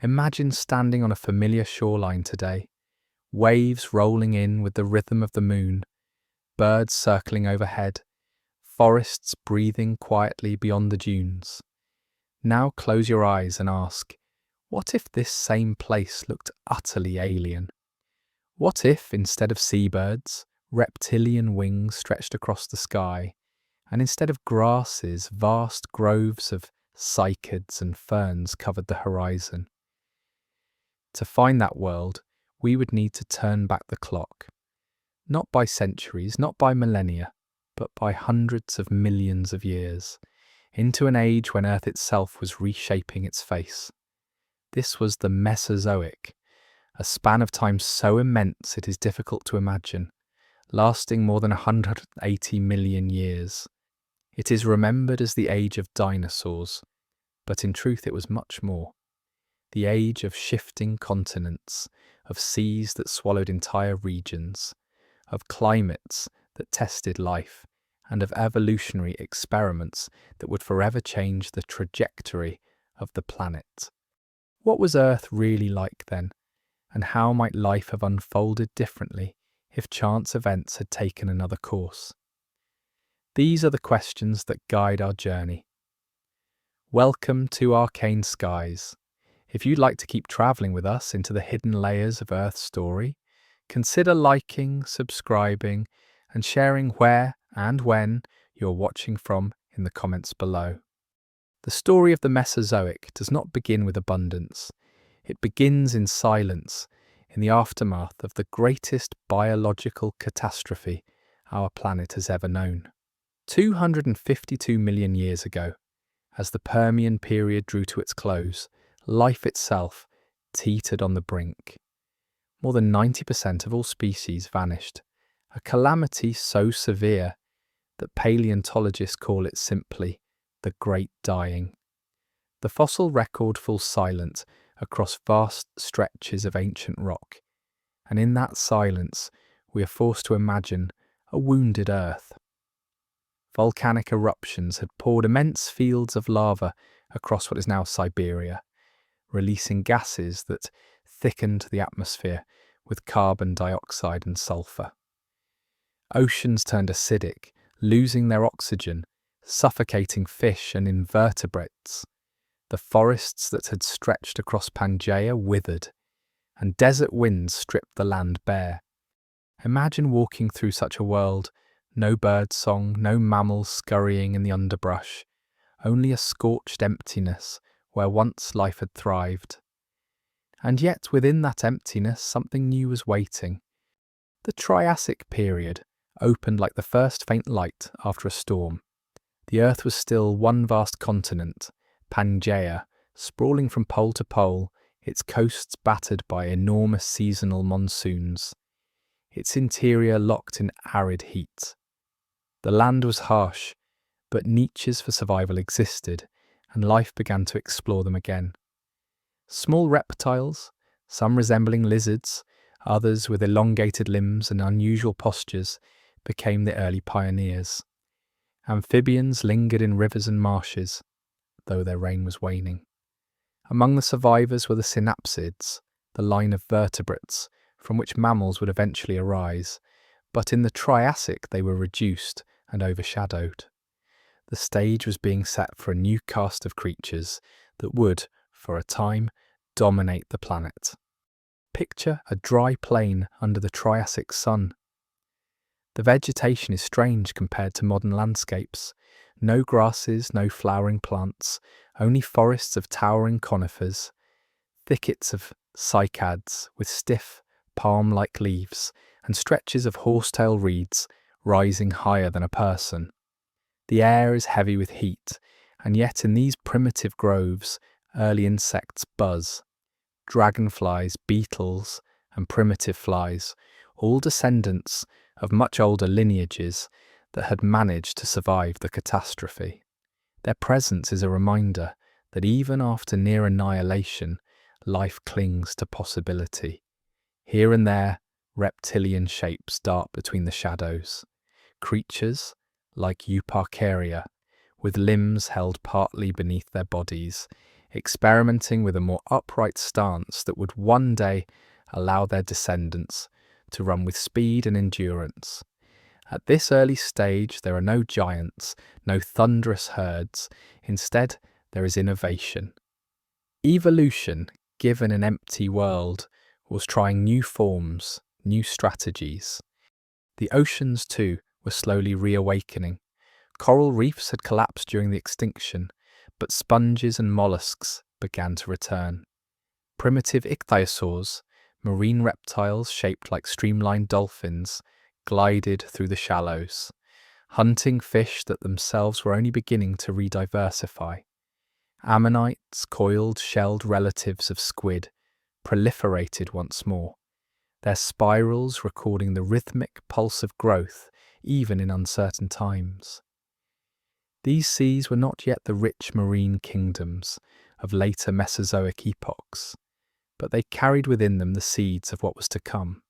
Imagine standing on a familiar shoreline today, waves rolling in with the rhythm of the moon, birds circling overhead, forests breathing quietly beyond the dunes. Now close your eyes and ask, what if this same place looked utterly alien? What if, instead of seabirds, reptilian wings stretched across the sky, and instead of grasses, vast groves of cycads and ferns covered the horizon? To find that world, we would need to turn back the clock, not by centuries, not by millennia, but by hundreds of millions of years, into an age when Earth itself was reshaping its face. This was the Mesozoic, a span of time so immense it is difficult to imagine, lasting more than 180 million years. It is remembered as the age of dinosaurs, but in truth it was much more. The age of shifting continents, of seas that swallowed entire regions, of climates that tested life, and of evolutionary experiments that would forever change the trajectory of the planet. What was Earth really like then, and how might life have unfolded differently if chance events had taken another course? These are the questions that guide our journey. Welcome to Arcane Skies. If you'd like to keep travelling with us into the hidden layers of Earth's story, consider liking, subscribing, and sharing where and when you're watching from in the comments below. The story of the Mesozoic does not begin with abundance. It begins in silence, in the aftermath of the greatest biological catastrophe our planet has ever known. 252 million years ago, as the Permian period drew to its close, life itself teetered on the brink. More than 90% of all species vanished, a calamity so severe that paleontologists call it simply the Great Dying. The fossil record falls silent across vast stretches of ancient rock, and in that silence we are forced to imagine a wounded Earth. Volcanic eruptions had poured immense fields of lava across what is now Siberia, releasing gases that thickened the atmosphere with carbon dioxide and sulfur. Oceans turned acidic, losing their oxygen, suffocating fish and invertebrates. The forests that had stretched across Pangaea withered, and desert winds stripped the land bare. Imagine walking through such a world, no bird song, no mammals scurrying in the underbrush, only a scorched emptiness where once life had thrived. And yet within that emptiness something new was waiting. The Triassic period opened like the first faint light after a storm. The Earth was still one vast continent, Pangaea, sprawling from pole to pole, its coasts battered by enormous seasonal monsoons, its interior locked in arid heat. The land was harsh, but niches for survival existed, and life began to explore them again. Small reptiles, some resembling lizards, others with elongated limbs and unusual postures, became the early pioneers. Amphibians lingered in rivers and marshes, though their reign was waning. Among the survivors were the synapsids, the line of vertebrates from which mammals would eventually arise, but in the Triassic they were reduced and overshadowed. The stage was being set for a new cast of creatures that would, for a time, dominate the planet. Picture a dry plain under the Triassic sun. The vegetation is strange compared to modern landscapes. No grasses, no flowering plants, only forests of towering conifers, thickets of cycads with stiff, palm-like leaves, and stretches of horsetail reeds rising higher than a person. The air is heavy with heat, and yet in these primitive groves, early insects buzz. Dragonflies, beetles, and primitive flies, all descendants of much older lineages that had managed to survive the catastrophe. Their presence is a reminder that even after near annihilation, life clings to possibility. Here and there, reptilian shapes dart between the shadows. Creatures, like Pangaea, with limbs held partly beneath their bodies, experimenting with a more upright stance that would one day allow their descendants to run with speed and endurance. At this early stage, there are no giants, no thunderous herds. Instead, there is innovation. Evolution, given an empty world, was trying new forms, new strategies. The oceans, too, were slowly reawakening. Coral reefs had collapsed during the extinction, but sponges and mollusks began to return. Primitive ichthyosaurs, marine reptiles shaped like streamlined dolphins, glided through the shallows, hunting fish that themselves were only beginning to rediversify. Ammonites, coiled, shelled relatives of squid, proliferated once more, their spirals recording the rhythmic pulse of growth even in uncertain times. These seas were not yet the rich marine kingdoms of later Mesozoic epochs, but they carried within them the seeds of what was to come.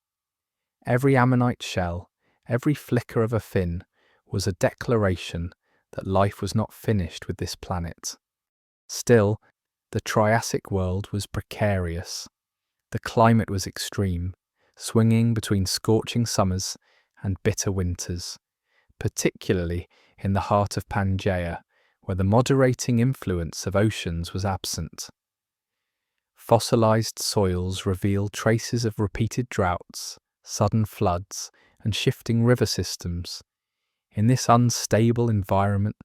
Every ammonite shell, every flicker of a fin, was a declaration that life was not finished with this planet. Still, the Triassic world was precarious. The climate was extreme, swinging between scorching summers and bitter winters, particularly in the heart of Pangaea, where the moderating influence of oceans was absent. Fossilized soils reveal traces of repeated droughts, sudden floods, and shifting river systems. In this unstable environment,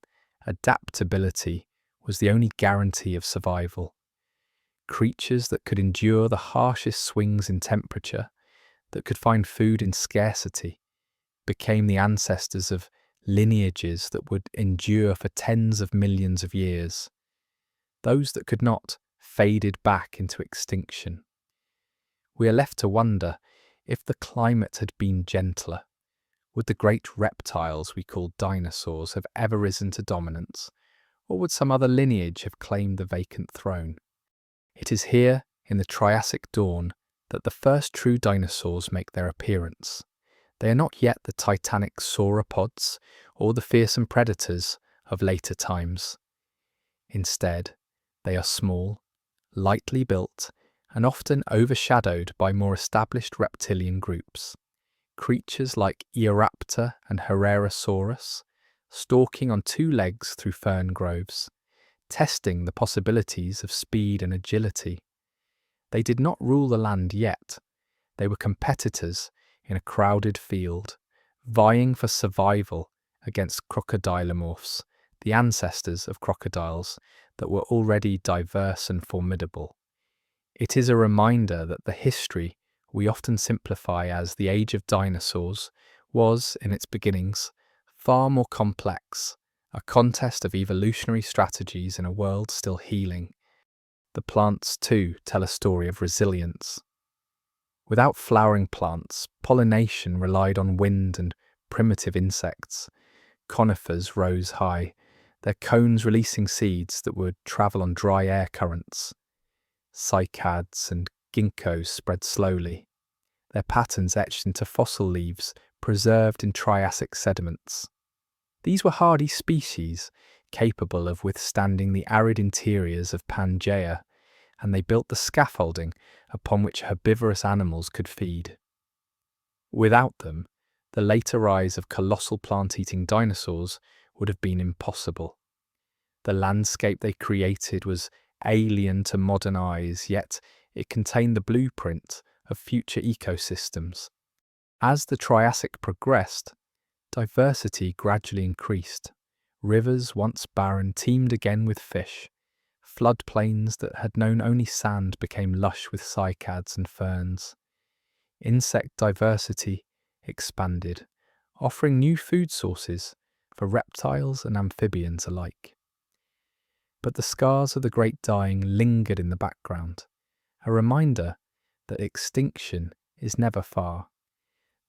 adaptability was the only guarantee of survival. Creatures that could endure the harshest swings in temperature, that could find food in scarcity, became the ancestors of lineages that would endure for tens of millions of years. Those that could not faded back into extinction. We are left to wonder, if the climate had been gentler, would the great reptiles we call dinosaurs have ever risen to dominance, or would some other lineage have claimed the vacant throne? It is here, in the Triassic dawn, that the first true dinosaurs make their appearance. They are not yet the titanic sauropods or the fearsome predators of later times. Instead, they are small, lightly built, and often overshadowed by more established reptilian groups. Creatures like Eoraptor and Herrerasaurus, stalking on two legs through fern groves, testing the possibilities of speed and agility. They did not rule the land yet. They were competitors in a crowded field, vying for survival against crocodilomorphs, the ancestors of crocodiles that were already diverse and formidable. It is a reminder that the history we often simplify as the age of dinosaurs was, in its beginnings, far more complex, a contest of evolutionary strategies in a world still healing. The plants, too, tell a story of resilience. Without flowering plants, pollination relied on wind and primitive insects. Conifers rose high, their cones releasing seeds that would travel on dry air currents. Cycads and ginkgos spread slowly, their patterns etched into fossil leaves preserved in Triassic sediments. These were hardy species, capable of withstanding the arid interiors of Pangaea, and they built the scaffolding upon which herbivorous animals could feed. Without them, the later rise of colossal plant-eating dinosaurs would have been impossible. The landscape they created was alien to modern eyes, yet it contained the blueprint of future ecosystems. As the Triassic progressed, diversity gradually increased. Rivers once barren teemed again with fish. Floodplains that had known only sand became lush with cycads and ferns. Insect diversity expanded, offering new food sources for reptiles and amphibians alike. But the scars of the Great Dying lingered in the background, a reminder that extinction is never far.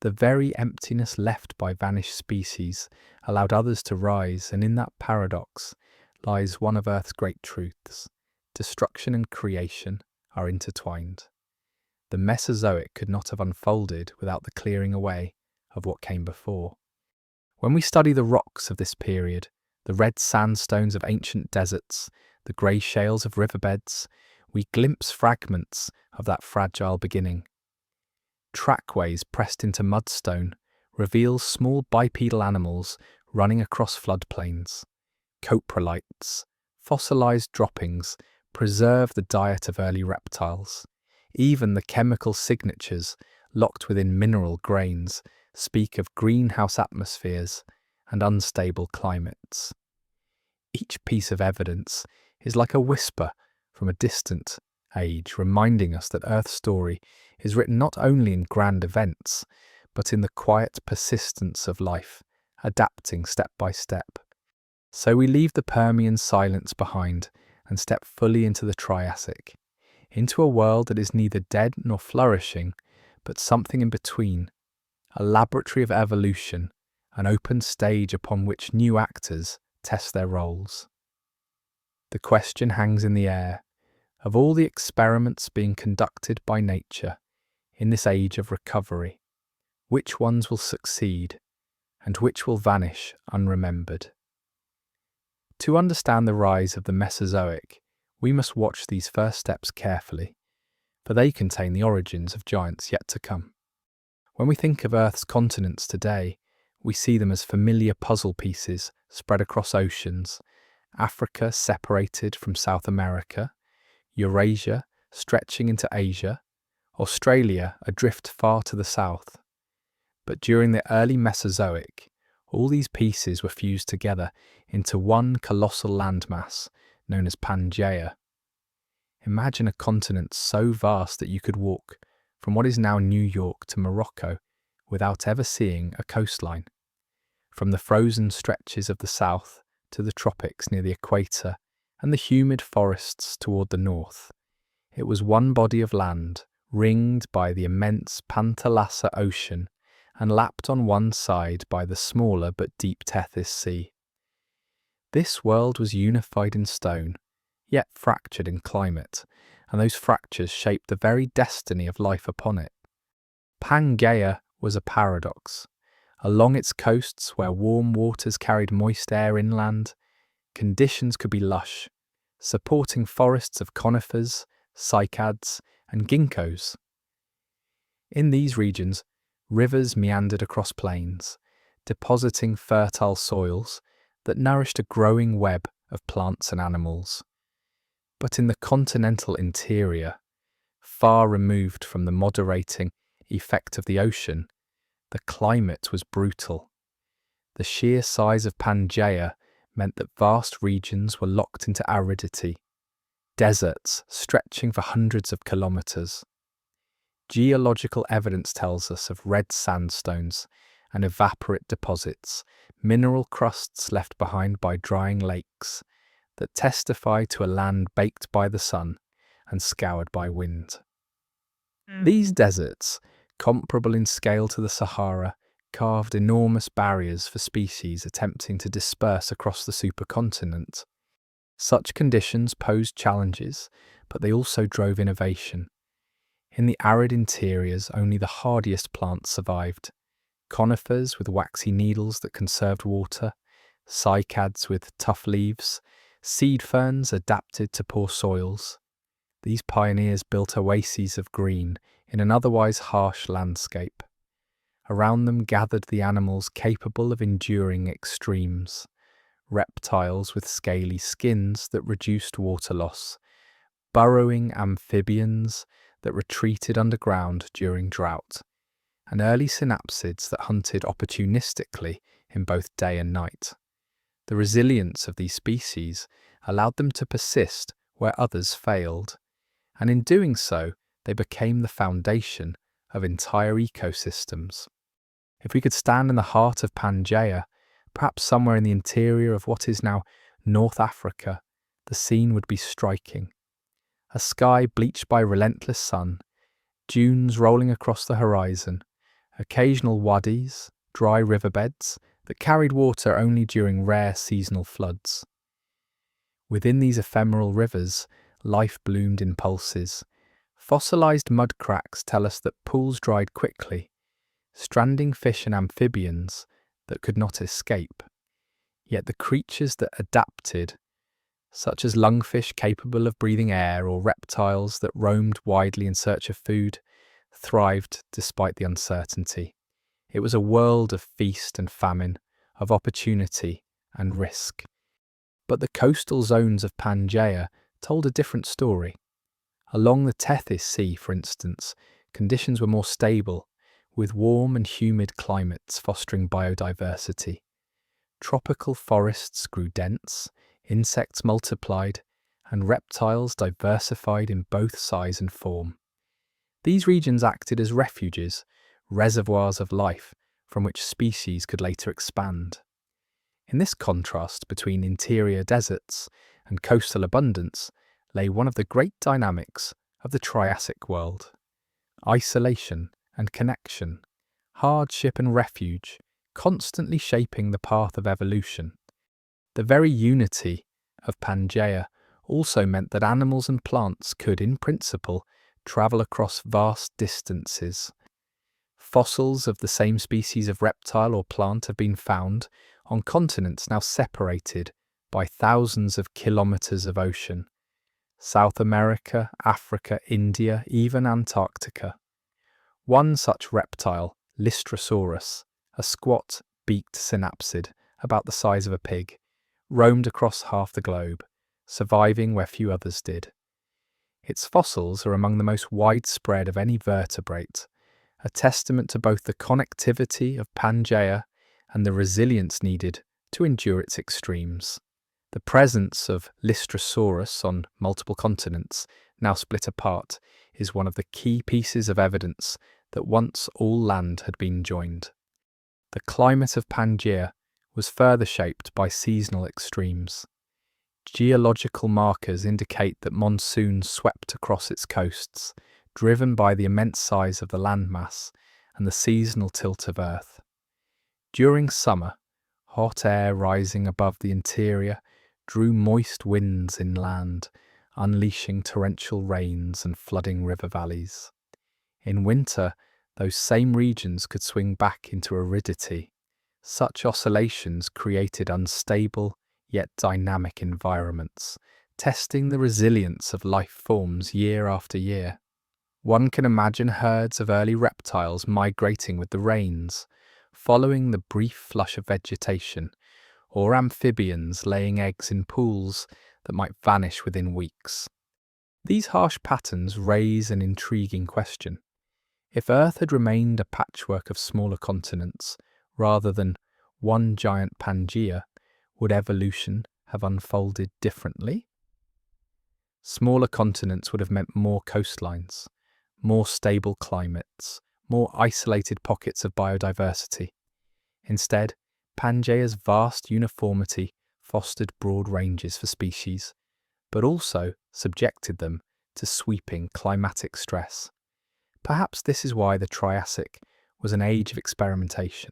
The very emptiness left by vanished species allowed others to rise, and in that paradox lies one of Earth's great truths. Destruction and creation are intertwined. The Mesozoic could not have unfolded without the clearing away of what came before. When we study the rocks of this period, the red sandstones of ancient deserts, the grey shales of riverbeds, we glimpse fragments of that fragile beginning. Trackways pressed into mudstone reveal small bipedal animals running across floodplains. Coprolites, fossilized droppings, preserve the diet of early reptiles. Even the chemical signatures locked within mineral grains speak of greenhouse atmospheres and unstable climates. Each piece of evidence is like a whisper from a distant age, reminding us that Earth's story is written not only in grand events, but in the quiet persistence of life, adapting step by step. So we leave the Permian silence behind and step fully into the Triassic, into a world that is neither dead nor flourishing, but something in between, a laboratory of evolution, an open stage upon which new actors test their roles. The question hangs in the air, of all the experiments being conducted by nature in this age of recovery, which ones will succeed and which will vanish unremembered? To understand the rise of the Mesozoic, we must watch these first steps carefully, for they contain the origins of giants yet to come. When we think of Earth's continents today, we see them as familiar puzzle pieces spread across oceans, Africa separated from South America, Eurasia stretching into Asia, Australia adrift far to the south. But during the early Mesozoic, all these pieces were fused together into one colossal landmass known as Pangaea. Imagine a continent so vast that you could walk from what is now New York to Morocco without ever seeing a coastline. From the frozen stretches of the south to the tropics near the equator and the humid forests toward the north, it was one body of land ringed by the immense Pangaea Ocean and lapped on one side by the smaller but deep Tethys Sea. This world was unified in stone, yet fractured in climate, and those fractures shaped the very destiny of life upon it. Pangaea was a paradox. Along its coasts, where warm waters carried moist air inland, conditions could be lush, supporting forests of conifers, cycads, and ginkgos. In these regions, rivers meandered across plains, depositing fertile soils that nourished a growing web of plants and animals. But in the continental interior, far removed from the moderating effect of the ocean, the climate was brutal. The sheer size of Pangaea meant that vast regions were locked into aridity, deserts stretching for hundreds of kilometres. Geological evidence tells us of red sandstones and evaporate deposits, mineral crusts left behind by drying lakes, that testify to a land baked by the sun and scoured by wind. These deserts, comparable in scale to the Sahara, carved enormous barriers for species attempting to disperse across the supercontinent. Such conditions posed challenges, but they also drove innovation. In the arid interiors, only the hardiest plants survived. Conifers with waxy needles that conserved water, cycads with tough leaves, seed ferns adapted to poor soils. These pioneers built oases of green in an otherwise harsh landscape. Around them gathered the animals capable of enduring extremes. Reptiles with scaly skins that reduced water loss, burrowing amphibians that retreated underground during drought, and early synapsids that hunted opportunistically in both day and night. The resilience of these species allowed them to persist where others failed, and in doing so, they became the foundation of entire ecosystems. If we could stand in the heart of Pangaea, perhaps somewhere in the interior of what is now North Africa, the scene would be striking. A sky bleached by relentless sun, dunes rolling across the horizon, occasional wadis, dry riverbeds that carried water only during rare seasonal floods. Within these ephemeral rivers, life bloomed in pulses. Fossilized mud cracks tell us that pools dried quickly, stranding fish and amphibians that could not escape. Yet the creatures that adapted such as lungfish capable of breathing air or reptiles that roamed widely in search of food, thrived despite the uncertainty. It was a world of feast and famine, of opportunity and risk. But the coastal zones of Pangaea told a different story. Along the Tethys Sea, for instance, conditions were more stable, with warm and humid climates fostering biodiversity. Tropical forests grew dense, insects multiplied, and reptiles diversified in both size and form. These regions acted as refuges, reservoirs of life from which species could later expand. In this contrast between interior deserts and coastal abundance lay one of the great dynamics of the Triassic world: isolation and connection, hardship and refuge, constantly shaping the path of evolution. The very unity of Pangaea also meant that animals and plants could, in principle, travel across vast distances. Fossils of the same species of reptile or plant have been found on continents now separated by thousands of kilometers of ocean. South America, Africa, India, even Antarctica. One such reptile, Lystrosaurus, a squat, beaked synapsid about the size of a pig, roamed across half the globe, surviving where few others did. Its fossils are among the most widespread of any vertebrate, a testament to both the connectivity of Pangaea and the resilience needed to endure its extremes. The presence of Lystrosaurus on multiple continents, now split apart, is one of the key pieces of evidence that once all land had been joined. The climate of Pangaea was further shaped by seasonal extremes. Geological markers indicate that monsoons swept across its coasts, driven by the immense size of the landmass and the seasonal tilt of Earth. During summer, hot air rising above the interior drew moist winds inland, unleashing torrential rains and flooding river valleys. In winter, those same regions could swing back into aridity. Such oscillations created unstable yet dynamic environments, testing the resilience of life forms year after year. One can imagine herds of early reptiles migrating with the rains, following the brief flush of vegetation, or amphibians laying eggs in pools that might vanish within weeks. These harsh patterns raise an intriguing question. If Earth had remained a patchwork of smaller continents, rather than one giant Pangaea, would evolution have unfolded differently? Smaller continents would have meant more coastlines, more stable climates, more isolated pockets of biodiversity. Instead, Pangaea's vast uniformity fostered broad ranges for species, but also subjected them to sweeping climatic stress. Perhaps this is why the Triassic was an age of experimentation.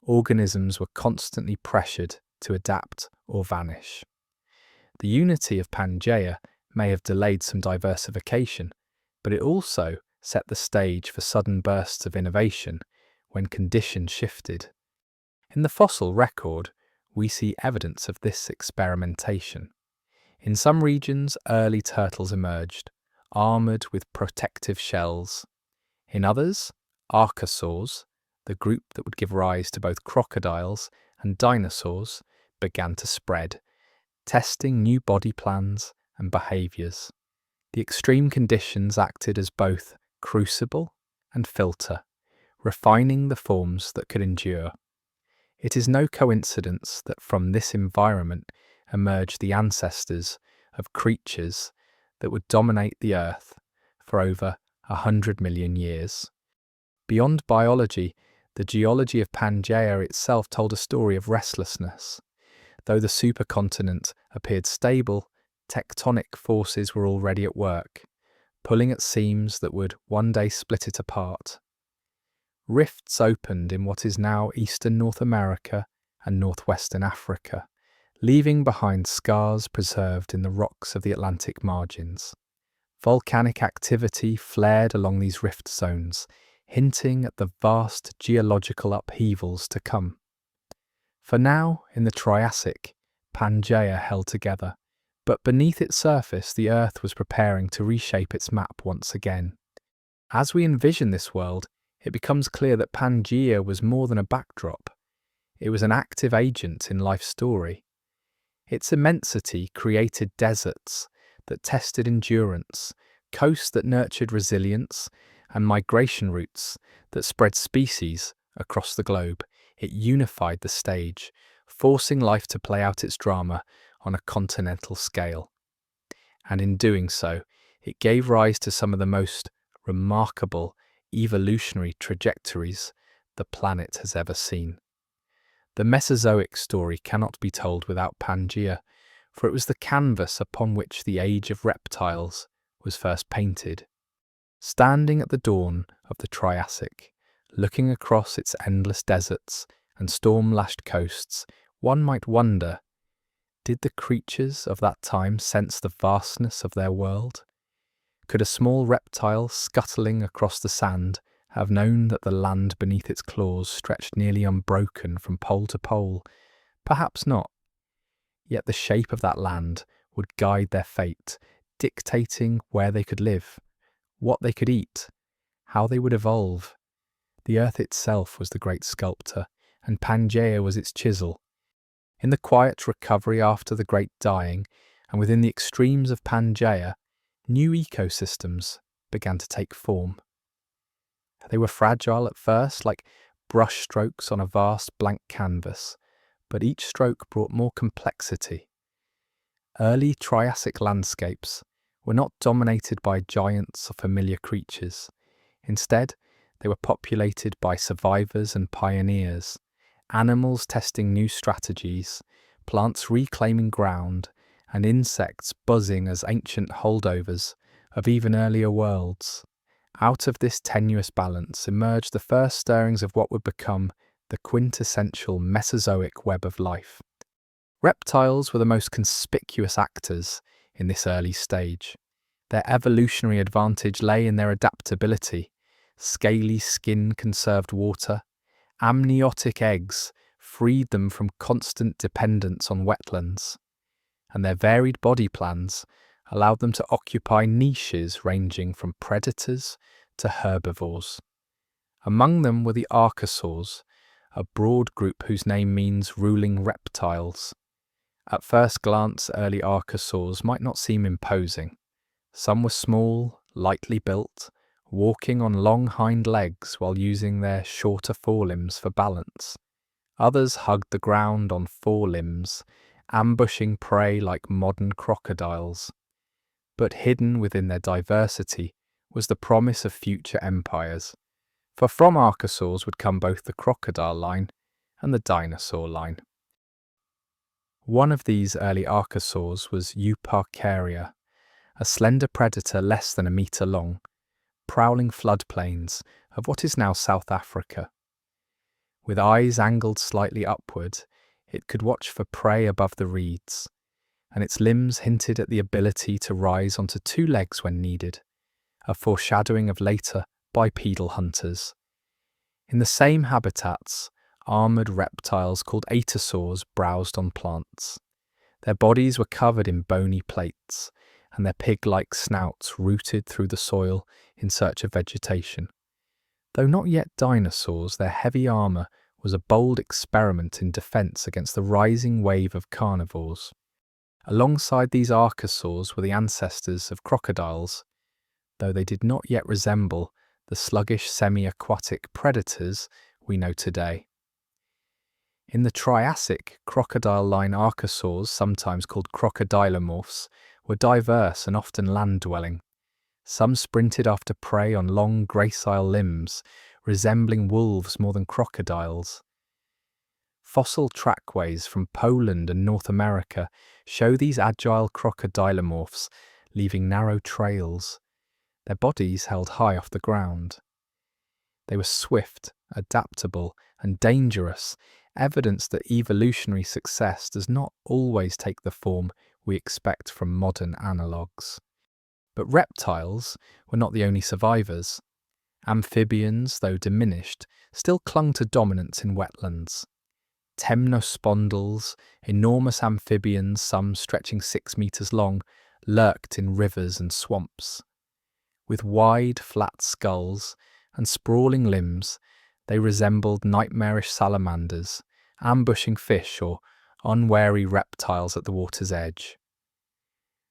Organisms were constantly pressured to adapt or vanish. The unity of Pangaea may have delayed some diversification, but it also set the stage for sudden bursts of innovation when conditions shifted. In the fossil record, we see evidence of this experimentation. In some regions, early turtles emerged, armoured with protective shells. In others, archosaurs, the group that would give rise to both crocodiles and dinosaurs, began to spread, testing new body plans and behaviours. The extreme conditions acted as both crucible and filter, refining the forms that could endure. It is no coincidence that from this environment emerged the ancestors of creatures that would dominate the Earth for over 100 million years. Beyond biology, the geology of Pangaea itself told a story of restlessness. Though the supercontinent appeared stable, tectonic forces were already at work, pulling at seams that would one day split it apart. Rifts opened in what is now eastern North America and northwestern Africa, leaving behind scars preserved in the rocks of the Atlantic margins. Volcanic activity flared along these rift zones, hinting at the vast geological upheavals to come. For now, in the Triassic, Pangaea held together, But beneath its surface, the Earth was preparing to reshape its map once again. As we envision this world, it becomes clear that Pangaea was more than a backdrop. It was an active agent in life's story. Its immensity created deserts that tested endurance, coasts that nurtured resilience, and migration routes that spread species across the globe. It unified the stage, forcing life to play out its drama on a continental scale. And in doing so, it gave rise to some of the most remarkable evolutionary trajectories the planet has ever seen. The Mesozoic story cannot be told without Pangaea, for it was the canvas upon which the age of reptiles was first painted. Standing at the dawn of the Triassic, looking across its endless deserts and storm-lashed coasts, one might wonder, did the creatures of that time sense the vastness of their world? Could a small reptile scuttling across the sand have known that the land beneath its claws stretched nearly unbroken from pole to pole? Perhaps not. Yet the shape of that land would guide their fate, dictating where they could live, what they could eat, how they would evolve. The earth itself was the great sculptor, and Pangaea was its chisel. In the quiet recovery after the great dying, and within the extremes of Pangaea, new ecosystems began to take form. They were fragile at first, like brushstrokes on a vast blank canvas, but each stroke brought more complexity. Early Triassic landscapes were not dominated by giants or familiar creatures. Instead, they were populated by survivors and pioneers, animals testing new strategies, plants reclaiming ground, and insects buzzing as ancient holdovers of even earlier worlds. Out of this tenuous balance emerged the first stirrings of what would become the quintessential Mesozoic web of life. Reptiles were the most conspicuous actors in this early stage. Their evolutionary advantage lay in their adaptability. Scaly skin conserved water. Amniotic eggs freed them from constant dependence on wetlands. And their varied body plans allowed them to occupy niches ranging from predators to herbivores. Among them were the archosaurs, a broad group whose name means ruling reptiles. At first glance, early archosaurs might not seem imposing. Some were small, lightly built, walking on long hind legs while using their shorter forelimbs for balance. Others hugged the ground on forelimbs, ambushing prey like modern crocodiles. But hidden within their diversity was the promise of future empires. For from archosaurs would come both the crocodile line and the dinosaur line. One of these early archosaurs was Pangaea, a slender predator less than a metre long, prowling floodplains of what is now South Africa. With eyes angled slightly upward, it could watch for prey above the reeds, and its limbs hinted at the ability to rise onto two legs when needed, a foreshadowing of later bipedal hunters. In the same habitats, armoured reptiles called ichthyosaurs browsed on plants. Their bodies were covered in bony plates, and their pig-like snouts rooted through the soil in search of vegetation. Though not yet dinosaurs, their heavy armour was a bold experiment in defence against the rising wave of carnivores. Alongside these archosaurs were the ancestors of crocodiles, though they did not yet resemble the sluggish semi-aquatic predators we know today. In the Triassic, crocodile-line archosaurs, sometimes called crocodilomorphs, were diverse and often land-dwelling. Some sprinted after prey on long, gracile limbs, resembling wolves more than crocodiles. Fossil trackways from Poland and North America show these agile crocodilomorphs leaving narrow trails, their bodies held high off the ground. They were swift, adaptable, and dangerous, evidence that evolutionary success does not always take the form we expect from modern analogues. But reptiles were not the only survivors. Amphibians, though diminished, still clung to dominance in wetlands. Temnospondyls, enormous amphibians, some stretching 6 meters long, lurked in rivers and swamps. With wide, flat skulls and sprawling limbs, they resembled nightmarish salamanders, ambushing fish or unwary reptiles at the water's edge.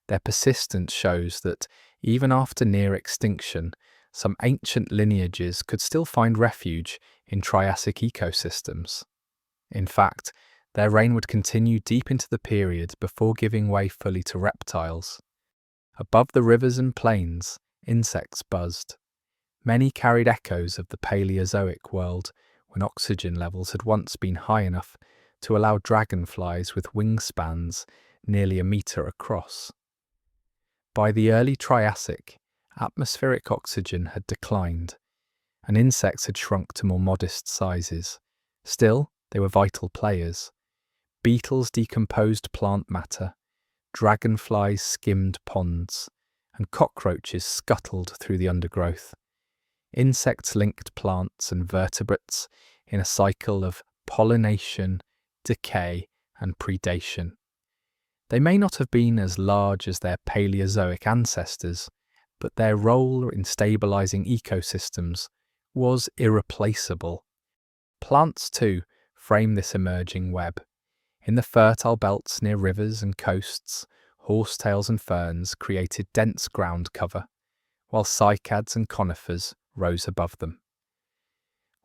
Their persistence shows that, even after near extinction, some ancient lineages could still find refuge in Triassic ecosystems. In fact, their reign would continue deep into the period before giving way fully to reptiles. Above the rivers and plains, insects buzzed. Many carried echoes of the Paleozoic world, when oxygen levels had once been high enough to allow dragonflies with wingspans nearly a meter across. By the early Triassic, atmospheric oxygen had declined, and insects had shrunk to more modest sizes. Still, they were vital players. Beetles decomposed plant matter, dragonflies skimmed ponds, and cockroaches scuttled through the undergrowth. Insects linked plants and vertebrates in a cycle of pollination, decay, and predation. They may not have been as large as their Paleozoic ancestors, but their role in stabilizing ecosystems was irreplaceable. Plants, too, frame this emerging web. In the fertile belts near rivers and coasts, horsetails and ferns created dense ground cover, while cycads and conifers rose above them.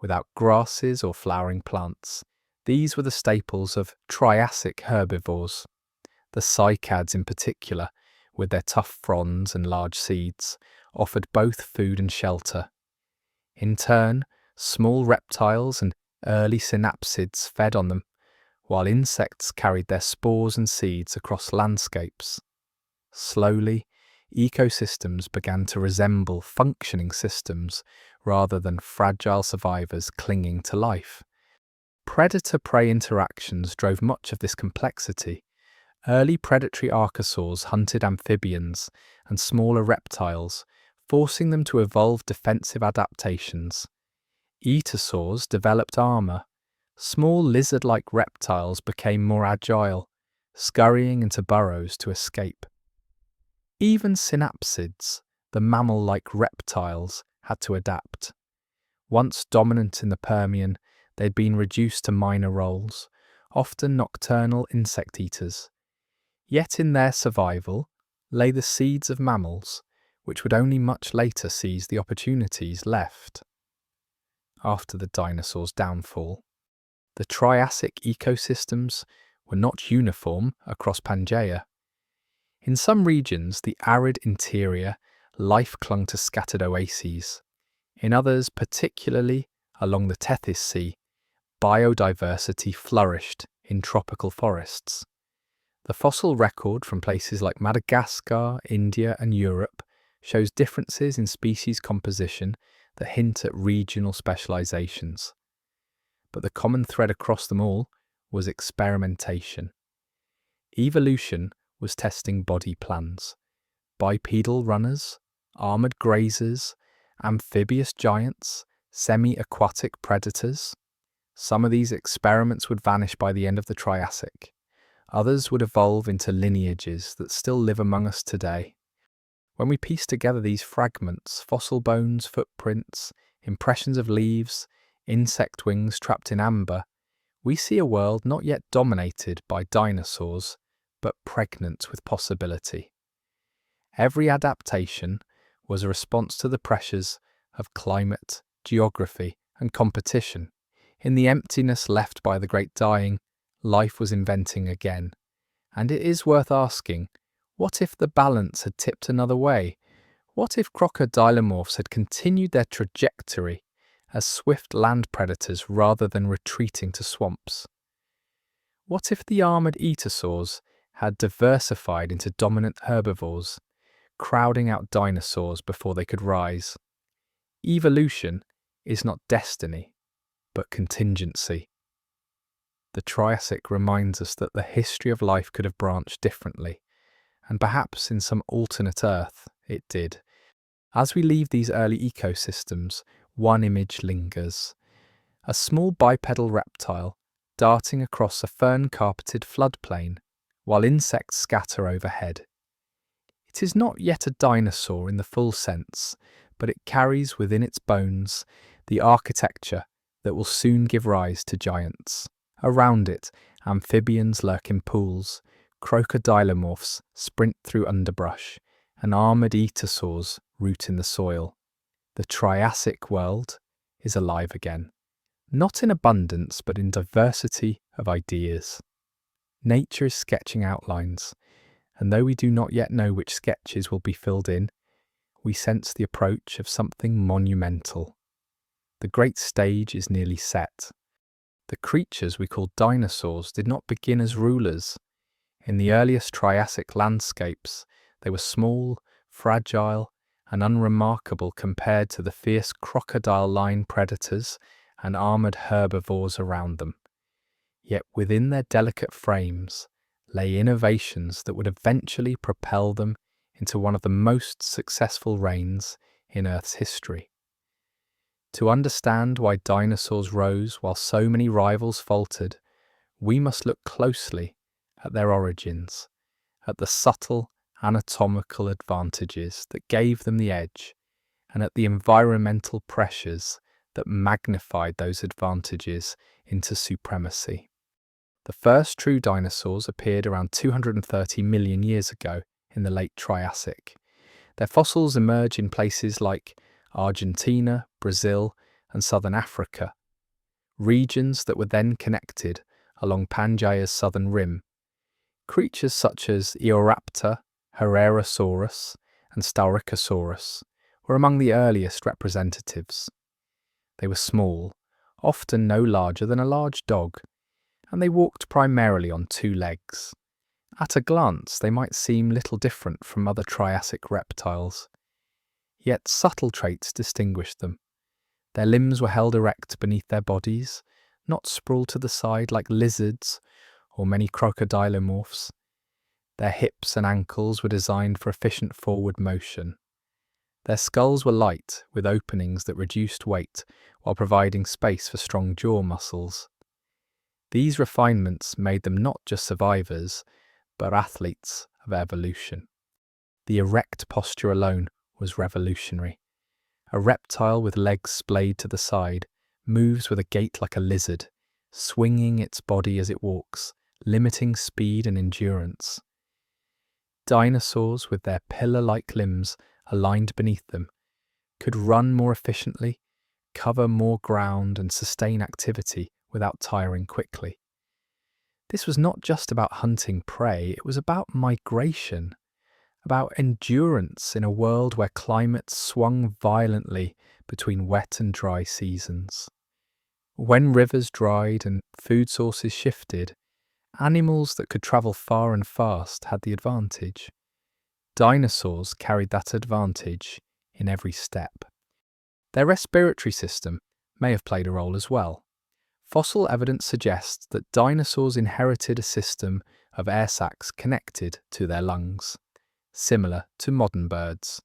Without grasses or flowering plants, these were the staples of Triassic herbivores. The cycads in particular, with their tough fronds and large seeds, offered both food and shelter. In turn, small reptiles and early synapsids fed on them, while insects carried their spores and seeds across landscapes. Slowly, ecosystems began to resemble functioning systems rather than fragile survivors clinging to life. Predator-prey interactions drove much of this complexity. Early predatory archosaurs hunted amphibians and smaller reptiles, forcing them to evolve defensive adaptations. Ichthyosaurs developed armor. Small lizard-like reptiles became more agile, scurrying into burrows to escape. Even synapsids, the mammal-like reptiles, had to adapt. Once dominant in the Permian, they'd been reduced to minor roles, often nocturnal insect eaters. Yet in their survival lay the seeds of mammals, which would only much later seize the opportunities left. After the dinosaurs' downfall, the Triassic ecosystems were not uniform across Pangaea. In some regions, the arid interior, life clung to scattered oases. In others, particularly along the Tethys Sea, biodiversity flourished in tropical forests. The fossil record from places like Madagascar, India, and Europe shows differences in species composition that hint at regional specializations. But the common thread across them all was experimentation. Evolution was testing body plans. Bipedal runners, armored grazers, amphibious giants, semi-aquatic predators. Some of these experiments would vanish by the end of the Triassic. Others would evolve into lineages that still live among us today. When we piece together these fragments, fossil bones, footprints, impressions of leaves, insect wings trapped in amber, we see a world not yet dominated by dinosaurs, but pregnant with possibility. Every adaptation was a response to the pressures of climate, geography, and competition. In the emptiness left by the great dying, life was inventing again. And it is worth asking, what if the balance had tipped another way? What if crocodilomorphs had continued their trajectory as swift land predators rather than retreating to swamps? What if the armored ichthyosaurs had diversified into dominant herbivores, crowding out dinosaurs before they could rise? Evolution is not destiny, but contingency. The Triassic reminds us that the history of life could have branched differently, and perhaps in some alternate Earth it did. As we leave these early ecosystems, one image lingers. A small bipedal reptile, darting across a fern-carpeted floodplain, while insects scatter overhead. It is not yet a dinosaur in the full sense, but it carries within its bones the architecture that will soon give rise to giants. Around it, amphibians lurk in pools, crocodilomorphs sprint through underbrush, and armoured ichthyosaurs root in the soil. The Triassic world is alive again, not in abundance but in diversity of ideas. Nature is sketching outlines, and though we do not yet know which sketches will be filled in, we sense the approach of something monumental. The great stage is nearly set. The creatures we call dinosaurs did not begin as rulers. In the earliest Triassic landscapes, they were small, fragile, and unremarkable compared to the fierce crocodile-line predators and armoured herbivores around them. Yet within their delicate frames lay innovations that would eventually propel them into one of the most successful reigns in Earth's history. To understand why dinosaurs rose while so many rivals faltered, we must look closely at their origins, at the subtle anatomical advantages that gave them the edge, and at the environmental pressures that magnified those advantages into supremacy. The first true dinosaurs appeared around 230 million years ago in the late Triassic. Their fossils emerge in places like Argentina, Brazil, and southern Africa, regions that were then connected along Pangaea's southern rim. Creatures such as Eoraptor, Herrerasaurus, and Staurikosaurus were among the earliest representatives. They were small, often no larger than a large dog, and they walked primarily on two legs. At a glance, they might seem little different from other Triassic reptiles. Yet subtle traits distinguished them. Their limbs were held erect beneath their bodies, not sprawled to the side like lizards or many crocodilomorphs. Their hips and ankles were designed for efficient forward motion. Their skulls were light, with openings that reduced weight while providing space for strong jaw muscles. These refinements made them not just survivors, but athletes of evolution. The erect posture alone was revolutionary. A reptile with legs splayed to the side moves with a gait like a lizard, swinging its body as it walks, limiting speed and endurance. Dinosaurs, with their pillar-like limbs aligned beneath them, could run more efficiently, cover more ground, and sustain activity without tiring quickly. This was not just about hunting prey, it was about migration, about endurance in a world where climates swung violently between wet and dry seasons. When rivers dried and food sources shifted, animals that could travel far and fast had the advantage. Dinosaurs carried that advantage in every step. Their respiratory system may have played a role as well. Fossil evidence suggests that dinosaurs inherited a system of air sacs connected to their lungs, similar to modern birds.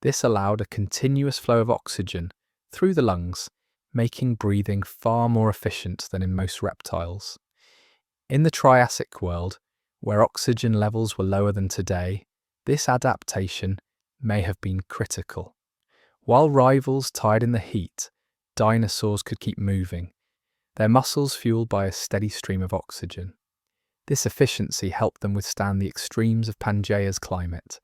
This allowed a continuous flow of oxygen through the lungs, making breathing far more efficient than in most reptiles. In the Triassic world, where oxygen levels were lower than today, this adaptation may have been critical. While rivals tied in the heat, dinosaurs could keep moving, their muscles fueled by a steady stream of oxygen. This efficiency helped them withstand the extremes of Pangaea's climate.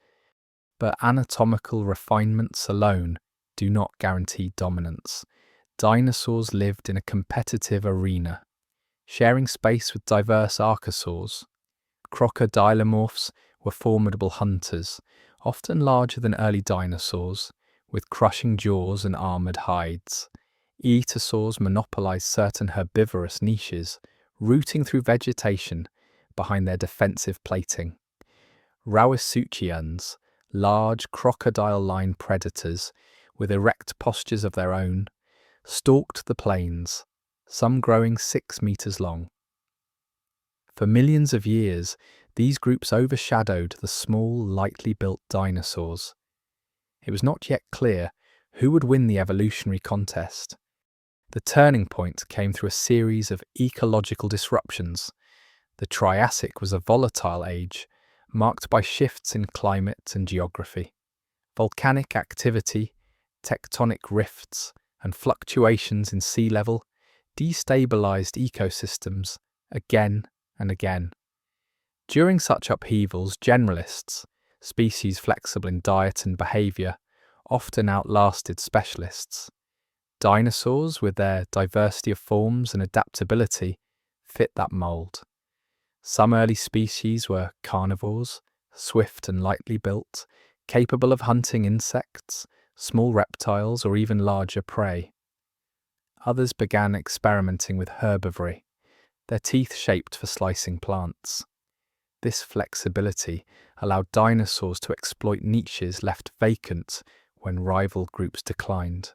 But anatomical refinements alone do not guarantee dominance. Dinosaurs lived in a competitive arena, sharing space with diverse archosaurs. Crocodilomorphs were formidable hunters, often larger than early dinosaurs, with crushing jaws and armoured hides. Ichthyosaurs monopolized certain herbivorous niches, rooting through vegetation behind their defensive plating. Rauisuchians, large crocodile-line predators with erect postures of their own, stalked the plains, some growing 6 meters long. For millions of years, these groups overshadowed the small, lightly built dinosaurs. It was not yet clear who would win the evolutionary contest. The turning point came through a series of ecological disruptions. The Triassic was a volatile age, marked by shifts in climate and geography. Volcanic activity, tectonic rifts, and fluctuations in sea level destabilized ecosystems again and again. During such upheavals, generalists, species flexible in diet and behavior, often outlasted specialists. Dinosaurs, with their diversity of forms and adaptability, fit that mold. Some early species were carnivores, swift and lightly built, capable of hunting insects, small reptiles, or even larger prey. Others began experimenting with herbivory, their teeth shaped for slicing plants. This flexibility allowed dinosaurs to exploit niches left vacant when rival groups declined.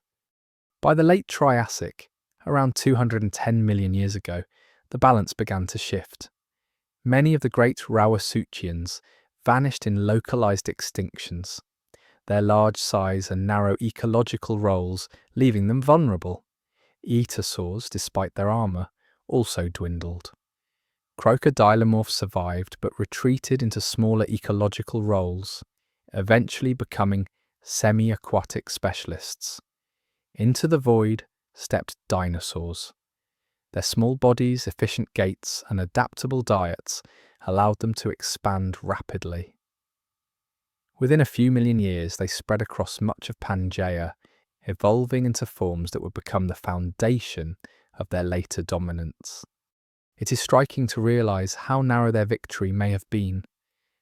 By the late Triassic, around 210 million years ago, the balance began to shift. Many of the great Rauisuchians vanished in localized extinctions, their large size and narrow ecological roles leaving them vulnerable. Ichthyosaurs, despite their armor, also dwindled. Crocodilomorphs survived but retreated into smaller ecological roles, eventually becoming semi-aquatic specialists. Into the void stepped dinosaurs. Their small bodies, efficient gaits, and adaptable diets allowed them to expand rapidly. Within a few million years, they spread across much of Pangaea, evolving into forms that would become the foundation of their later dominance. It is striking to realize how narrow their victory may have been.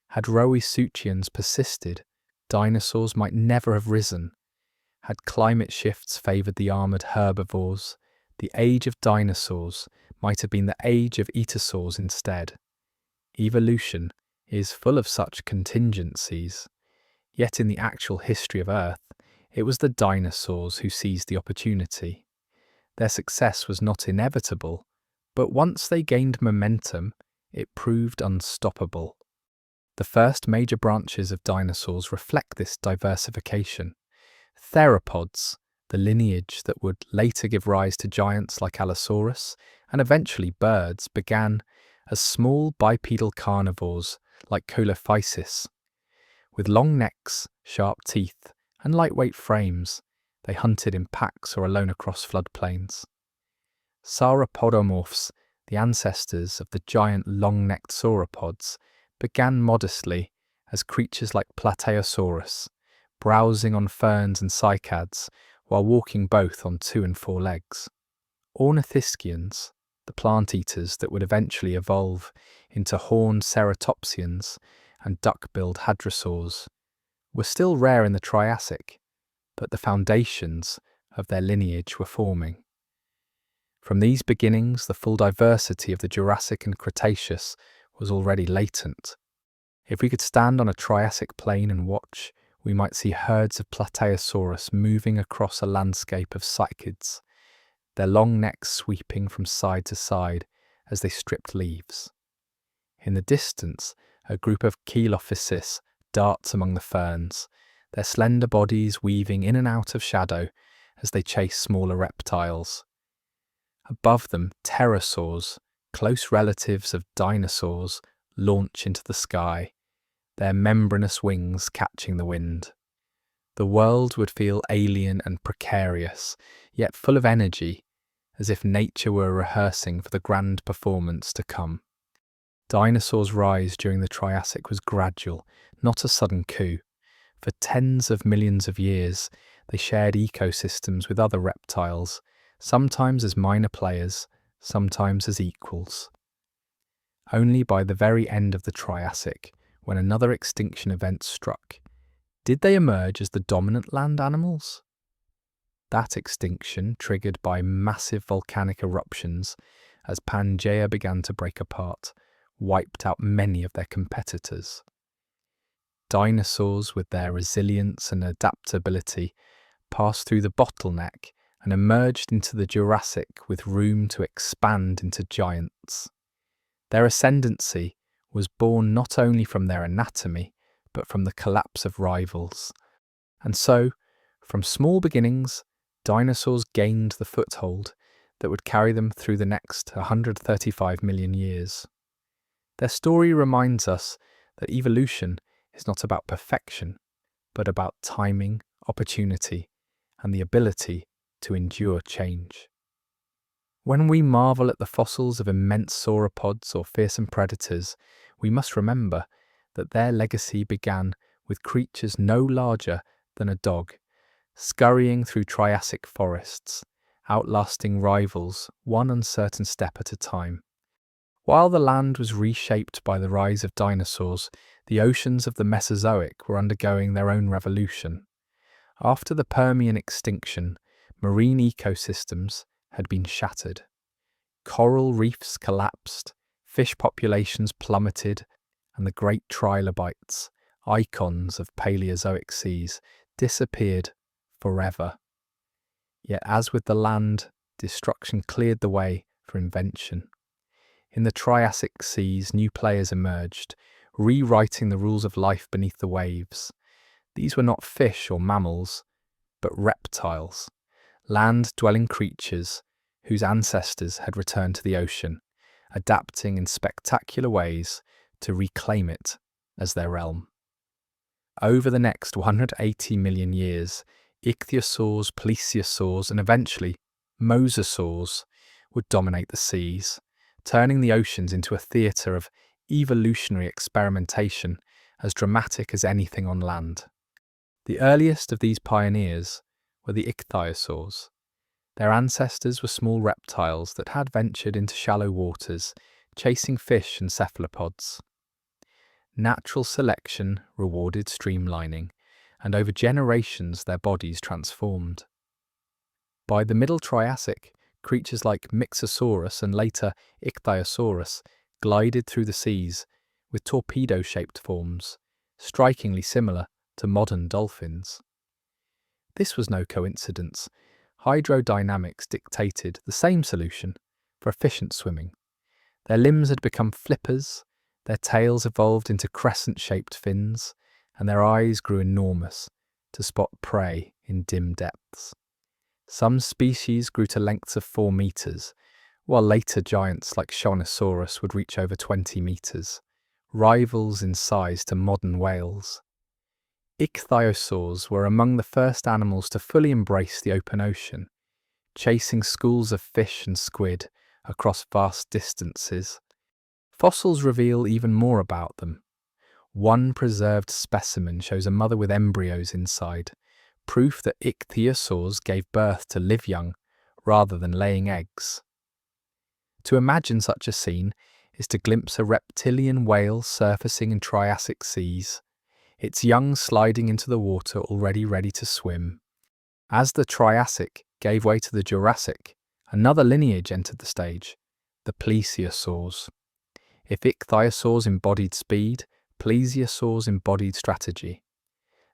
Had Rauisuchians persisted, dinosaurs might never have risen. Had climate shifts favored the armored herbivores, the age of dinosaurs might have been the age of ichthyosaurs instead. Evolution is full of such contingencies. Yet in the actual history of Earth, it was the dinosaurs who seized the opportunity. Their success was not inevitable, but once they gained momentum, it proved unstoppable. The first major branches of dinosaurs reflect this diversification. Theropods, the lineage that would later give rise to giants like Allosaurus and eventually birds, began as small bipedal carnivores like Coelophysis. With long necks, sharp teeth, and lightweight frames, they hunted in packs or alone across floodplains. Sauropodomorphs, the ancestors of the giant long-necked sauropods, began modestly as creatures like plesiosaurs, browsing on ferns and cycads while walking both on 2 and 4 legs. Ornithischians, the plant-eaters that would eventually evolve into horned ceratopsians and duck-billed hadrosaurs, were still rare in the Triassic, but the foundations of their lineage were forming. From these beginnings, the full diversity of the Jurassic and Cretaceous was already latent. If we could stand on a Triassic plain and watch, we might see herds of Plateosaurus moving across a landscape of cycads, their long necks sweeping from side to side as they stripped leaves. In the distance, a group of Coelophysis darts among the ferns, their slender bodies weaving in and out of shadow as they chase smaller reptiles. Above them, pterosaurs, close relatives of dinosaurs, launch into the sky, their membranous wings catching the wind. The world would feel alien and precarious, yet full of energy, as if nature were rehearsing for the grand performance to come. Dinosaurs' rise during the Triassic was gradual, not a sudden coup. For tens of millions of years, they shared ecosystems with other reptiles, sometimes as minor players, sometimes as equals. Only by the very end of the Triassic, when another extinction event struck, did they emerge as the dominant land animals? That extinction, triggered by massive volcanic eruptions as Pangaea began to break apart, wiped out many of their competitors. Dinosaurs, with their resilience and adaptability, passed through the bottleneck and emerged into the Jurassic with room to expand into giants. Their ascendancy was born not only from their anatomy, but from the collapse of rivals. And so, from small beginnings, dinosaurs gained the foothold that would carry them through the next 135 million years. Their story reminds us that evolution is not about perfection, but about timing, opportunity, and the ability to endure change. When we marvel at the fossils of immense sauropods or fearsome predators, we must remember that their legacy began with creatures no larger than a dog, scurrying through Triassic forests, outlasting rivals one uncertain step at a time. While the land was reshaped by the rise of dinosaurs, the oceans of the Mesozoic were undergoing their own revolution. After the Permian extinction, marine ecosystems had been shattered. Coral reefs collapsed, fish populations plummeted, and the great trilobites, icons of Paleozoic seas, disappeared forever. Yet as with the land, destruction cleared the way for invention. In the Triassic seas, new players emerged, rewriting the rules of life beneath the waves. These were not fish or mammals, but reptiles, land-dwelling creatures whose ancestors had returned to the ocean, adapting in spectacular ways to reclaim it as their realm. Over the next 180 million years, ichthyosaurs, plesiosaurs, and eventually mosasaurs would dominate the seas, turning the oceans into a theatre of evolutionary experimentation as dramatic as anything on land. The earliest of these pioneers were the ichthyosaurs. Their ancestors were small reptiles that had ventured into shallow waters, chasing fish and cephalopods. Natural selection rewarded streamlining, and over generations their bodies transformed. By the Middle Triassic, creatures like Mixosaurus and later Ichthyosaurus glided through the seas with torpedo-shaped forms, strikingly similar to modern dolphins. This was no coincidence. Hydrodynamics dictated the same solution for efficient swimming. Their limbs had become flippers, their tails evolved into crescent-shaped fins, and their eyes grew enormous to spot prey in dim depths. Some species grew to lengths of 4 meters, while later giants like Shoanosaurus would reach over 20 meters, rivals in size to modern whales. Ichthyosaurs were among the first animals to fully embrace the open ocean, chasing schools of fish and squid across vast distances. Fossils reveal even more about them. One preserved specimen shows a mother with embryos inside, proof that ichthyosaurs gave birth to live young rather than laying eggs. To imagine such a scene is to glimpse a reptilian whale surfacing in Triassic seas, its young sliding into the water already ready to swim. As the Triassic gave way to the Jurassic, another lineage entered the stage, the plesiosaurs. If ichthyosaurs embodied speed, plesiosaurs embodied strategy.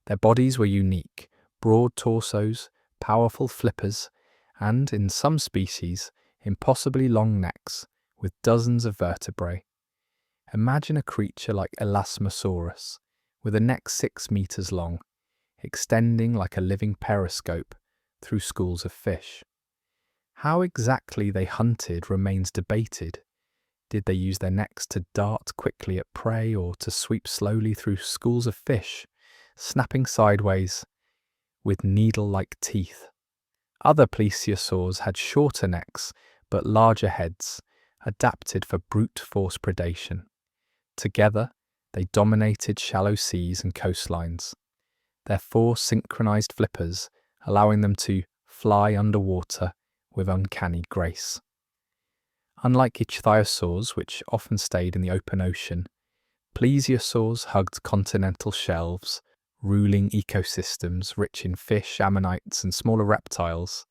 Their bodies were unique, broad torsos, powerful flippers, and, in some species, impossibly long necks with dozens of vertebrae. Imagine a creature like Elasmosaurus, with a neck 6 meters long, extending like a living periscope through schools of fish. How exactly they hunted remains debated. Did they use their necks to dart quickly at prey or to sweep slowly through schools of fish, snapping sideways with needle-like teeth? Other plesiosaurs had shorter necks but larger heads, adapted for brute force predation. Together, they dominated shallow seas and coastlines, their 4 synchronized flippers allowing them to fly underwater with uncanny grace. Unlike ichthyosaurs, which often stayed in the open ocean, plesiosaurs hugged continental shelves, ruling ecosystems rich in fish, ammonites, and smaller reptiles.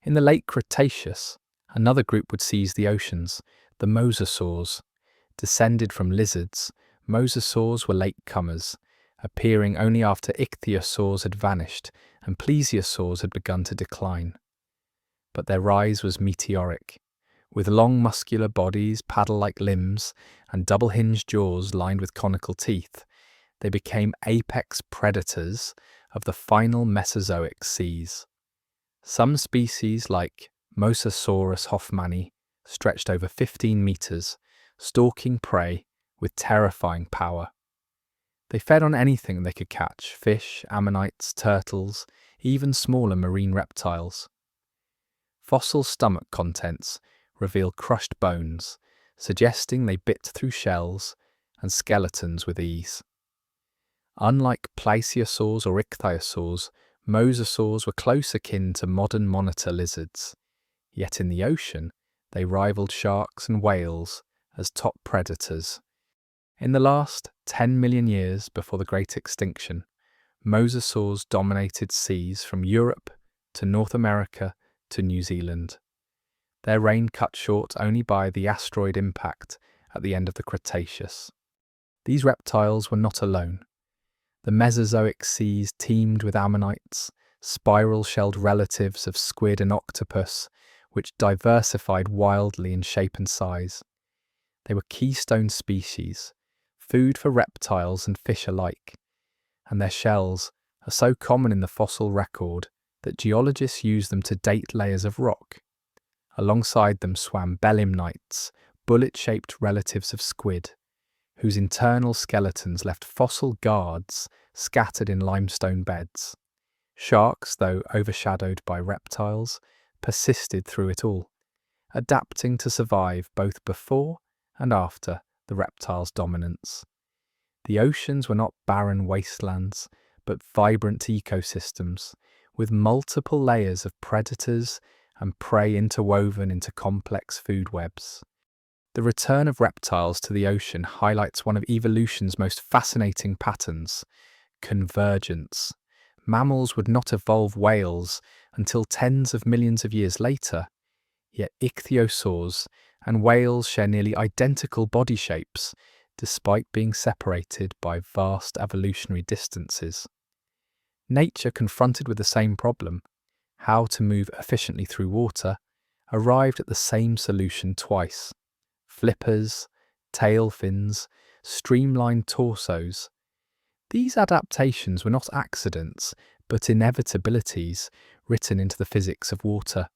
In the late Cretaceous, another group would seize the oceans, the mosasaurs. Descended from lizards, mosasaurs were latecomers, appearing only after ichthyosaurs had vanished and plesiosaurs had begun to decline. But their rise was meteoric. With long muscular bodies, paddle-like limbs, and double-hinged jaws lined with conical teeth, they became apex predators of the final Mesozoic seas. Some species, like Mosasaurus hoffmanni, stretched over 15 meters, stalking prey with terrifying power. They fed on anything they could catch: fish, ammonites, turtles, even smaller marine reptiles. Fossil stomach contents reveal crushed bones, suggesting they bit through shells and skeletons with ease. Unlike plesiosaurs or ichthyosaurs, mosasaurs were close akin to modern monitor lizards. Yet in the ocean, they rivaled sharks and whales as top predators. In the last 10 million years before the Great Extinction, mosasaurs dominated seas from Europe to North America to New Zealand. Their reign cut short only by the asteroid impact at the end of the Cretaceous. These reptiles were not alone. The Mesozoic seas teemed with ammonites, spiral-shelled relatives of squid and octopus, which diversified wildly in shape and size. They were keystone species, food for reptiles and fish alike, and their shells are so common in the fossil record that geologists use them to date layers of rock. Alongside them swam belemnites, bullet-shaped relatives of squid, whose internal skeletons left fossil guards scattered in limestone beds. Sharks, though overshadowed by reptiles, persisted through it all, adapting to survive both before and after the reptiles' dominance. The oceans were not barren wastelands, but vibrant ecosystems, with multiple layers of predators and prey interwoven into complex food webs. The return of reptiles to the ocean highlights one of evolution's most fascinating patterns: convergence. Mammals would not evolve whales until tens of millions of years later, yet ichthyosaurs and whales share nearly identical body shapes, despite being separated by vast evolutionary distances. Nature, confronted with the same problem, how to move efficiently through water, arrived at the same solution twice: flippers, tail fins, streamlined torsos. These adaptations were not accidents, but inevitabilities written into the physics of water.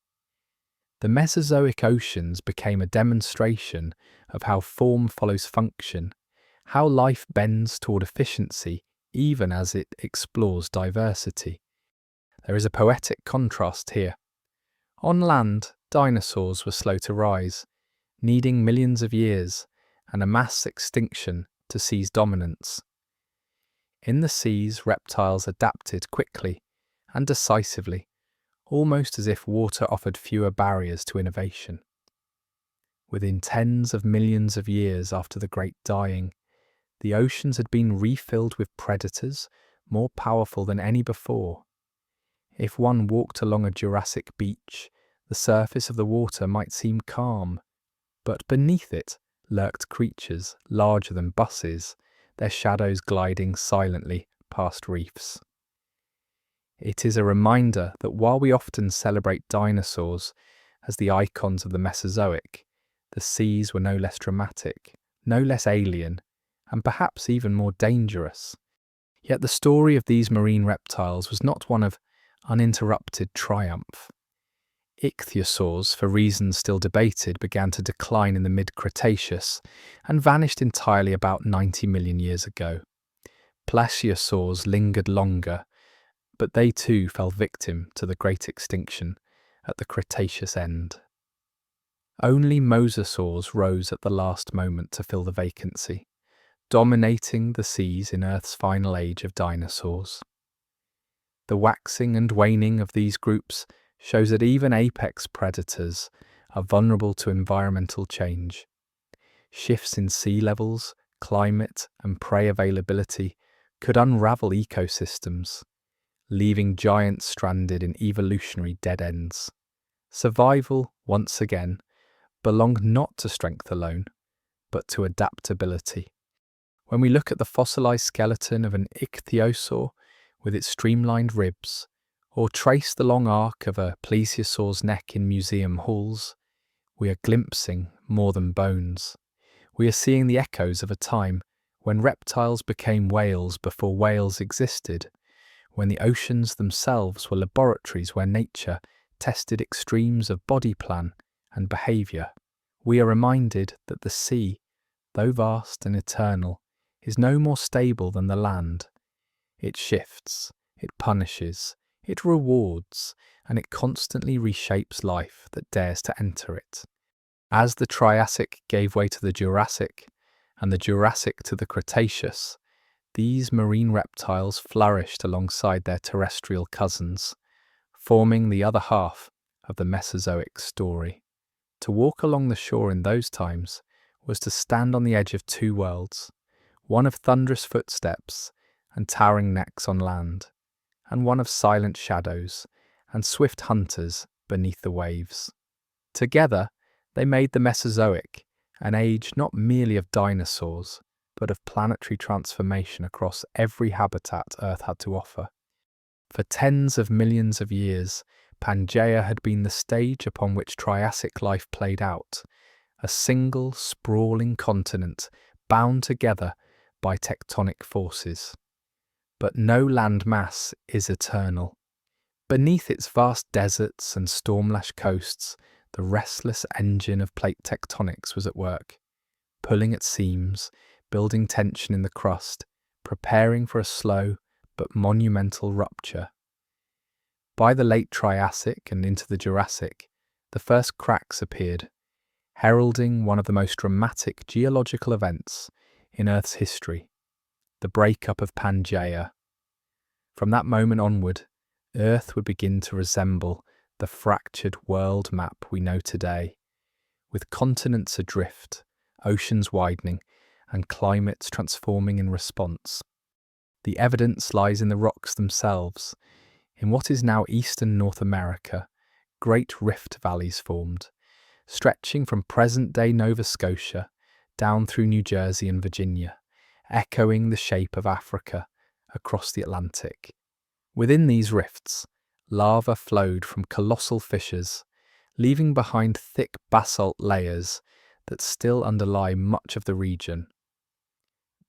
The Mesozoic oceans became a demonstration of how form follows function, how life bends toward efficiency even as it explores diversity. There is a poetic contrast here. On land, dinosaurs were slow to rise, needing millions of years and a mass extinction to seize dominance. In the seas, reptiles adapted quickly and decisively, almost as if water offered fewer barriers to innovation. Within tens of millions of years after the Great Dying, the oceans had been refilled with predators more powerful than any before. If one walked along a Jurassic beach, the surface of the water might seem calm, but beneath it lurked creatures larger than buses, their shadows gliding silently past reefs. It is a reminder that while we often celebrate dinosaurs as the icons of the Mesozoic, the seas were no less dramatic, no less alien, and perhaps even more dangerous. Yet the story of these marine reptiles was not one of uninterrupted triumph. Ichthyosaurs, for reasons still debated, began to decline in the mid-Cretaceous and vanished entirely about 90 million years ago. Plesiosaurs lingered longer, but they too fell victim to the Great Extinction at the Cretaceous end. Only mosasaurs rose at the last moment to fill the vacancy, dominating the seas in Earth's final age of dinosaurs. The waxing and waning of these groups shows that even apex predators are vulnerable to environmental change. Shifts in sea levels, climate, and prey availability could unravel ecosystems, leaving giants stranded in evolutionary dead ends. Survival, once again, belonged not to strength alone, but to adaptability. When we look at the fossilized skeleton of an ichthyosaur with its streamlined ribs, or trace the long arc of a plesiosaur's neck in museum halls, we are glimpsing more than bones. We are seeing the echoes of a time when reptiles became whales before whales existed, when the oceans themselves were laboratories where nature tested extremes of body plan and behaviour, we are reminded that the sea, though vast and eternal, is no more stable than the land. It shifts, it punishes, it rewards, and it constantly reshapes life that dares to enter it. As the Triassic gave way to the Jurassic, and the Jurassic to the Cretaceous, these marine reptiles flourished alongside their terrestrial cousins, forming the other half of the Mesozoic story. To walk along the shore in those times was to stand on the edge of two worlds, one of thunderous footsteps and towering necks on land, and one of silent shadows and swift hunters beneath the waves. Together, they made the Mesozoic an age not merely of dinosaurs, but of planetary transformation across every habitat Earth had to offer. For tens of millions of years, Pangaea had been the stage upon which Triassic life played out, a single, sprawling continent bound together by tectonic forces. But no land mass is eternal. Beneath its vast deserts and storm-lashed coasts, the restless engine of plate tectonics was at work, pulling at seams, building tension in the crust, preparing for a slow but monumental rupture. By the late Triassic and into the Jurassic, the first cracks appeared, heralding one of the most dramatic geological events in Earth's history, the breakup of Pangaea. From that moment onward, Earth would begin to resemble the fractured world map we know today, with continents adrift, oceans widening, and climates transforming in response. The evidence lies in the rocks themselves. In what is now eastern North America, great rift valleys formed, stretching from present-day Nova Scotia down through New Jersey and Virginia, echoing the shape of Africa across the Atlantic. Within these rifts, lava flowed from colossal fissures, leaving behind thick basalt layers that still underlie much of the region.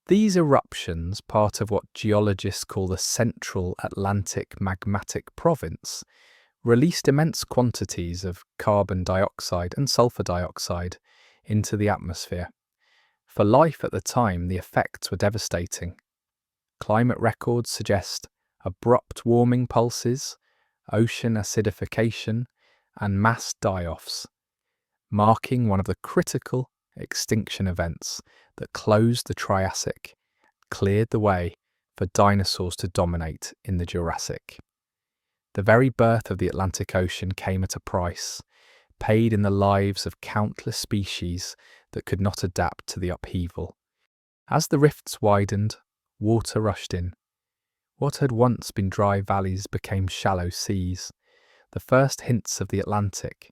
These eruptions, part of what geologists call the Central Atlantic Magmatic Province, released immense quantities of carbon dioxide and sulfur dioxide into the atmosphere. For life at the time, the effects were devastating. Climate records suggest abrupt warming pulses, ocean acidification, and mass die-offs, marking one of the critical extinction events that closed the Triassic, cleared the way for dinosaurs to dominate in the Jurassic. The very birth of the Atlantic Ocean came at a price, paid in the lives of countless species that could not adapt to the upheaval. As the rifts widened, water rushed in. What had once been dry valleys became shallow seas, the first hints of the Atlantic.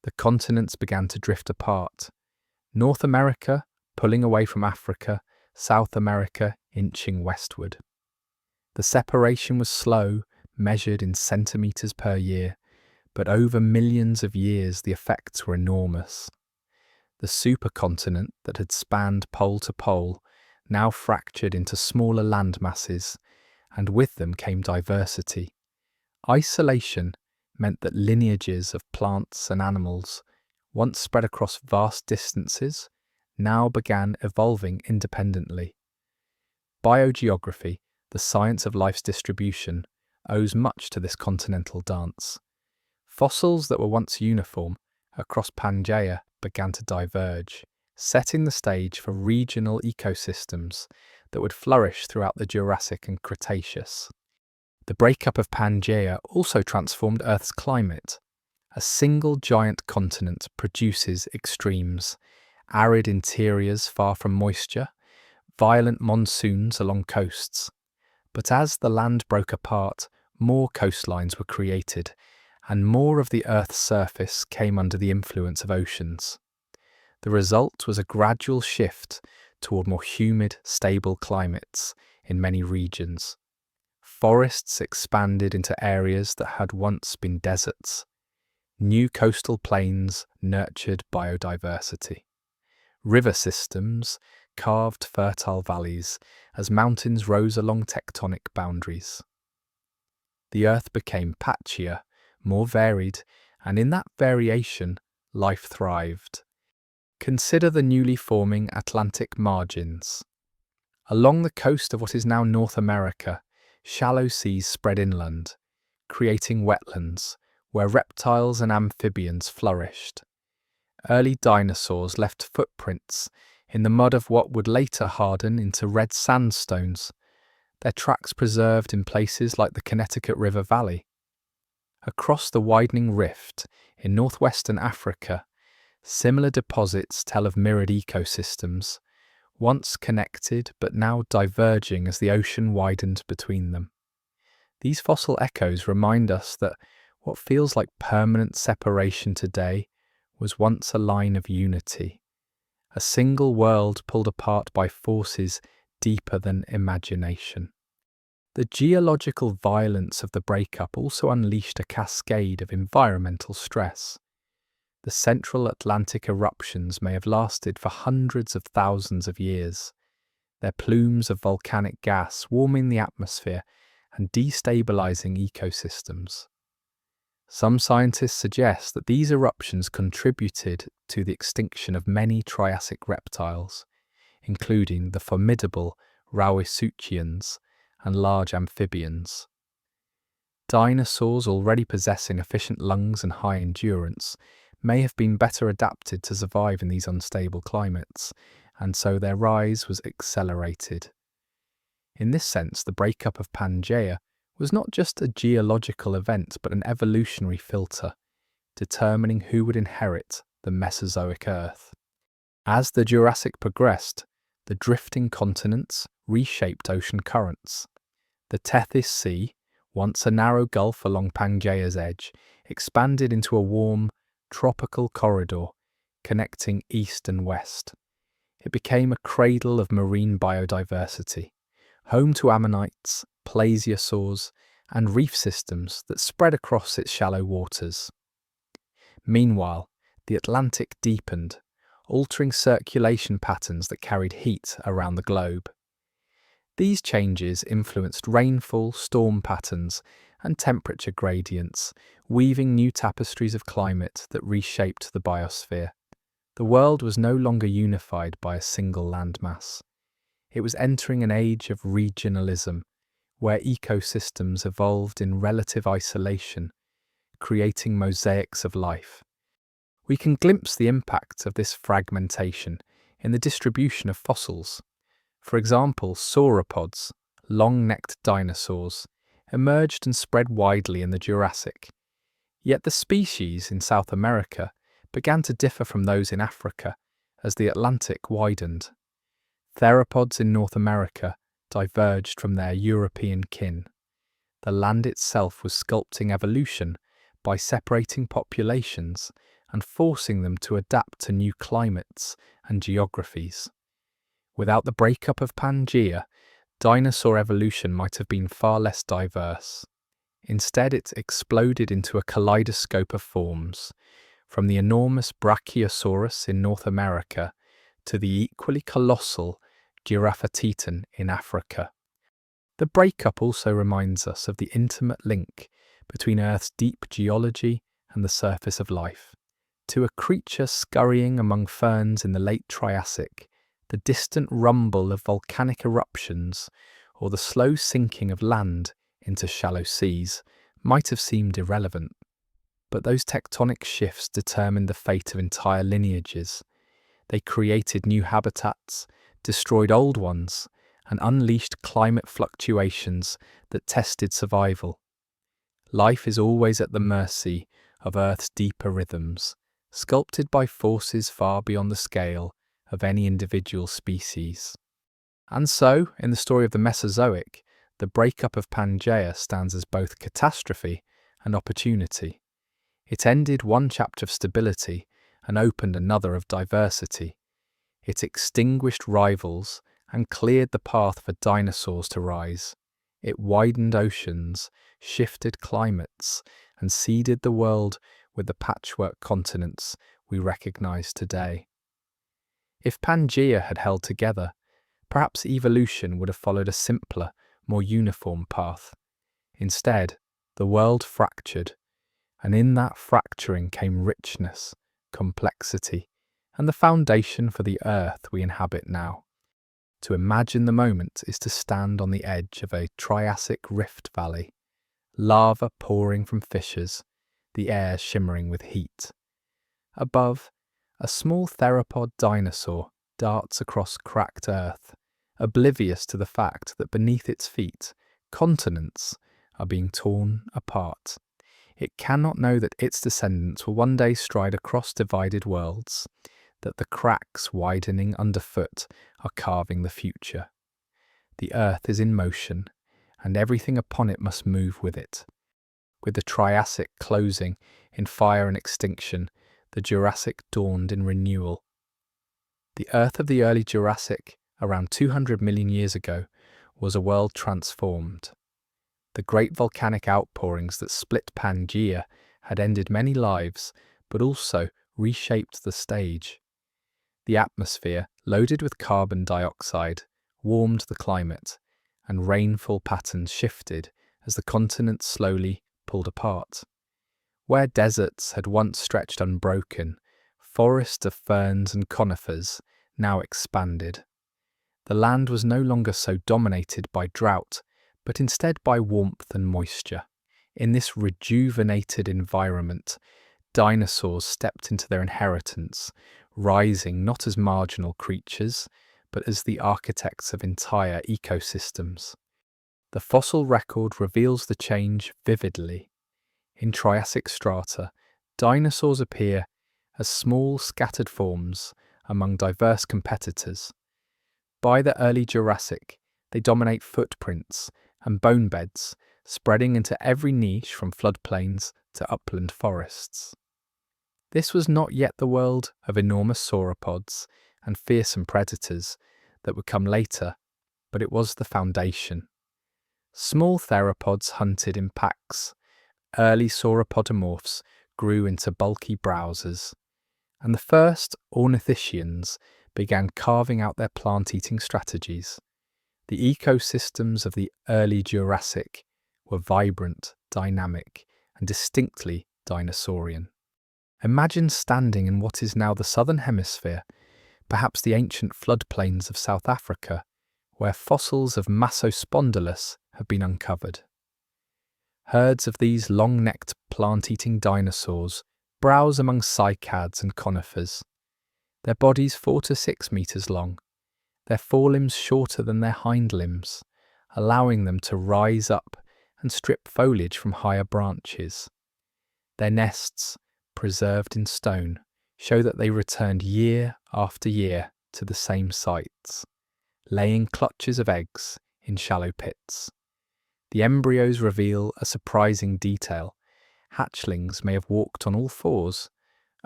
The continents began to drift apart, North America pulling away from Africa, South America inching westward. The separation was slow, measured in centimetres per year, but over millions of years the effects were enormous. The supercontinent that had spanned pole to pole now fractured into smaller land masses, and with them came diversity. Isolation meant that lineages of plants and animals, once spread across vast distances, now began evolving independently. Biogeography, the science of life's distribution, owes much to this continental dance. Fossils that were once uniform across Pangaea began to diverge, setting the stage for regional ecosystems that would flourish throughout the Jurassic and Cretaceous. The breakup of Pangaea also transformed Earth's climate. A single giant continent produces extremes, arid interiors far from moisture, violent monsoons along coasts. But as the land broke apart, more coastlines were created, and more of the Earth's surface came under the influence of oceans. The result was a gradual shift toward more humid, stable climates in many regions. Forests expanded into areas that had once been deserts. New coastal plains nurtured biodiversity. River systems carved fertile valleys as mountains rose along tectonic boundaries. The Earth became patchier, more varied, and in that variation, life thrived. Consider the newly forming Atlantic margins. Along the coast of what is now North America, shallow seas spread inland, creating wetlands where reptiles and amphibians flourished. Early dinosaurs left footprints in the mud of what would later harden into red sandstones, their tracks preserved in places like the Connecticut River Valley. Across the widening rift in northwestern Africa, similar deposits tell of mirrored ecosystems, once connected but now diverging as the ocean widened between them. These fossil echoes remind us that what feels like permanent separation today was once a line of unity, a single world pulled apart by forces deeper than imagination. The geological violence of the breakup also unleashed a cascade of environmental stress. The central Atlantic eruptions may have lasted for hundreds of thousands of years, their plumes of volcanic gas warming the atmosphere and destabilizing ecosystems. Some scientists suggest that these eruptions contributed to the extinction of many Triassic reptiles, including the formidable Rauisuchians and large amphibians. Dinosaurs, already possessing efficient lungs and high endurance, may have been better adapted to survive in these unstable climates, and so their rise was accelerated. In this sense, the breakup of Pangaea was not just a geological event but an evolutionary filter, determining who would inherit the Mesozoic Earth. As the Jurassic progressed, the drifting continents reshaped ocean currents. The Tethys Sea, once a narrow gulf along Pangaea's edge, expanded into a warm, tropical corridor connecting east and west. It became a cradle of marine biodiversity, home to ammonites, plesiosaurs, and reef systems that spread across its shallow waters. Meanwhile, the Atlantic deepened, altering circulation patterns that carried heat around the globe. These changes influenced rainfall, storm patterns, and temperature gradients, weaving new tapestries of climate that reshaped the biosphere. The world was no longer unified by a single landmass. It was entering an age of regionalism, where ecosystems evolved in relative isolation, creating mosaics of life. We can glimpse the impact of this fragmentation in the distribution of fossils. For example, sauropods, long-necked dinosaurs, emerged and spread widely in the Jurassic. Yet the species in South America began to differ from those in Africa as the Atlantic widened. Theropods in North America diverged from their European kin. The land itself was sculpting evolution by separating populations and forcing them to adapt to new climates and geographies. Without the breakup of Pangaea, dinosaur evolution might have been far less diverse. Instead, it exploded into a kaleidoscope of forms, from the enormous Brachiosaurus in North America to the equally colossal Giraffatitan in Africa. The breakup also reminds us of the intimate link between Earth's deep geology and the surface of life. To a creature scurrying among ferns in the late Triassic, the distant rumble of volcanic eruptions or the slow sinking of land into shallow seas might have seemed irrelevant. But those tectonic shifts determined the fate of entire lineages. They created new habitats, destroyed old ones, and unleashed climate fluctuations that tested survival. Life is always at the mercy of Earth's deeper rhythms, sculpted by forces far beyond the scale of any individual species. And so, in the story of the Mesozoic, the breakup of Pangaea stands as both catastrophe and opportunity. It ended one chapter of stability and opened another of diversity. It extinguished rivals and cleared the path for dinosaurs to rise. It widened oceans, shifted climates, and seeded the world with the patchwork continents we recognize today. If Pangaea had held together, perhaps evolution would have followed a simpler, more uniform path. Instead, the world fractured, And in that fracturing came richness, complexity, and the foundation for the earth we inhabit now. To imagine the moment is to stand on the edge of a Triassic rift valley, lava pouring from fissures, the air shimmering with heat. Above, a small theropod dinosaur darts across cracked earth, oblivious to the fact that beneath its feet, continents are being torn apart. It cannot know that its descendants will one day stride across divided worlds, that the cracks widening underfoot are carving the future. The earth is in motion, and everything upon it must move with it. With the Triassic closing in fire and extinction, the Jurassic dawned in renewal. The Earth of the early Jurassic, around 200 million years ago, was a world transformed. The great volcanic outpourings that split Pangaea had ended many lives, but also reshaped the stage. The atmosphere, loaded with carbon dioxide, warmed the climate, and rainfall patterns shifted as the continents slowly pulled apart. Where deserts had once stretched unbroken, forests of ferns and conifers now expanded. The land was no longer so dominated by drought, but instead by warmth and moisture. In this rejuvenated environment, dinosaurs stepped into their inheritance, rising not as marginal creatures, but as the architects of entire ecosystems. The fossil record reveals the change vividly. In Triassic strata, dinosaurs appear as small scattered forms among diverse competitors. By the early Jurassic, they dominate footprints and bone beds, spreading into every niche from floodplains to upland forests. This was not yet the world of enormous sauropods and fearsome predators that would come later, but it was the foundation. Small theropods hunted in packs, early sauropodomorphs grew into bulky browsers, and the first ornithischians began carving out their plant-eating strategies. The ecosystems of the early Jurassic were vibrant, dynamic, and distinctly dinosaurian. Imagine standing in what is now the southern hemisphere, perhaps the ancient floodplains of South Africa, where fossils of Mesospondylus have been uncovered. Herds of these long-necked plant-eating dinosaurs browse among cycads and conifers. Their bodies 4 to 6 meters long, their forelimbs shorter than their hind limbs, allowing them to rise up and strip foliage from higher branches. Their nests, preserved in stone, show that they returned year after year to the same sites, laying clutches of eggs in shallow pits. The embryos reveal a surprising detail. Hatchlings may have walked on all fours,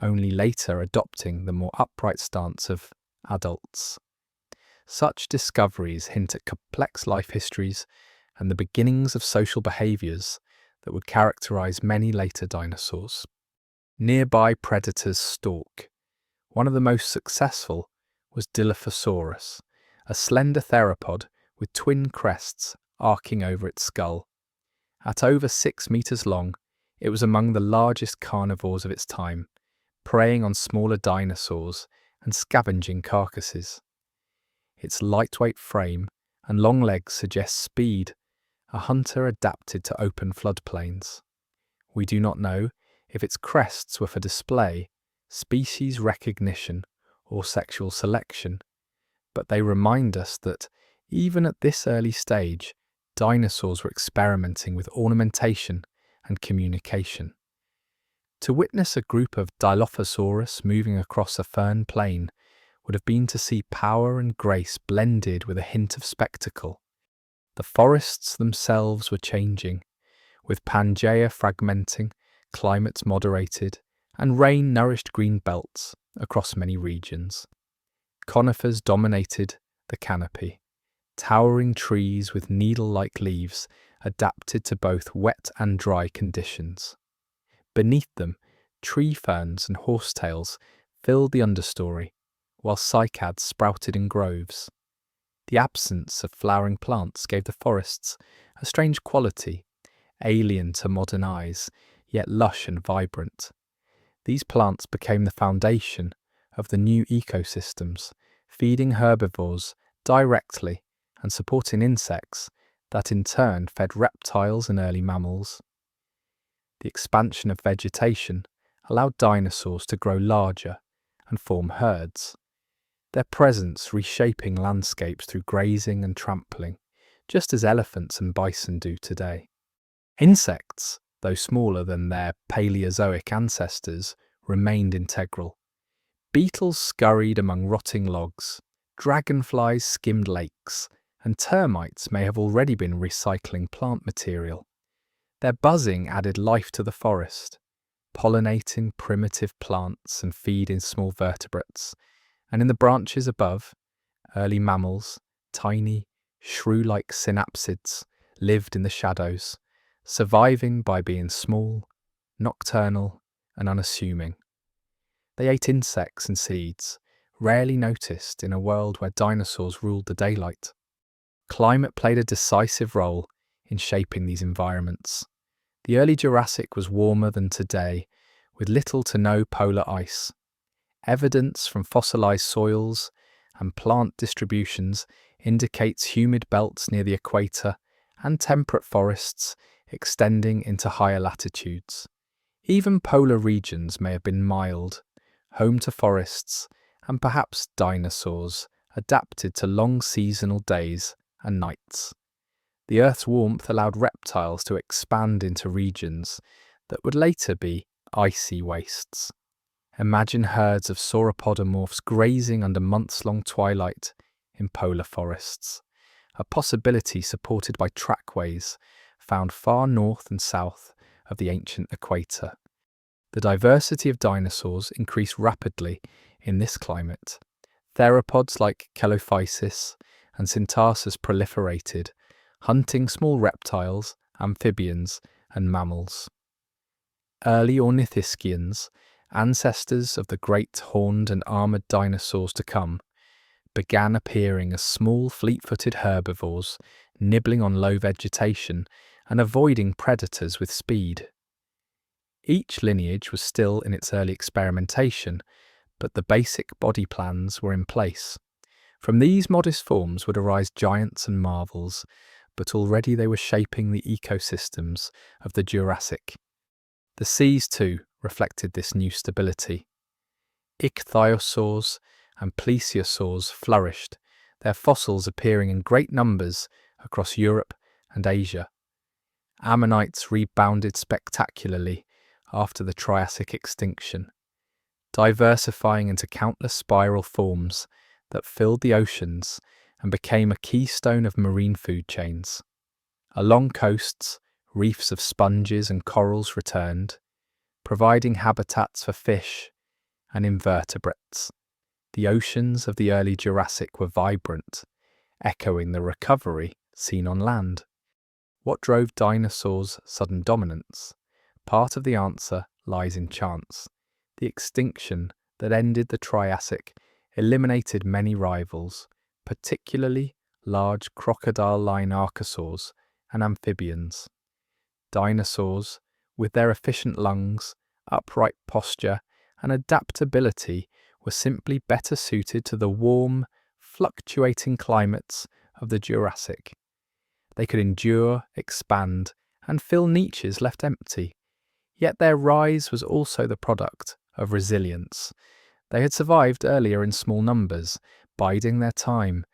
only later adopting the more upright stance of adults. Such discoveries hint at complex life histories and the beginnings of social behaviours that would characterise many later dinosaurs. Nearby predators stalk. One of the most successful was Dilophosaurus, a slender theropod with twin crests arcing over its skull. At over 6 meters long, it was among the largest carnivores of its time, preying on smaller dinosaurs and scavenging carcasses. Its lightweight frame and long legs suggest speed, a hunter adapted to open floodplains. We do not know if its crests were for display, species recognition, or sexual selection, but they remind us that, even at this early stage, dinosaurs were experimenting with ornamentation and communication. To witness a group of Dilophosaurus moving across a fern plain would have been to see power and grace blended with a hint of spectacle. The forests themselves were changing, with Pangaea fragmenting, climates moderated, and rain-nourished green belts across many regions. Conifers dominated the canopy, towering trees with needle-like leaves adapted to both wet and dry conditions. Beneath them, tree ferns and horsetails filled the understory, while cycads sprouted in groves. The absence of flowering plants gave the forests a strange quality, alien to modern eyes, yet lush and vibrant. These plants became the foundation of the new ecosystems, feeding herbivores directly and supporting insects that in turn fed reptiles and early mammals. The expansion of vegetation allowed dinosaurs to grow larger and form herds, their presence reshaping landscapes through grazing and trampling, just as elephants and bison do today. Insects, though smaller than their Paleozoic ancestors, remained integral. Beetles scurried among rotting logs, dragonflies skimmed lakes, and termites may have already been recycling plant material. Their buzzing added life to the forest, pollinating primitive plants and feeding small vertebrates. And in the branches above, early mammals, tiny, shrew-like synapsids, lived in the shadows, surviving by being small, nocturnal, and unassuming. They ate insects and seeds, rarely noticed in a world where dinosaurs ruled the daylight. Climate played a decisive role in shaping these environments. The early Jurassic was warmer than today, with little to no polar ice. Evidence from fossilized soils and plant distributions indicates humid belts near the equator and temperate forests extending into higher latitudes. Even polar regions may have been mild, home to forests and perhaps dinosaurs adapted to long seasonal days and nights. The Earth's warmth allowed reptiles to expand into regions that would later be icy wastes. Imagine herds of sauropodomorphs grazing under months-long twilight in polar forests, a possibility supported by trackways found far north and south of the ancient equator. The diversity of dinosaurs increased rapidly in this climate. Theropods like Chelophysis and Syntarsus proliferated, hunting small reptiles, amphibians, and mammals. Early ornithischians, ancestors of the great horned and armoured dinosaurs to come, began appearing as small, fleet-footed herbivores, nibbling on low vegetation and avoiding predators with speed. Each lineage was still in its early experimentation, but the basic body plans were in place. From these modest forms would arise giants and marvels, but already they were shaping the ecosystems of the Jurassic. The seas, too, reflected this new stability. Ichthyosaurs and plesiosaurs flourished, their fossils appearing in great numbers across Europe and Asia. Ammonites rebounded spectacularly after the Triassic extinction, diversifying into countless spiral forms that filled the oceans and became a keystone of marine food chains. Along coasts, reefs of sponges and corals returned, providing habitats for fish and invertebrates. The oceans of the early Jurassic were vibrant, echoing the recovery seen on land. What drove dinosaurs' sudden dominance? Part of the answer lies in chance. The extinction that ended the Triassic eliminated many rivals, particularly large crocodile-line archosaurs and amphibians. Dinosaurs, with their efficient lungs, upright posture, and adaptability, were simply better suited to the warm, fluctuating climates of the Jurassic. They could endure, expand, and fill niches left empty. Yet their rise was also the product of resilience. They had survived earlier in small numbers, biding their time,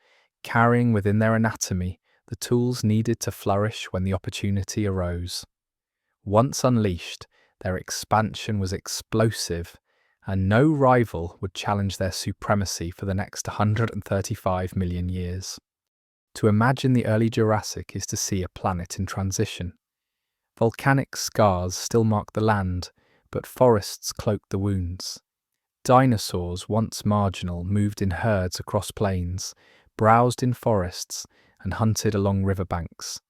carrying within their anatomy the tools needed to flourish when the opportunity arose. Once unleashed, their expansion was explosive, and no rival would challenge their supremacy for the next 135 million years. To imagine the early Jurassic is to see a planet in transition. Volcanic scars still mark the land, but forests cloak the wounds. Dinosaurs, once marginal, moved in herds across plains, browsed in forests, and hunted along riverbanks.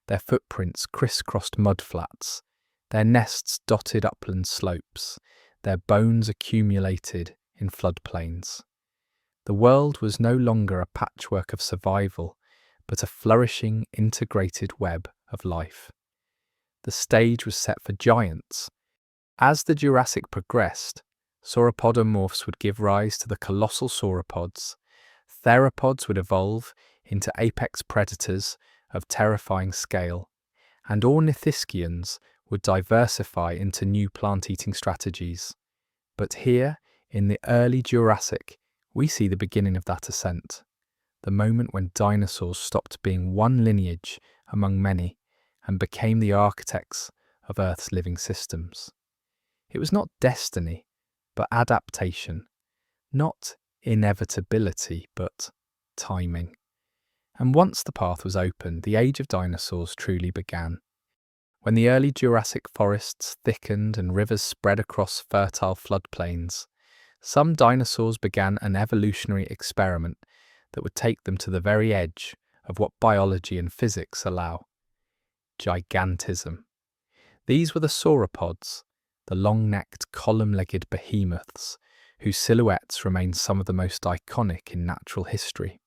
Their footprints crisscrossed mudflats, their nests dotted upland slopes, their bones accumulated in floodplains. The world was no longer a patchwork of survival, but a flourishing, integrated web of life. The stage was set for giants, As the Jurassic progressed, sauropodomorphs would give rise to the colossal sauropods. Theropods would evolve into apex predators of terrifying scale, and ornithischians would diversify into new plant-eating strategies. But here, in the early Jurassic, we see the beginning of that ascent, the moment when dinosaurs stopped being one lineage among many and became the architects of Earth's living systems. It was not destiny, but adaptation, not inevitability, but timing. And once the path was open, the age of dinosaurs truly began. When the early Jurassic forests thickened and rivers spread across fertile floodplains, some dinosaurs began an evolutionary experiment that would take them to the very edge of what biology and physics allow: gigantism. These were the sauropods, the long-necked, column-legged behemoths whose silhouettes remain some of the most iconic in natural history.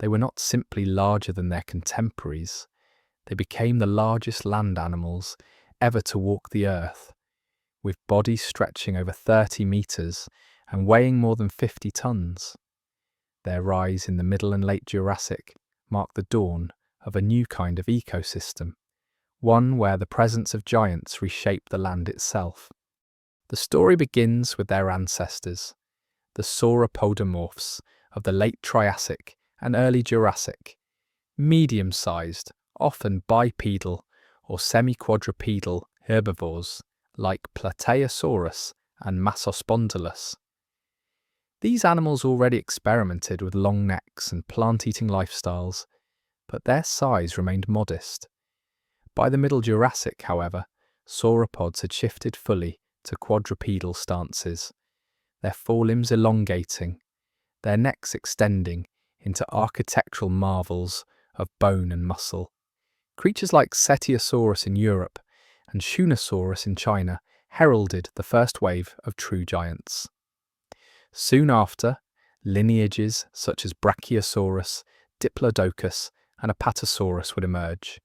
They were not simply larger than their contemporaries, they became the largest land animals ever to walk the earth, with bodies stretching over 30 meters and weighing more than 50 tons. Their rise in the Middle and Late Jurassic marked the dawn of a new kind of ecosystem, one where the presence of giants reshaped the land itself. The story begins with their ancestors, the sauropodomorphs of the late Triassic and early Jurassic, medium-sized, often bipedal or semi-quadrupedal herbivores like Plesiosaurs and Massospondylus. These animals already experimented with long necks and plant-eating lifestyles, but their size remained modest. By the Middle Jurassic, however, sauropods had shifted fully to quadrupedal stances, their forelimbs elongating, their necks extending into architectural marvels of bone and muscle. Creatures like Cetiosaurus in Europe and Shunosaurus in China heralded the first wave of true giants. Soon after, lineages such as Brachiosaurus, Diplodocus, and Apatosaurus would emerge,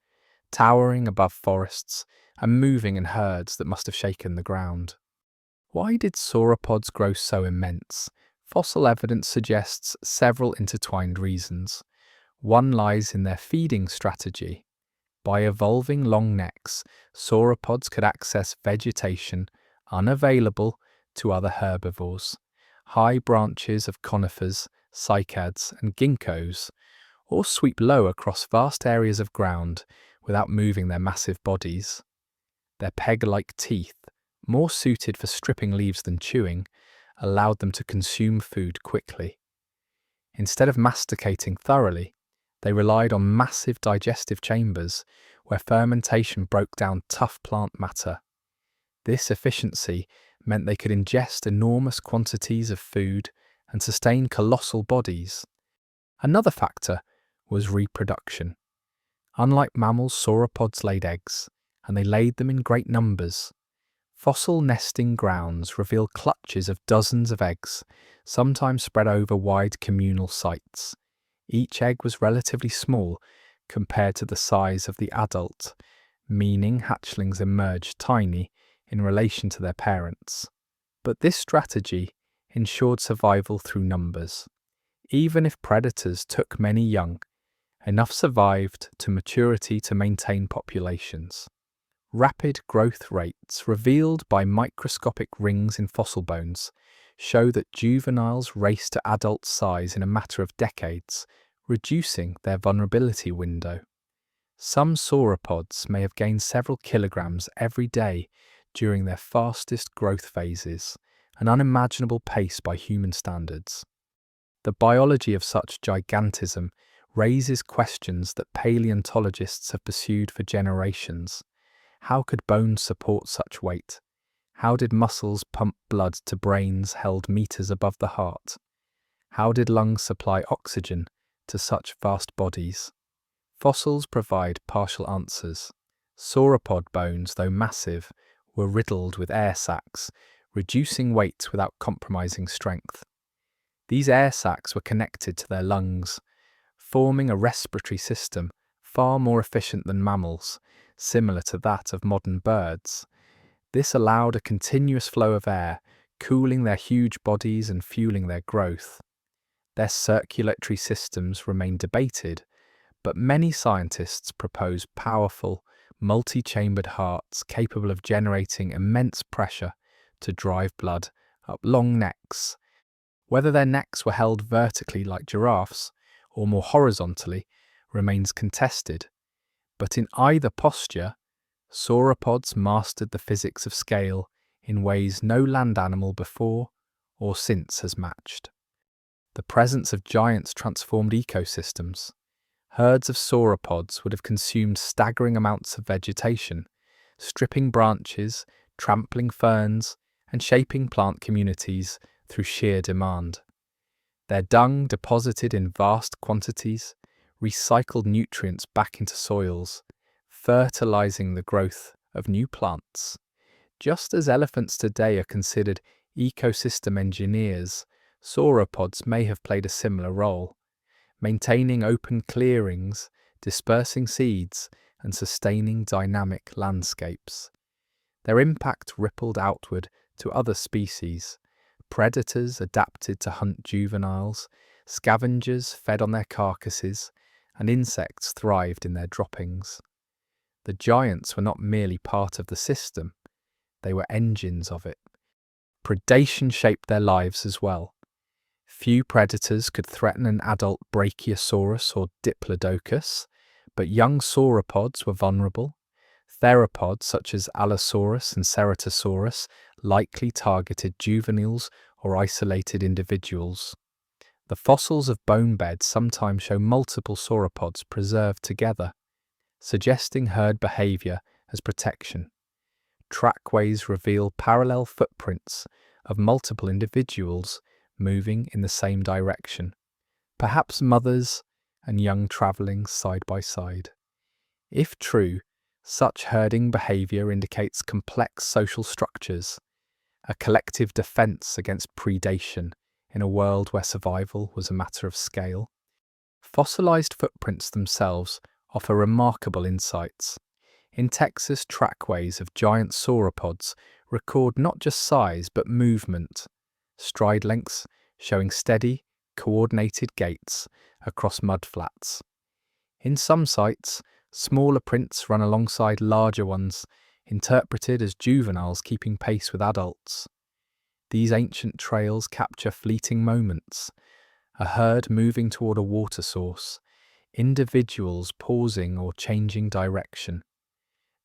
towering above forests and moving in herds that must have shaken the ground. Why did sauropods grow so immense? Fossil evidence suggests several intertwined reasons. One lies in their feeding strategy. By evolving long necks, sauropods could access vegetation unavailable to other herbivores, high branches of conifers, cycads, and ginkgos, or sweep low across vast areas of ground without moving their massive bodies. Their peg-like teeth, more suited for stripping leaves than chewing, allowed them to consume food quickly. Instead of masticating thoroughly, they relied on massive digestive chambers where fermentation broke down tough plant matter. This efficiency meant they could ingest enormous quantities of food and sustain colossal bodies. Another factor was reproduction. Unlike mammals, sauropods laid eggs, and they laid them in great numbers. Fossil nesting grounds reveal clutches of dozens of eggs, sometimes spread over wide communal sites. Each egg was relatively small compared to the size of the adult, meaning hatchlings emerged tiny in relation to their parents. But this strategy ensured survival through numbers. Even if predators took many young, enough survived to maturity to maintain populations. Rapid growth rates revealed by microscopic rings in fossil bones show that juveniles race to adult size in a matter of decades, reducing their vulnerability window. Some sauropods may have gained several kilograms every day during their fastest growth phases, an unimaginable pace by human standards. The biology of such gigantism raises questions that paleontologists have pursued for generations. How could bones support such weight? How did muscles pump blood to brains held meters above the heart? How did lungs supply oxygen to such vast bodies? Fossils provide partial answers. Sauropod bones, though massive, were riddled with air sacs, reducing weight without compromising strength. These air sacs were connected to their lungs, forming a respiratory system far more efficient than mammals, similar to that of modern birds. This allowed a continuous flow of air, cooling their huge bodies and fueling their growth. Their circulatory systems remain debated, but many scientists propose powerful, multi-chambered hearts capable of generating immense pressure to drive blood up long necks. Whether their necks were held vertically like giraffes or more horizontally remains contested, but in either posture, sauropods mastered the physics of scale in ways no land animal before or since has matched. The presence of giants transformed ecosystems. Herds of sauropods would have consumed staggering amounts of vegetation, stripping branches, trampling ferns, and shaping plant communities through sheer demand. Their dung, deposited in vast quantities, recycled nutrients back into soils, fertilizing the growth of new plants. Just as elephants today are considered ecosystem engineers, sauropods may have played a similar role, maintaining open clearings, dispersing seeds, and sustaining dynamic landscapes. Their impact rippled outward to other species. Predators adapted to hunt juveniles, scavengers fed on their carcasses, and insects thrived in their droppings. The giants were not merely part of the system, they were engines of it. Predation shaped their lives as well. Few predators could threaten an adult Brachiosaurus or Diplodocus, but young sauropods were vulnerable. Theropods such as Allosaurus and Ceratosaurus likely targeted juveniles or isolated individuals. The fossils of bone beds sometimes show multiple sauropods preserved together, suggesting herd behavior as protection. Trackways reveal parallel footprints of multiple individuals moving in the same direction, perhaps mothers and young travelling side by side. If true, such herding behaviour indicates complex social structures, a collective defence against predation in a world where survival was a matter of scale. Fossilised footprints themselves offer remarkable insights. In Texas, trackways of giant sauropods record not just size but movement, stride lengths showing steady, coordinated gaits across mudflats. In some sites, smaller prints run alongside larger ones, interpreted as juveniles keeping pace with adults. These ancient trails capture fleeting moments, a herd moving toward a water source, individuals pausing or changing direction.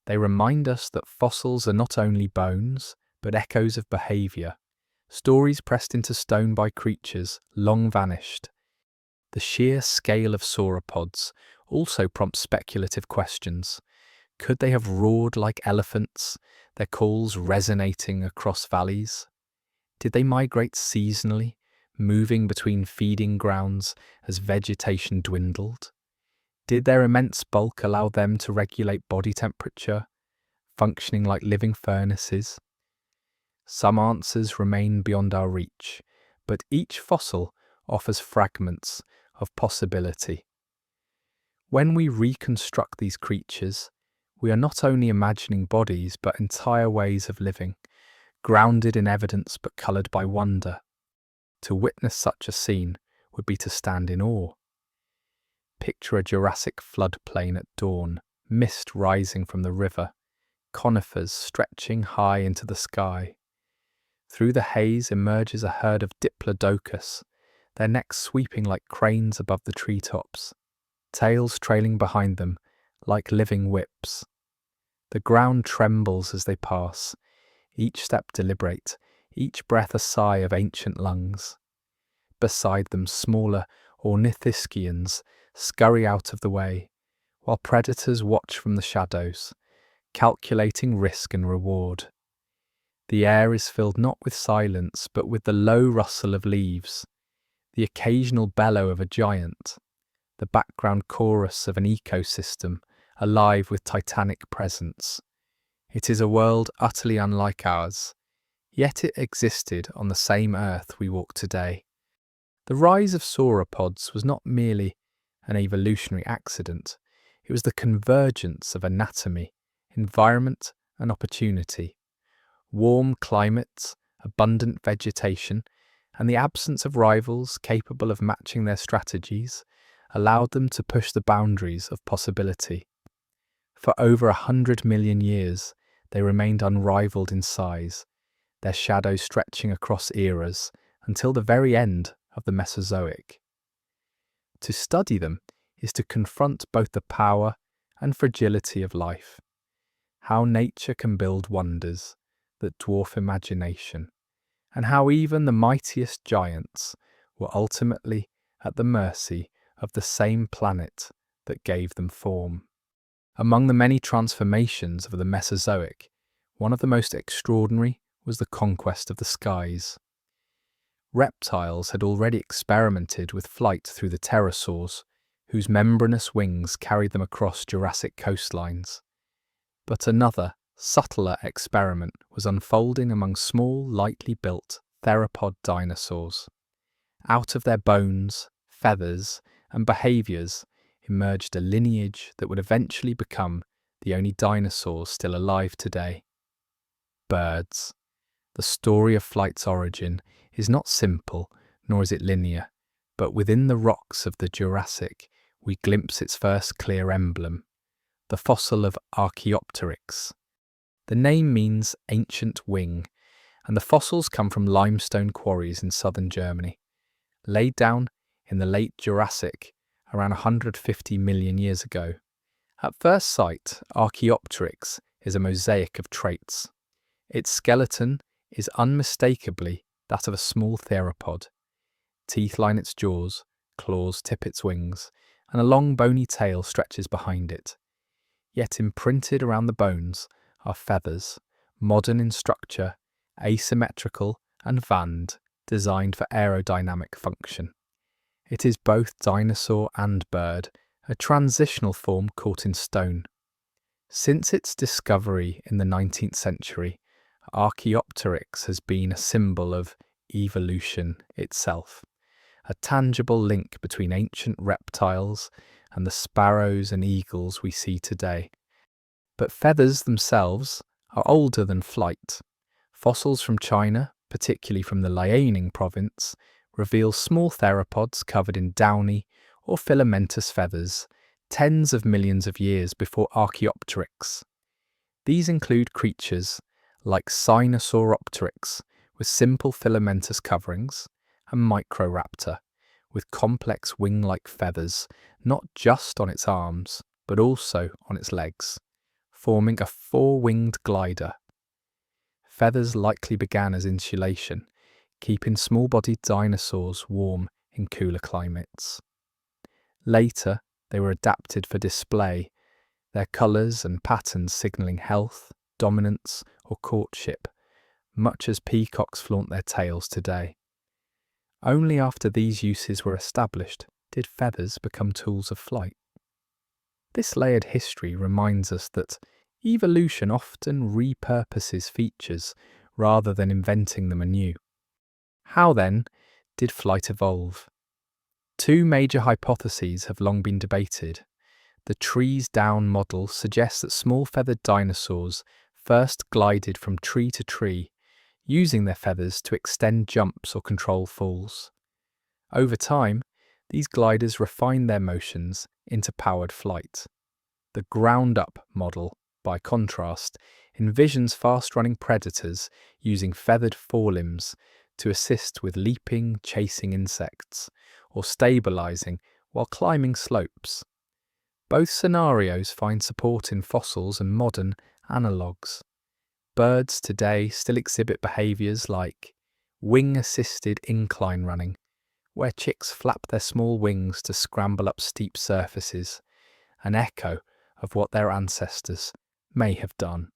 They remind us that fossils are not only bones, but echoes of behaviour, stories pressed into stone by creatures long vanished. The sheer scale of sauropods also prompts speculative questions. Could they have roared like elephants, their calls resonating across valleys? Did they migrate seasonally, moving between feeding grounds as vegetation dwindled? Did their immense bulk allow them to regulate body temperature, functioning like living furnaces? Some answers remain beyond our reach, but each fossil offers fragments of possibility. When we reconstruct these creatures, we are not only imagining bodies but entire ways of living, grounded in evidence but coloured by wonder. To witness such a scene would be to stand in awe. Picture a Jurassic floodplain at dawn, mist rising from the river, conifers stretching high into the sky. Through the haze emerges a herd of Diplodocus, their necks sweeping like cranes above the treetops, tails trailing behind them like living whips. The ground trembles as they pass, each step deliberate, each breath a sigh of ancient lungs. Beside them, smaller ornithischians scurry out of the way, while predators watch from the shadows, calculating risk and reward. The air is filled not with silence, but with the low rustle of leaves, the occasional bellow of a giant, the background chorus of an ecosystem alive with titanic presence. It is a world utterly unlike ours, yet it existed on the same earth we walk today. The rise of sauropods was not merely an evolutionary accident, it was the convergence of anatomy, environment, and opportunity. Warm climates, abundant vegetation, and the absence of rivals capable of matching their strategies allowed them to push the boundaries of possibility. For over 100 million years, they remained unrivaled in size, their shadows stretching across eras until the very end of the Mesozoic. To study them is to confront both the power and fragility of life, how nature can build wonders that dwarf imagination, and how even the mightiest giants were ultimately at the mercy of the same planet that gave them form. Among the many transformations of the Mesozoic, one of the most extraordinary was the conquest of the skies. Reptiles had already experimented with flight through the pterosaurs, whose membranous wings carried them across Jurassic coastlines. But another, subtler experiment was unfolding among small, lightly built theropod dinosaurs. Out of their bones, feathers, and behaviours emerged a lineage that would eventually become the only dinosaurs still alive today. Birds. The story of flight's origin is not simple, nor is it linear, but within the rocks of the Jurassic we glimpse its first clear emblem, the fossil of Archaeopteryx. The name means ancient wing, and the fossils come from limestone quarries in southern Germany, laid down in the late Jurassic around 150 million years ago. At first sight, Archaeopteryx is a mosaic of traits. Its skeleton is unmistakably that of a small theropod. Teeth line its jaws, claws tip its wings, and a long bony tail stretches behind it. Yet imprinted around the bones are feathers, modern in structure, asymmetrical and vanned, designed for aerodynamic function. It is both dinosaur and bird, a transitional form caught in stone. Since its discovery in the 19th century, Archaeopteryx has been a symbol of evolution itself, a tangible link between ancient reptiles and the sparrows and eagles we see today. But feathers themselves are older than flight. Fossils from China, particularly from the Liaoning province, reveal small theropods covered in downy or filamentous feathers tens of millions of years before Archaeopteryx. These include creatures like Sinosauropteryx with simple filamentous coverings, and Microraptor with complex wing-like feathers not just on its arms but also on its legs, forming a four-winged glider. Feathers likely began as insulation, keeping small-bodied dinosaurs warm in cooler climates. Later, they were adapted for display, their colours and patterns signalling health, dominance, or courtship, much as peacocks flaunt their tails today. Only after these uses were established did feathers become tools of flight. This layered history reminds us that evolution often repurposes features rather than inventing them anew. How, then, did flight evolve? Two major hypotheses have long been debated. The trees down model suggests that small feathered dinosaurs first glided from tree to tree, using their feathers to extend jumps or control falls. Over time, these gliders refined their motions into powered flight. The ground-up model, by contrast, envisions fast-running predators using feathered forelimbs to assist with leaping, chasing insects, or stabilizing while climbing slopes. Both scenarios find support in fossils and modern analogues. Birds today still exhibit behaviours like wing-assisted incline running, where chicks flap their small wings to scramble up steep surfaces, an echo of what their ancestors may have done.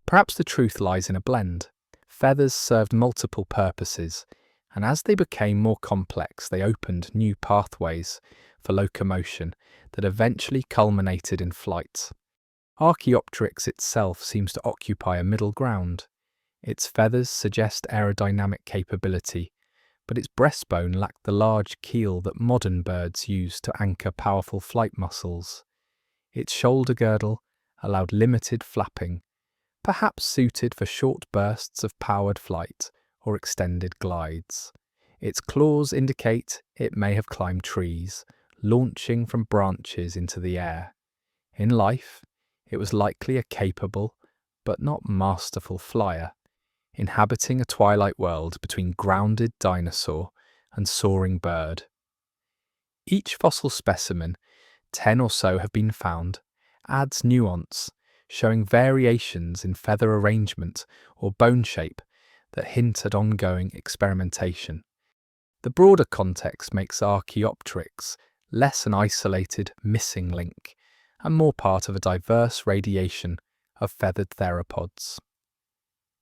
Perhaps the truth lies in a blend. Feathers served multiple purposes, and as they became more complex, they opened new pathways for locomotion that eventually culminated in flight. Archaeopteryx itself seems to occupy a middle ground. Its feathers suggest aerodynamic capability, but its breastbone lacked the large keel that modern birds use to anchor powerful flight muscles. Its shoulder girdle allowed limited flapping, perhaps suited for short bursts of powered flight or extended glides. Its claws indicate it may have climbed trees, launching from branches into the air. In life, it was likely a capable, but not masterful flyer, inhabiting a twilight world between grounded dinosaur and soaring bird. Each fossil specimen, 10 or so have been found, adds nuance, showing variations in feather arrangement or bone shape that hint at ongoing experimentation. The broader context makes Archaeopteryx less an isolated, missing link, and more part of a diverse radiation of feathered theropods.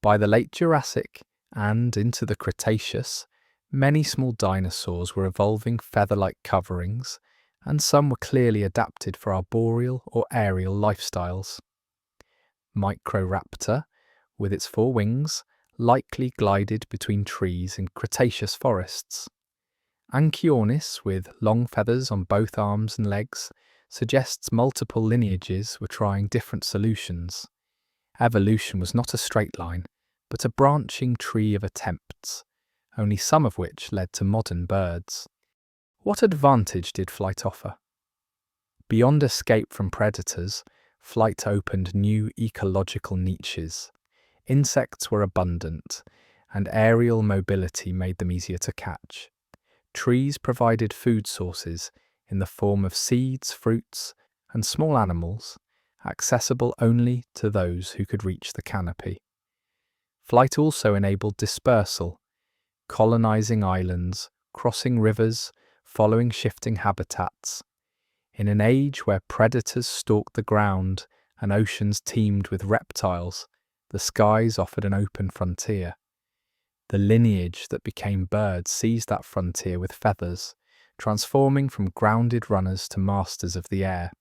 By the late Jurassic and into the Cretaceous, many small dinosaurs were evolving feather-like coverings, and some were clearly adapted for arboreal or aerial lifestyles. Microraptor, with its 4 wings, likely glided between trees in Cretaceous forests. Anchiornis, with long feathers on both arms and legs, suggests multiple lineages were trying different solutions. Evolution was not a straight line, but a branching tree of attempts, only some of which led to modern birds. What advantage did flight offer? Beyond escape from predators, flight opened new ecological niches. Insects were abundant, and aerial mobility made them easier to catch. Trees provided food sources in the form of seeds, fruits, and small animals, accessible only to those who could reach the canopy. Flight also enabled dispersal, colonizing islands, crossing rivers, following shifting habitats. In an age where predators stalked the ground and oceans teemed with reptiles, the skies offered an open frontier. The lineage that became birds seized that frontier with feathers, transforming from grounded runners to masters of the air.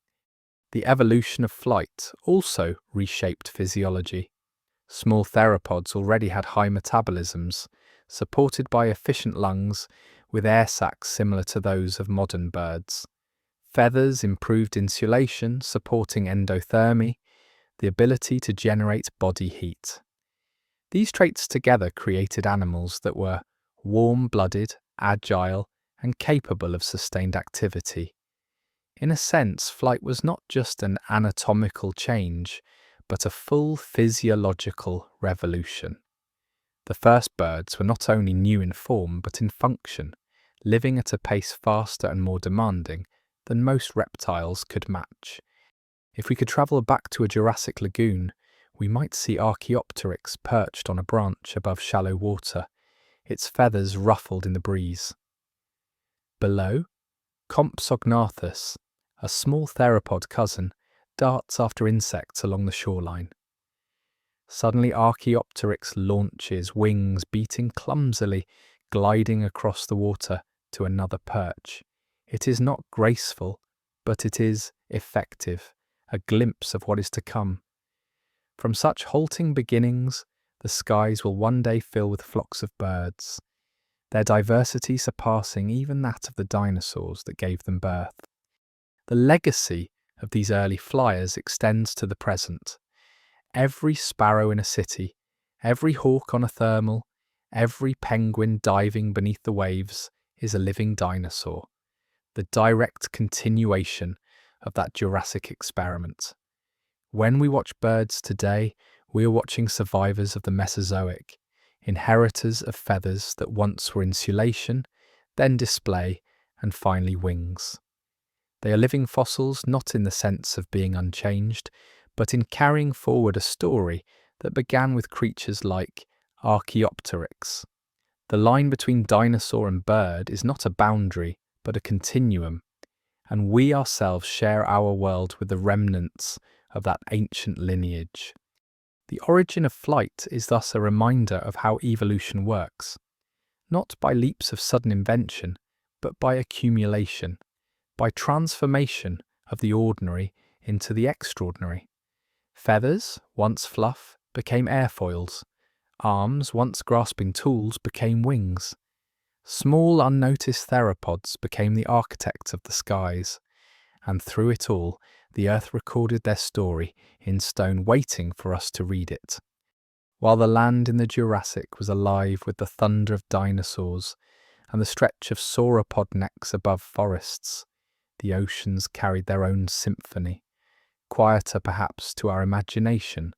The evolution of flight also reshaped physiology. Small theropods already had high metabolisms, supported by efficient lungs with air sacs similar to those of modern birds. Feathers improved insulation, supporting endothermy, the ability to generate body heat. These traits together created animals that were warm-blooded, agile, and capable of sustained activity. In a sense, flight was not just an anatomical change, but a full physiological revolution. The first birds were not only new in form, but in function, living at a pace faster and more demanding than most reptiles could match. If we could travel back to a Jurassic lagoon, we might see Archaeopteryx perched on a branch above shallow water, its feathers ruffled in the breeze. Below, Compsognathus, a small theropod cousin, darts after insects along the shoreline. Suddenly Archaeopteryx launches, wings beating clumsily, gliding across the water to another perch. It is not graceful, but it is effective, a glimpse of what is to come. From such halting beginnings, the skies will one day fill with flocks of birds, their diversity surpassing even that of the dinosaurs that gave them birth. The legacy of these early flyers extends to the present. Every sparrow in a city, every hawk on a thermal, every penguin diving beneath the waves is a living dinosaur, the direct continuation of that Jurassic experiment. When we watch birds today, we are watching survivors of the Mesozoic, inheritors of feathers that once were insulation, then display, and finally wings. They are living fossils not in the sense of being unchanged, but in carrying forward a story that began with creatures like Archaeopteryx. The line between dinosaur and bird is not a boundary, but a continuum, and we ourselves share our world with the remnants of that ancient lineage. The origin of flight is thus a reminder of how evolution works, not by leaps of sudden invention, but by accumulation, by transformation of the ordinary into the extraordinary. Feathers, once fluff, became airfoils. Arms, once grasping tools, became wings. Small unnoticed theropods became the architects of the skies, and through it all, the earth recorded their story in stone, waiting for us to read it. While the land in the Jurassic was alive with the thunder of dinosaurs and the stretch of sauropod necks above forests, the oceans carried their own symphony, quieter perhaps to our imagination,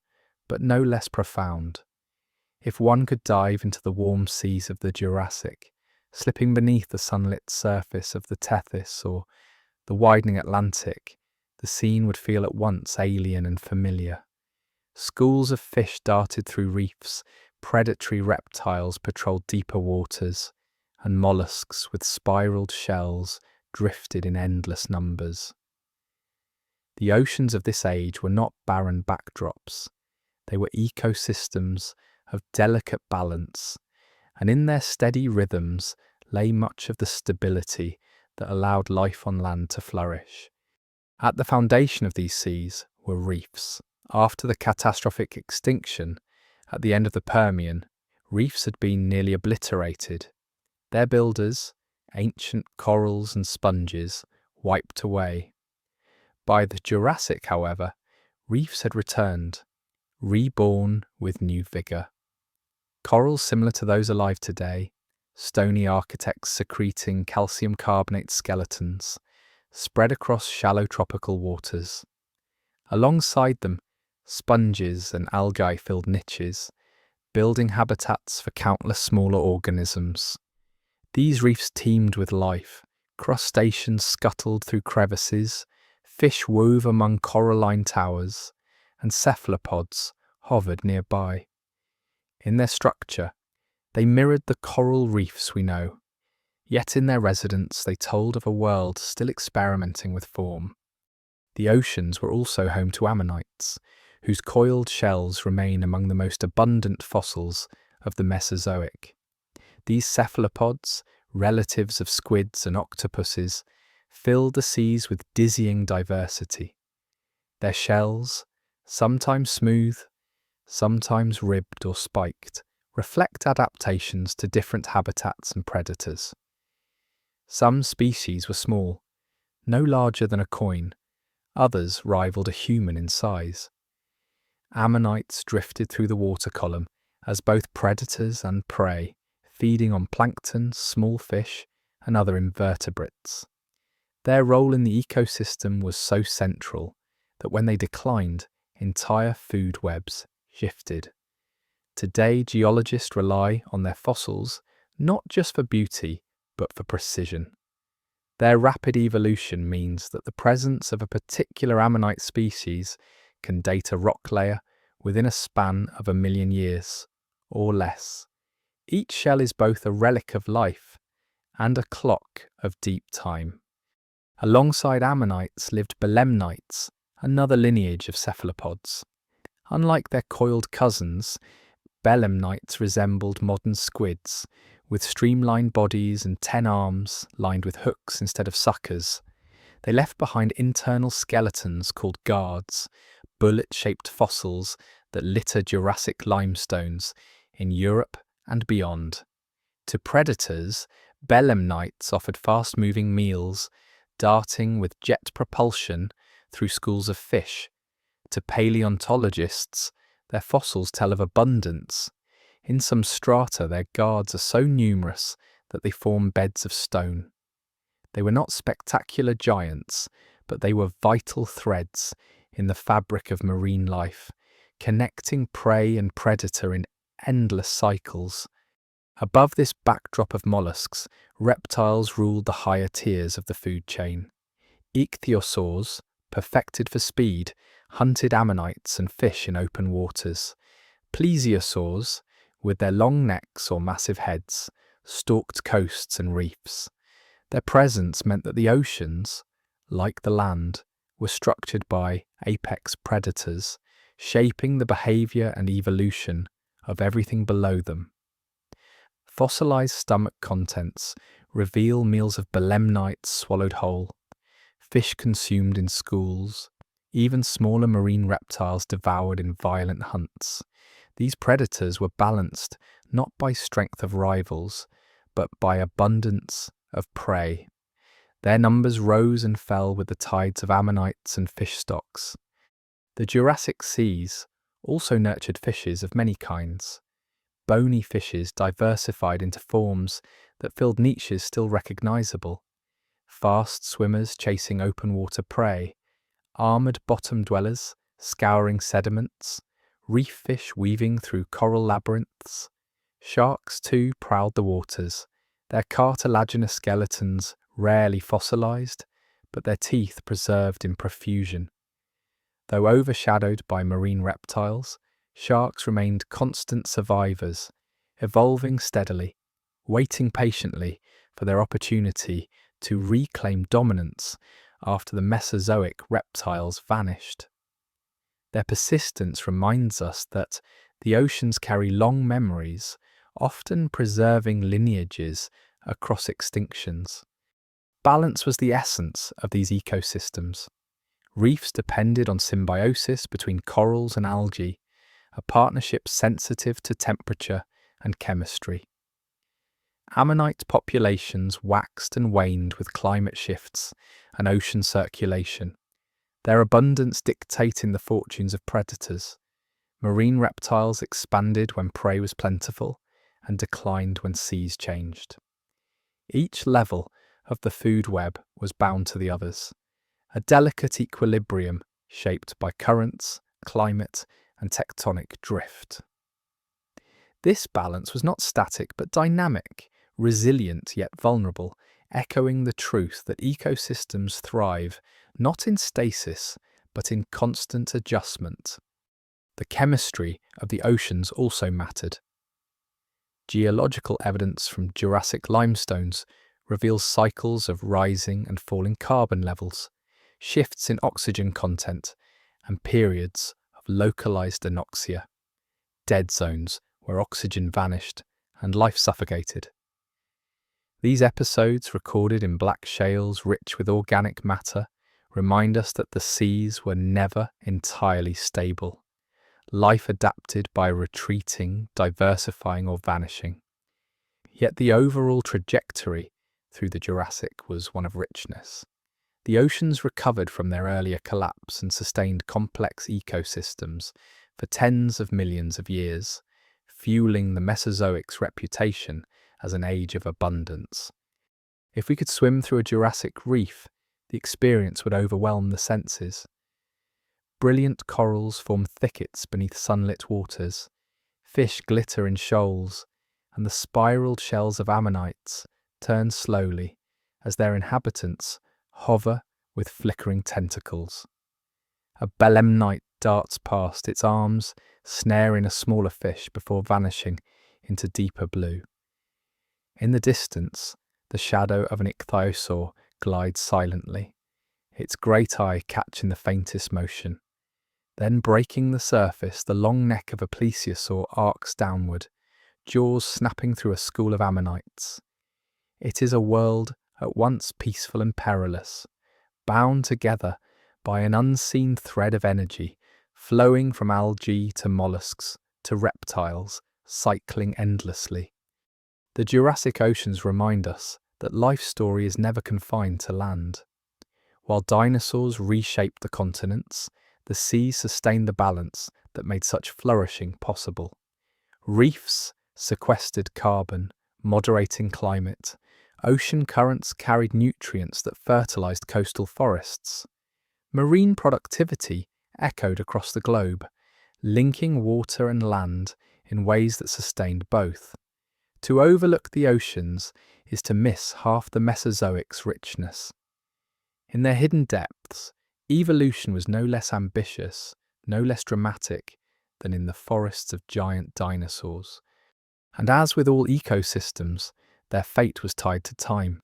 but no less profound. If one could dive into the warm seas of the Jurassic, slipping beneath the sunlit surface of the Tethys or the widening Atlantic, the scene would feel at once alien and familiar. Schools of fish darted through reefs, predatory reptiles patrolled deeper waters, and mollusks with spiraled shells drifted in endless numbers. The oceans of this age were not barren backdrops. They were ecosystems of delicate balance, and in their steady rhythms lay much of the stability that allowed life on land to flourish. At the foundation of these seas were reefs. After the catastrophic extinction at the end of the Permian, reefs had been nearly obliterated. Their builders, ancient corals and sponges, wiped away. By the Jurassic, however, reefs had returned, reborn with new vigour. Corals similar to those alive today, stony architects secreting calcium carbonate skeletons, spread across shallow tropical waters. Alongside them, sponges and algae filled niches, building habitats for countless smaller organisms. These reefs teemed with life. Crustaceans scuttled through crevices, fish wove among coralline towers, and cephalopods hovered nearby. In their structure, they mirrored the coral reefs we know, yet in their residence they told of a world still experimenting with form. The oceans were also home to ammonites, whose coiled shells remain among the most abundant fossils of the Mesozoic. These cephalopods, relatives of squids and octopuses, filled the seas with dizzying diversity. Their shells, sometimes smooth, sometimes ribbed or spiked, reflect adaptations to different habitats and predators. Some species were small, no larger than a coin. Others rivaled a human in size. Ammonites drifted through the water column as both predators and prey, feeding on plankton, small fish, and other invertebrates. Their role in the ecosystem was so central that when they declined, entire food webs shifted. Today, geologists rely on their fossils not just for beauty, but for precision. Their rapid evolution means that the presence of a particular ammonite species can date a rock layer within a span of 1 million years, or less. Each shell is both a relic of life and a clock of deep time. Alongside ammonites lived belemnites, another lineage of cephalopods. Unlike their coiled cousins, belemnites resembled modern squids, with streamlined bodies and 10 arms lined with hooks instead of suckers. They left behind internal skeletons called guards, bullet-shaped fossils that litter Jurassic limestones in Europe and beyond. To predators, belemnites offered fast-moving meals, darting with jet propulsion through schools of fish. To paleontologists, their fossils tell of abundance. In some strata, their guards are so numerous that they form beds of stone. They were not spectacular giants, but they were vital threads in the fabric of marine life, connecting prey and predator in endless cycles. Above this backdrop of mollusks, reptiles ruled the higher tiers of the food chain. Ichthyosaurs, perfected for speed, hunted ammonites and fish in open waters. Plesiosaurs, with their long necks or massive heads, stalked coasts and reefs. Their presence meant that the oceans, like the land, were structured by apex predators, shaping the behaviour and evolution of everything below them. Fossilised stomach contents reveal meals of belemnites swallowed whole, fish consumed in schools, even smaller marine reptiles devoured in violent hunts. These predators were balanced not by strength of rivals, but by abundance of prey. Their numbers rose and fell with the tides of ammonites and fish stocks. The Jurassic seas also nurtured fishes of many kinds. Bony fishes diversified into forms that filled niches still recognizable. Fast swimmers chasing open water prey, armored bottom dwellers scouring sediments, reef fish weaving through coral labyrinths. Sharks, too, prowled the waters, their cartilaginous skeletons rarely fossilized, but their teeth preserved in profusion. Though overshadowed by marine reptiles, sharks remained constant survivors, evolving steadily, waiting patiently for their opportunity to reclaim dominance after the Mesozoic reptiles vanished. Their persistence reminds us that the oceans carry long memories, often preserving lineages across extinctions. Balance was the essence of these ecosystems. Reefs depended on symbiosis between corals and algae, a partnership sensitive to temperature and chemistry. Ammonite populations waxed and waned with climate shifts and ocean circulation, their abundance dictating the fortunes of predators. Marine reptiles expanded when prey was plentiful and declined when seas changed. Each level of the food web was bound to the others, a delicate equilibrium shaped by currents, climate, and tectonic drift. This balance was not static but dynamic, resilient yet vulnerable, echoing the truth that ecosystems thrive not in stasis but in constant adjustment. The chemistry of the oceans also mattered. Geological evidence from Jurassic limestones reveals cycles of rising and falling carbon levels, shifts in oxygen content, and periods of localized anoxia, dead zones where oxygen vanished and life suffocated. These episodes, recorded in black shales rich with organic matter, remind us that the seas were never entirely stable. Life adapted by retreating, diversifying, or vanishing. Yet the overall trajectory through the Jurassic was one of richness. The oceans recovered from their earlier collapse and sustained complex ecosystems for tens of millions of years, fueling the Mesozoic's reputation as an age of abundance. If we could swim through a Jurassic reef, the experience would overwhelm the senses. Brilliant corals form thickets beneath sunlit waters, fish glitter in shoals, and the spiraled shells of ammonites turn slowly as their inhabitants hover with flickering tentacles. A belemnite darts past, its arms snaring a smaller fish before vanishing into deeper blue. In the distance, the shadow of an ichthyosaur glides silently, its great eye catching the faintest motion. Then breaking the surface, the long neck of a plesiosaur arcs downward, jaws snapping through a school of ammonites. It is a world at once peaceful and perilous, bound together by an unseen thread of energy, flowing from algae to mollusks to reptiles, cycling endlessly. The Jurassic oceans remind us that life's story is never confined to land. While dinosaurs reshaped the continents, the seas sustained the balance that made such flourishing possible. Reefs sequestered carbon, moderating climate. Ocean currents carried nutrients that fertilized coastal forests. Marine productivity echoed across the globe, linking water and land in ways that sustained both. To overlook the oceans is to miss half the Mesozoic's richness. In their hidden depths, evolution was no less ambitious, no less dramatic than in the forests of giant dinosaurs. And as with all ecosystems, their fate was tied to time.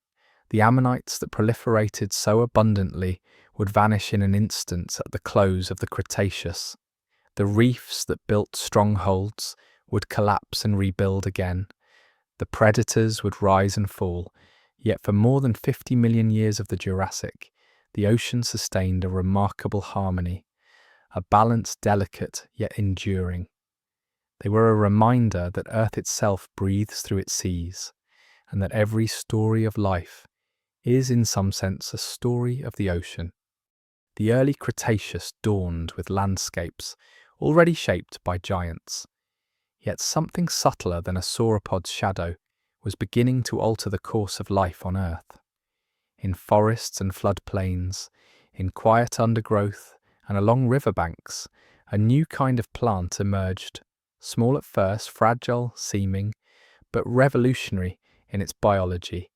The ammonites that proliferated so abundantly would vanish in an instant at the close of the Cretaceous. The reefs that built strongholds would collapse and rebuild again. The predators would rise and fall, yet for more than 50 million years of the Jurassic, the ocean sustained a remarkable harmony, a balance delicate yet enduring. They were a reminder that Earth itself breathes through its seas, and that every story of life is in some sense a story of the ocean. The early Cretaceous dawned with landscapes already shaped by giants, yet something subtler than a sauropod's shadow was beginning to alter the course of life on Earth. In forests and floodplains, in quiet undergrowth and along riverbanks, a new kind of plant emerged, small at first, fragile seeming, but revolutionary in its biology.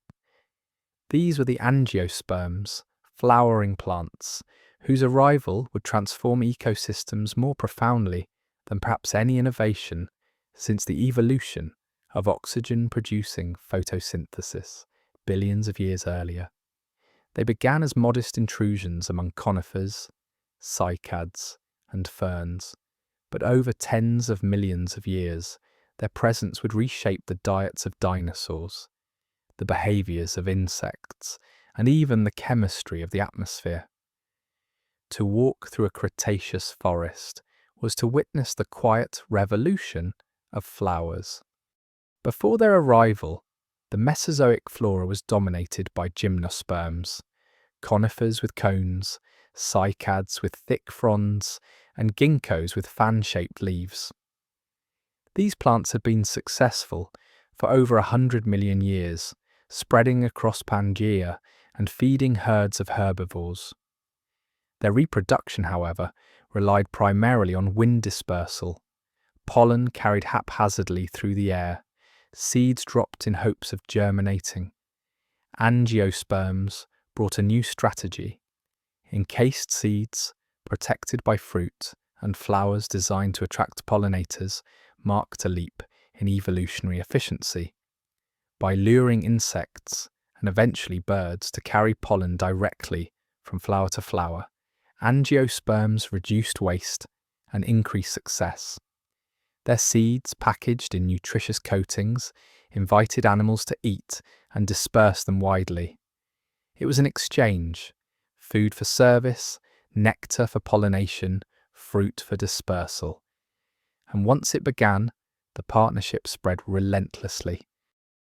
These were the angiosperms, flowering plants, whose arrival would transform ecosystems more profoundly than perhaps any innovation since the evolution of oxygen-producing photosynthesis billions of years earlier. They began as modest intrusions among conifers, cycads, and ferns, but over tens of millions of years, their presence would reshape the diets of dinosaurs, the behaviours of insects, and even the chemistry of the atmosphere. To walk through a Cretaceous forest was to witness the quiet revolution of flowers. Before their arrival, the Mesozoic flora was dominated by gymnosperms, conifers with cones, cycads with thick fronds, and ginkgos with fan-shaped leaves. These plants had been successful for over 100 million years, spreading across Pangaea and feeding herds of herbivores. Their reproduction, however, relied primarily on wind dispersal. Pollen carried haphazardly through the air, seeds dropped in hopes of germinating. Angiosperms brought a new strategy: encased seeds, protected by fruit, and flowers designed to attract pollinators marked a leap in evolutionary efficiency. By luring insects, and eventually birds, to carry pollen directly from flower to flower, angiosperms reduced waste and increased success. Their seeds, packaged in nutritious coatings, invited animals to eat and disperse them widely. It was an exchange: food for service, nectar for pollination, fruit for dispersal. And once it began, the partnership spread relentlessly.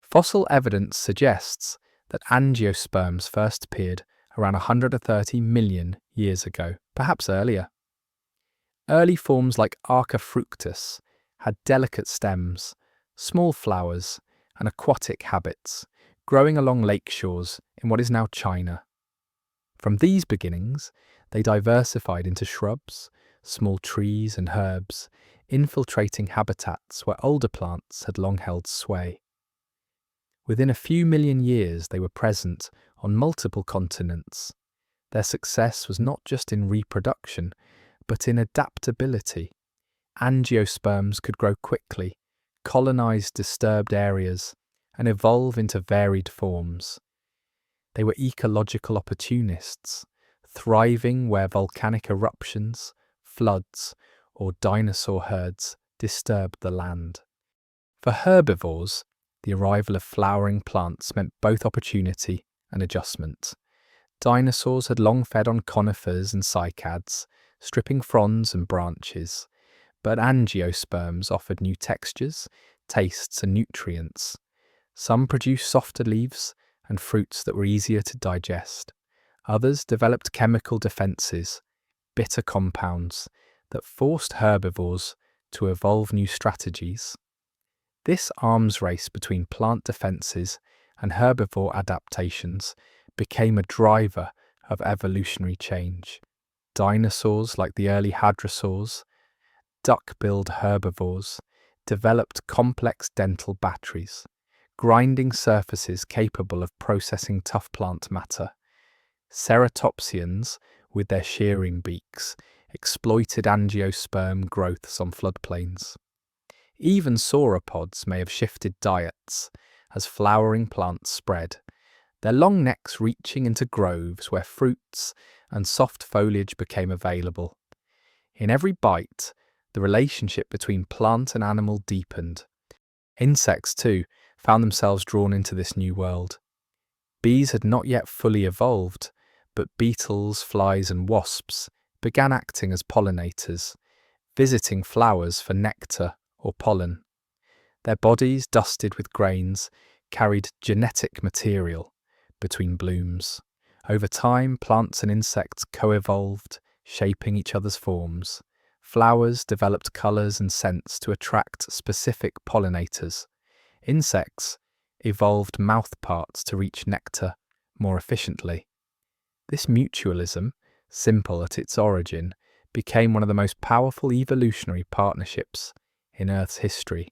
Fossil evidence suggests that angiosperms first appeared around 130 million years ago, perhaps earlier. Early forms like Arca fructus had delicate stems, small flowers, and aquatic habits, growing along lake shores in what is now China. From these beginnings, they diversified into shrubs, small trees, and herbs, infiltrating habitats where older plants had long held sway. Within a few million years, they were present on multiple continents. Their success was not just in reproduction, but in adaptability. Angiosperms could grow quickly, colonize disturbed areas, and evolve into varied forms. They were ecological opportunists, thriving where volcanic eruptions, floods, or dinosaur herds disturbed the land. For herbivores, the arrival of flowering plants meant both opportunity and adjustment. Dinosaurs had long fed on conifers and cycads, stripping fronds and branches, but angiosperms offered new textures, tastes, and nutrients. Some produced softer leaves and fruits that were easier to digest. Others developed chemical defenses, bitter compounds, that forced herbivores to evolve new strategies. This arms race between plant defenses and herbivore adaptations became a driver of evolutionary change. Dinosaurs like the early hadrosaurs, duck-billed herbivores, developed complex dental batteries, grinding surfaces capable of processing tough plant matter. Ceratopsians, with their shearing beaks, exploited angiosperm growths on floodplains. Even sauropods may have shifted diets as flowering plants spread, their long necks reaching into groves where fruits and soft foliage became available. In every bite, the relationship between plant and animal deepened. Insects, too, found themselves drawn into this new world. Bees had not yet fully evolved, but beetles, flies, and wasps began acting as pollinators, visiting flowers for nectar or pollen. Their bodies, dusted with grains, carried genetic material, between blooms. Over time, plants and insects co-evolved, shaping each other's forms. Flowers developed colours and scents to attract specific pollinators. Insects evolved mouthparts to reach nectar more efficiently. This mutualism, simple at its origin, became one of the most powerful evolutionary partnerships in Earth's history.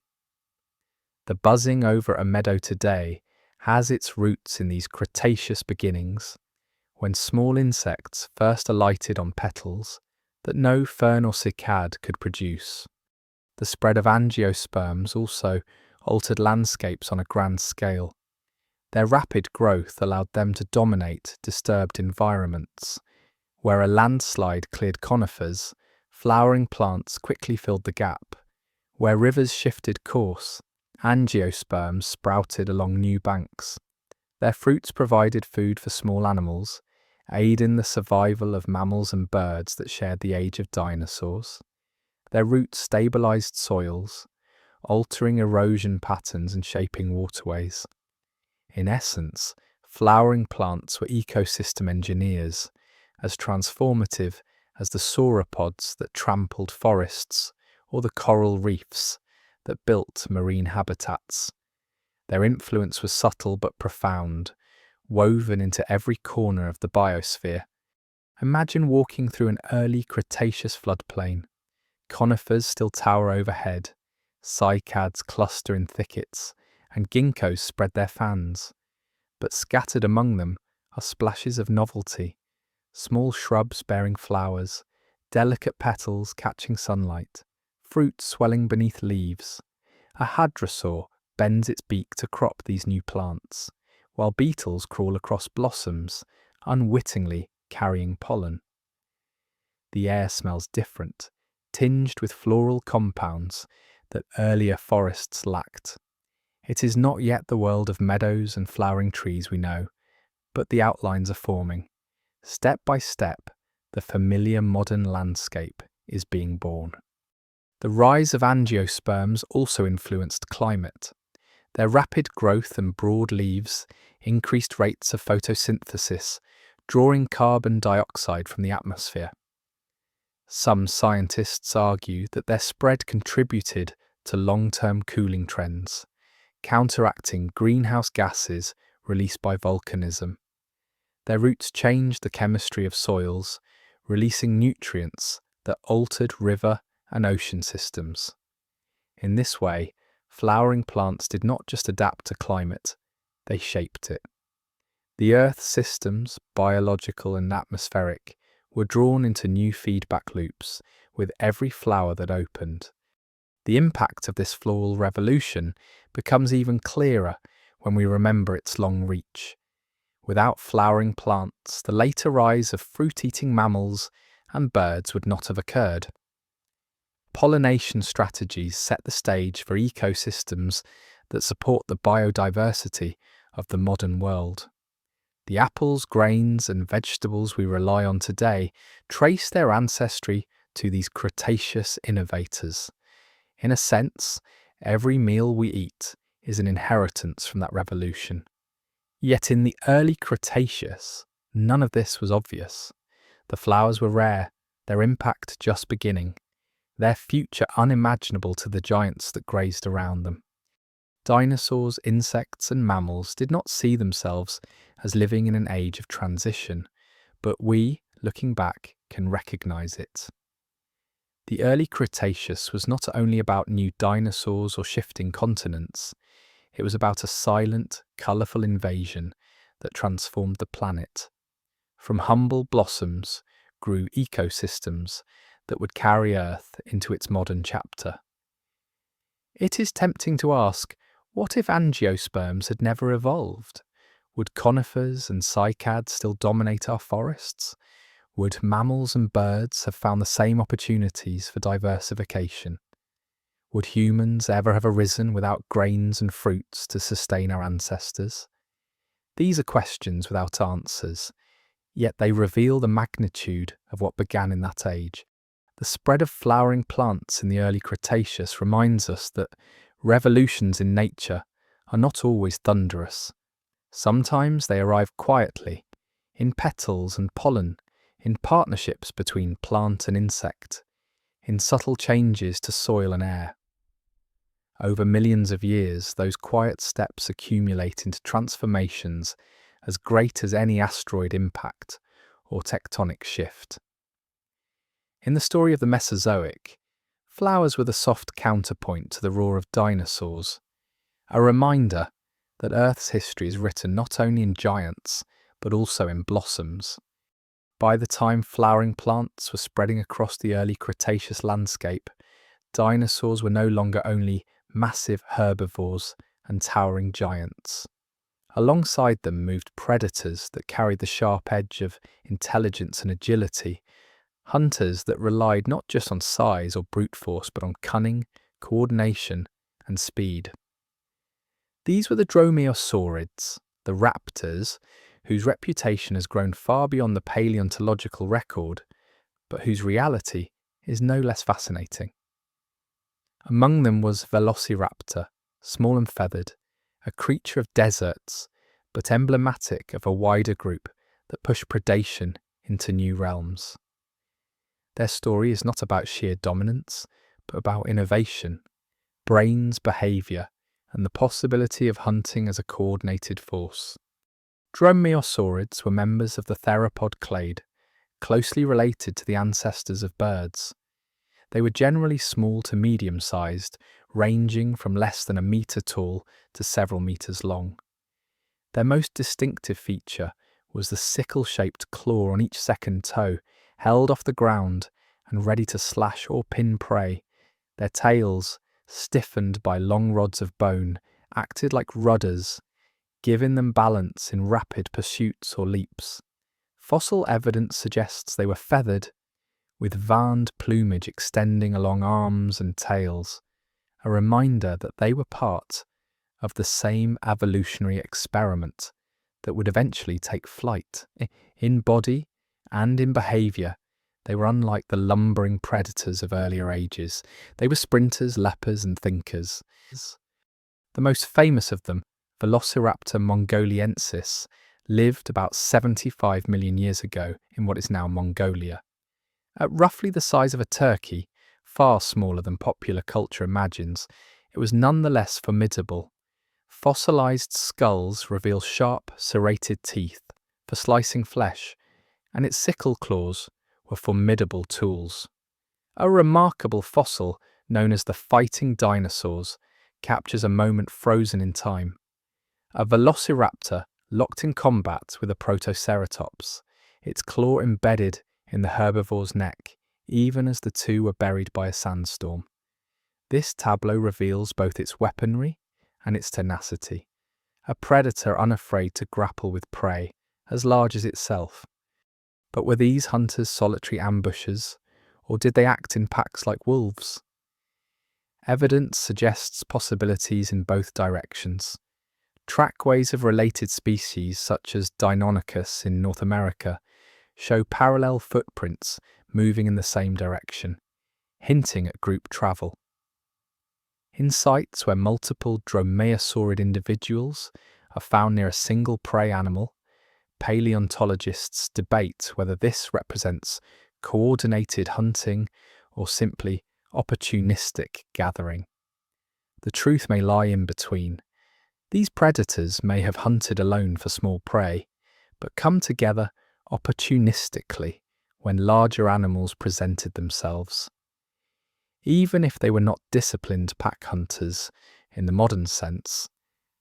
The buzzing over a meadow today has its roots in these Cretaceous beginnings, when small insects first alighted on petals that no fern or cycad could produce. The spread of angiosperms also altered landscapes on a grand scale. Their rapid growth allowed them to dominate disturbed environments. Where a landslide cleared conifers, flowering plants quickly filled the gap. Where rivers shifted course, angiosperms sprouted along new banks. Their fruits provided food for small animals, aiding the survival of mammals and birds that shared the age of dinosaurs. Their roots stabilized soils, altering erosion patterns and shaping waterways. In essence, flowering plants were ecosystem engineers, as transformative as the sauropods that trampled forests or the coral reefs that built marine habitats. Their influence was subtle but profound, woven into every corner of the biosphere. Imagine walking through an early Cretaceous floodplain. Conifers still tower overhead, cycads cluster in thickets, and ginkgos spread their fans. But scattered among them are splashes of novelty, small shrubs bearing flowers, delicate petals catching sunlight, fruit swelling beneath leaves. A hadrosaur bends its beak to crop these new plants, while beetles crawl across blossoms, unwittingly carrying pollen. The air smells different, tinged with floral compounds that earlier forests lacked. It is not yet the world of meadows and flowering trees we know, but the outlines are forming. Step by step, the familiar modern landscape is being born. The rise of angiosperms also influenced climate. Their rapid growth and broad leaves increased rates of photosynthesis, drawing carbon dioxide from the atmosphere. Some scientists argue that their spread contributed to long-term cooling trends, counteracting greenhouse gases released by volcanism. Their roots changed the chemistry of soils, releasing nutrients that altered river and ocean systems. In this way, flowering plants did not just adapt to climate, they shaped it. The Earth's systems, biological and atmospheric, were drawn into new feedback loops with every flower that opened. The impact of this floral revolution becomes even clearer when we remember its long reach. Without flowering plants, the later rise of fruit-eating mammals and birds would not have occurred. Pollination strategies set the stage for ecosystems that support the biodiversity of the modern world. The apples, grains, and vegetables we rely on today trace their ancestry to these Cretaceous innovators. In a sense, every meal we eat is an inheritance from that revolution. Yet in the early Cretaceous, none of this was obvious. The flowers were rare, their impact just beginning, their future unimaginable to the giants that grazed around them. Dinosaurs, insects, and mammals did not see themselves as living in an age of transition, but we, looking back, can recognize it. The early Cretaceous was not only about new dinosaurs or shifting continents, it was about a silent, colourful invasion that transformed the planet. From humble blossoms grew ecosystems that would carry Earth into its modern chapter. It is tempting to ask, what if angiosperms had never evolved? Would conifers and cycads still dominate our forests? Would mammals and birds have found the same opportunities for diversification? Would humans ever have arisen without grains and fruits to sustain our ancestors? These are questions without answers, yet they reveal the magnitude of what began in that age. The spread of flowering plants in the early Cretaceous reminds us that revolutions in nature are not always thunderous. Sometimes they arrive quietly, in petals and pollen, in partnerships between plant and insect, in subtle changes to soil and air. Over millions of years, those quiet steps accumulate into transformations as great as any asteroid impact or tectonic shift. In the story of the Mesozoic, flowers were the soft counterpoint to the roar of dinosaurs, a reminder that Earth's history is written not only in giants, but also in blossoms. By the time flowering plants were spreading across the early Cretaceous landscape, dinosaurs were no longer only massive herbivores and towering giants. Alongside them moved predators that carried the sharp edge of intelligence and agility, hunters that relied not just on size or brute force, but on cunning, coordination, and speed. These were the dromaeosaurids, the raptors, whose reputation has grown far beyond the paleontological record, but whose reality is no less fascinating. Among them was Velociraptor, small and feathered, a creature of deserts, but emblematic of a wider group that pushed predation into new realms. Their story is not about sheer dominance, but about innovation, brains, behaviour, and the possibility of hunting as a coordinated force. Dromaeosaurids were members of the theropod clade, closely related to the ancestors of birds. They were generally small to medium-sized, ranging from less than a metre tall to several metres long. Their most distinctive feature was the sickle-shaped claw on each second toe, held off the ground and ready to slash or pin prey. Their tails, stiffened by long rods of bone, acted like rudders, giving them balance in rapid pursuits or leaps. Fossil evidence suggests they were feathered, with veined plumage extending along arms and tails, a reminder that they were part of the same evolutionary experiment that would eventually take flight. In body and in behaviour, they were unlike the lumbering predators of earlier ages. They were sprinters, leapers, and thinkers. The most famous of them, Velociraptor mongoliensis, lived about 75 million years ago in what is now Mongolia. At roughly the size of a turkey, far smaller than popular culture imagines, it was nonetheless formidable. Fossilized skulls reveal sharp, serrated teeth for slicing flesh, and its sickle claws were formidable tools. A remarkable fossil, known as the fighting dinosaurs, captures a moment frozen in time. A velociraptor locked in combat with a protoceratops, its claw embedded in the herbivore's neck, even as the two were buried by a sandstorm. This tableau reveals both its weaponry and its tenacity, a predator unafraid to grapple with prey as large as itself. But were these hunters solitary ambushers, or did they act in packs like wolves? Evidence suggests possibilities in both directions. Trackways of related species, such as Deinonychus in North America, show parallel footprints moving in the same direction, hinting at group travel. In sites where multiple dromaeosaurid individuals are found near a single prey animal, paleontologists debate whether this represents coordinated hunting or simply opportunistic gathering. The truth may lie in between. These predators may have hunted alone for small prey, but come together opportunistically when larger animals presented themselves. Even if they were not disciplined pack hunters in the modern sense,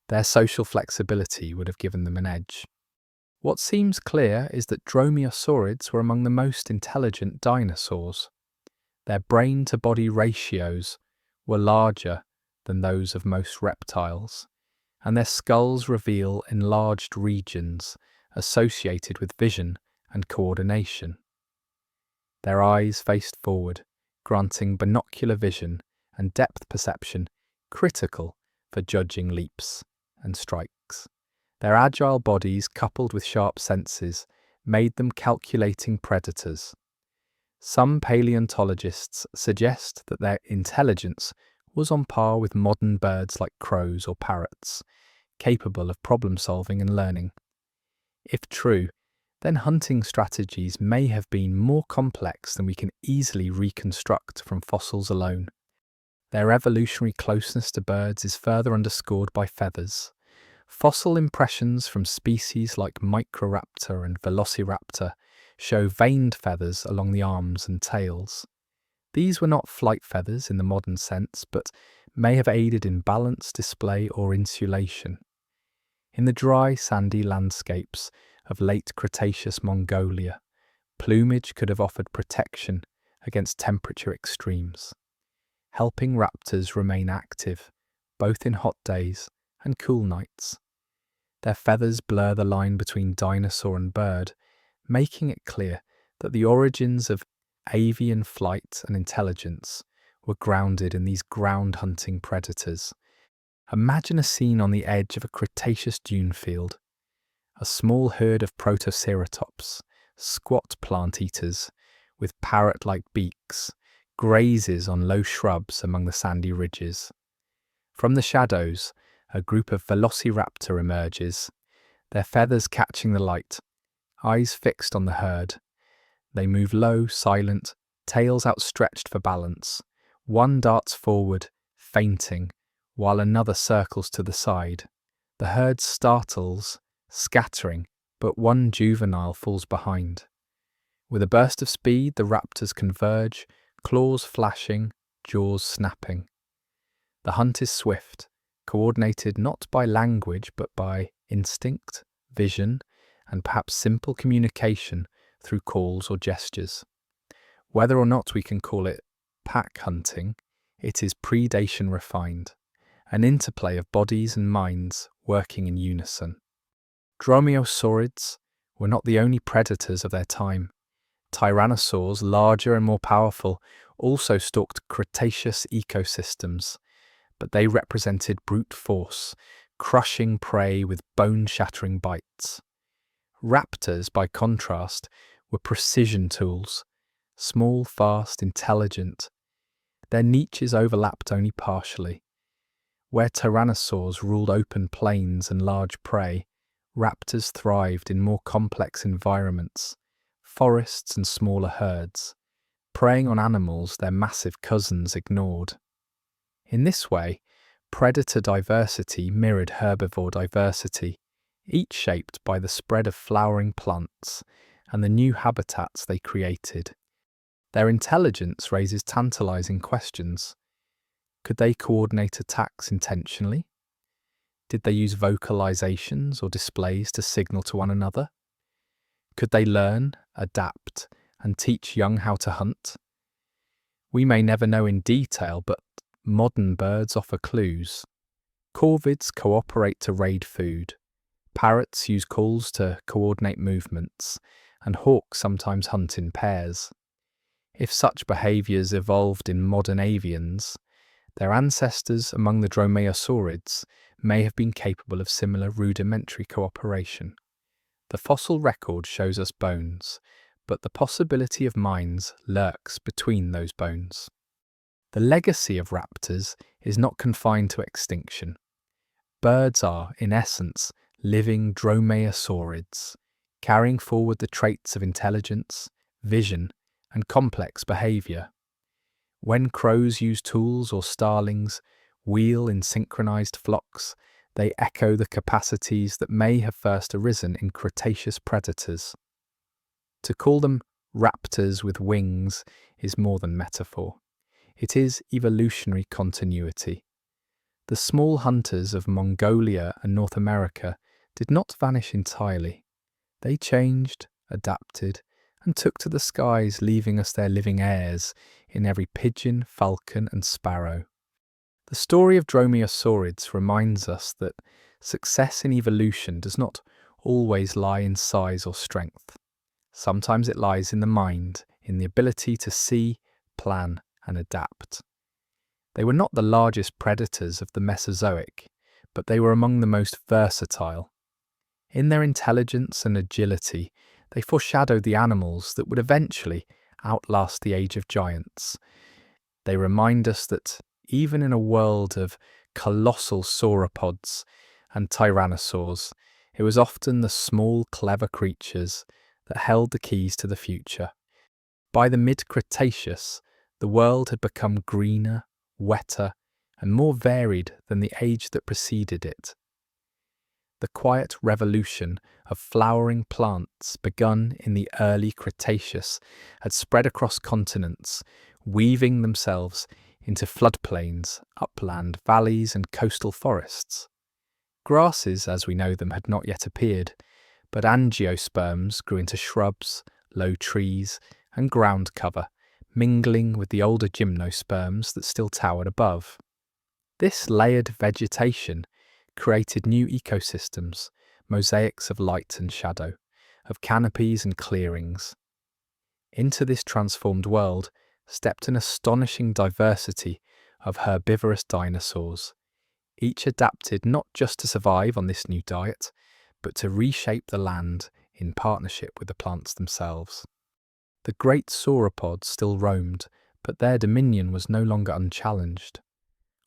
their social flexibility would have given them an edge. What seems clear is that dromaeosaurids were among the most intelligent dinosaurs. Their brain-to-body ratios were larger than those of most reptiles, and their skulls reveal enlarged regions associated with vision and coordination. Their eyes faced forward, granting binocular vision and depth perception critical for judging leaps and strikes. Their agile bodies, coupled with sharp senses, made them calculating predators. Some paleontologists suggest that their intelligence was on par with modern birds like crows or parrots, capable of problem solving and learning. If true, then hunting strategies may have been more complex than we can easily reconstruct from fossils alone. Their evolutionary closeness to birds is further underscored by feathers. Fossil impressions from species like Microraptor and Velociraptor show veined feathers along the arms and tails. These were not flight feathers in the modern sense, but may have aided in balance, display, or insulation. In the dry, sandy landscapes of late Cretaceous Mongolia, plumage could have offered protection against temperature extremes, helping raptors remain active, both in hot days and cool nights. Their feathers blur the line between dinosaur and bird, making it clear that the origins of avian flight and intelligence were grounded in these ground-hunting predators. Imagine a scene on the edge of a Cretaceous dune field. A small herd of protoceratops, squat plant eaters with parrot-like beaks, grazes on low shrubs among the sandy ridges. From the shadows, a group of Velociraptor emerges, their feathers catching the light, eyes fixed on the herd. They move low, silent, tails outstretched for balance. One darts forward, feinting, while another circles to the side. The herd startles, scattering, but one juvenile falls behind. With a burst of speed, the raptors converge, claws flashing, jaws snapping. The hunt is swift, coordinated not by language but by instinct, vision, and perhaps simple communication through calls or gestures. Whether or not we can call it pack hunting, it is predation refined, an interplay of bodies and minds working in unison. Dromaeosaurids were not the only predators of their time. Tyrannosaurs, larger and more powerful, also stalked Cretaceous ecosystems, but they represented brute force, crushing prey with bone-shattering bites. Raptors, by contrast, were precision tools, small, fast, intelligent. Their niches overlapped only partially. Where tyrannosaurs ruled open plains and large prey, raptors thrived in more complex environments, forests and smaller herds, preying on animals their massive cousins ignored. In this way, predator diversity mirrored herbivore diversity, each shaped by the spread of flowering plants and the new habitats they created. Their intelligence raises tantalizing questions. Could they coordinate attacks intentionally? Did they use vocalizations or displays to signal to one another? Could they learn, adapt, and teach young how to hunt? We may never know in detail, but modern birds offer clues. Corvids cooperate to raid food. Parrots use calls to coordinate movements, and hawks sometimes hunt in pairs. If such behaviours evolved in modern avians, their ancestors among the dromaeosaurids may have been capable of similar rudimentary cooperation. The fossil record shows us bones, but the possibility of minds lurks between those bones. The legacy of raptors is not confined to extinction. Birds are, in essence, living dromaeosaurids, carrying forward the traits of intelligence, vision, and complex behaviour. When crows use tools or starlings wheel in synchronized flocks, they echo the capacities that may have first arisen in Cretaceous predators. To call them raptors with wings is more than metaphor. It is evolutionary continuity. The small hunters of Mongolia and North America did not vanish entirely. They changed, adapted, and took to the skies, leaving us their living heirs in every pigeon, falcon, and sparrow. The story of dromaeosaurids reminds us that success in evolution does not always lie in size or strength. Sometimes it lies in the mind, in the ability to see, plan, and adapt. They were not the largest predators of the Mesozoic, but they were among the most versatile. In their intelligence and agility, they foreshadowed the animals that would eventually outlast the age of giants. They remind us that even in a world of colossal sauropods and tyrannosaurs, it was often the small, clever creatures that held the keys to the future. By the mid-Cretaceous, the world had become greener, wetter, and more varied than the age that preceded it. The quiet revolution of flowering plants begun in the early Cretaceous had spread across continents, weaving themselves into floodplains, upland, valleys, and coastal forests. Grasses, as we know them, had not yet appeared, but angiosperms grew into shrubs, low trees, and ground cover, mingling with the older gymnosperms that still towered above. This layered vegetation created new ecosystems, mosaics of light and shadow, of canopies and clearings. Into this transformed world stepped an astonishing diversity of herbivorous dinosaurs, each adapted not just to survive on this new diet, but to reshape the land in partnership with the plants themselves. The great sauropods still roamed, but their dominion was no longer unchallenged.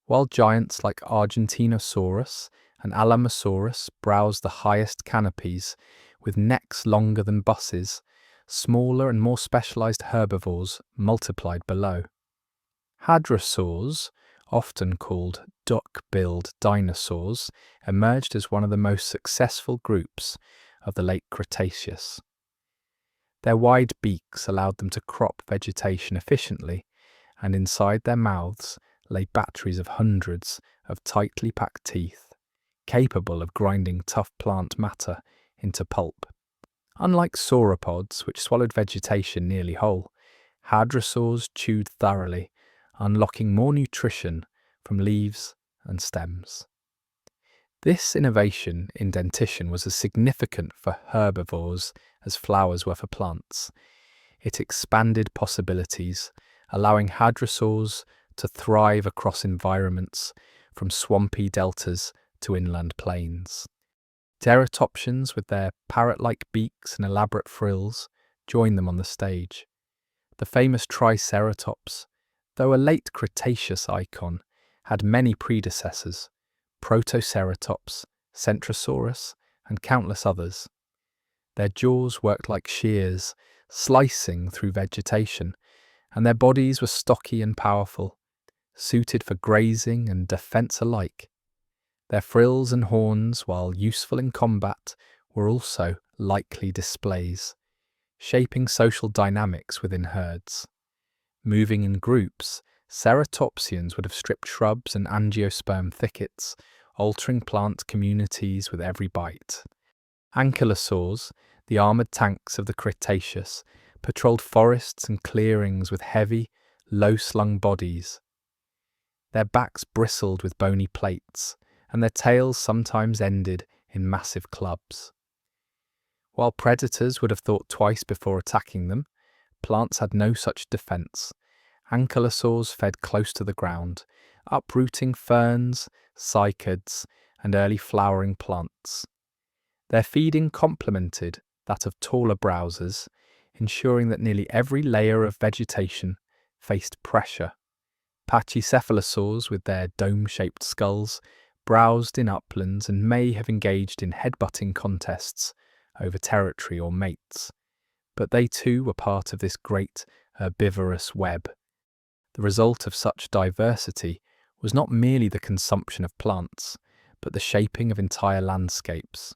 While giants like Argentinosaurus and Alamosaurus browsed the highest canopies, with necks longer than buses, smaller and more specialized herbivores multiplied below. Hadrosaurs, often called duck-billed dinosaurs, emerged as one of the most successful groups of the late Cretaceous. Their wide beaks allowed them to crop vegetation efficiently, and inside their mouths lay batteries of hundreds of tightly packed teeth, capable of grinding tough plant matter into pulp. Unlike sauropods, which swallowed vegetation nearly whole, hadrosaurs chewed thoroughly, unlocking more nutrition from leaves and stems. This innovation in dentition was as significant for herbivores as flowers were for plants. It expanded possibilities, allowing hadrosaurs to thrive across environments from swampy deltas to inland plains. Ceratopsians, with their parrot-like beaks and elaborate frills, joined them on the stage. The famous Triceratops, though a late Cretaceous icon, had many predecessors: Protoceratops, Centrosaurus, and countless others. Their jaws worked like shears, slicing through vegetation, and their bodies were stocky and powerful, suited for grazing and defense alike. Their frills and horns, while useful in combat, were also likely displays, shaping social dynamics within herds. Moving in groups, ceratopsians would have stripped shrubs and angiosperm thickets, altering plant communities with every bite. Ankylosaurs, the armoured tanks of the Cretaceous, patrolled forests and clearings with heavy, low-slung bodies. Their backs bristled with bony plates, and their tails sometimes ended in massive clubs. While predators would have thought twice before attacking them, plants had no such defense. Ankylosaurs fed close to the ground, uprooting ferns, cycads, and early flowering plants. Their feeding complemented that of taller browsers, ensuring that nearly every layer of vegetation faced pressure. Pachycephalosaurs, with their dome-shaped skulls, browsed in uplands and may have engaged in headbutting contests over territory or mates, but they too were part of this great herbivorous web. The result of such diversity was not merely the consumption of plants, but the shaping of entire landscapes.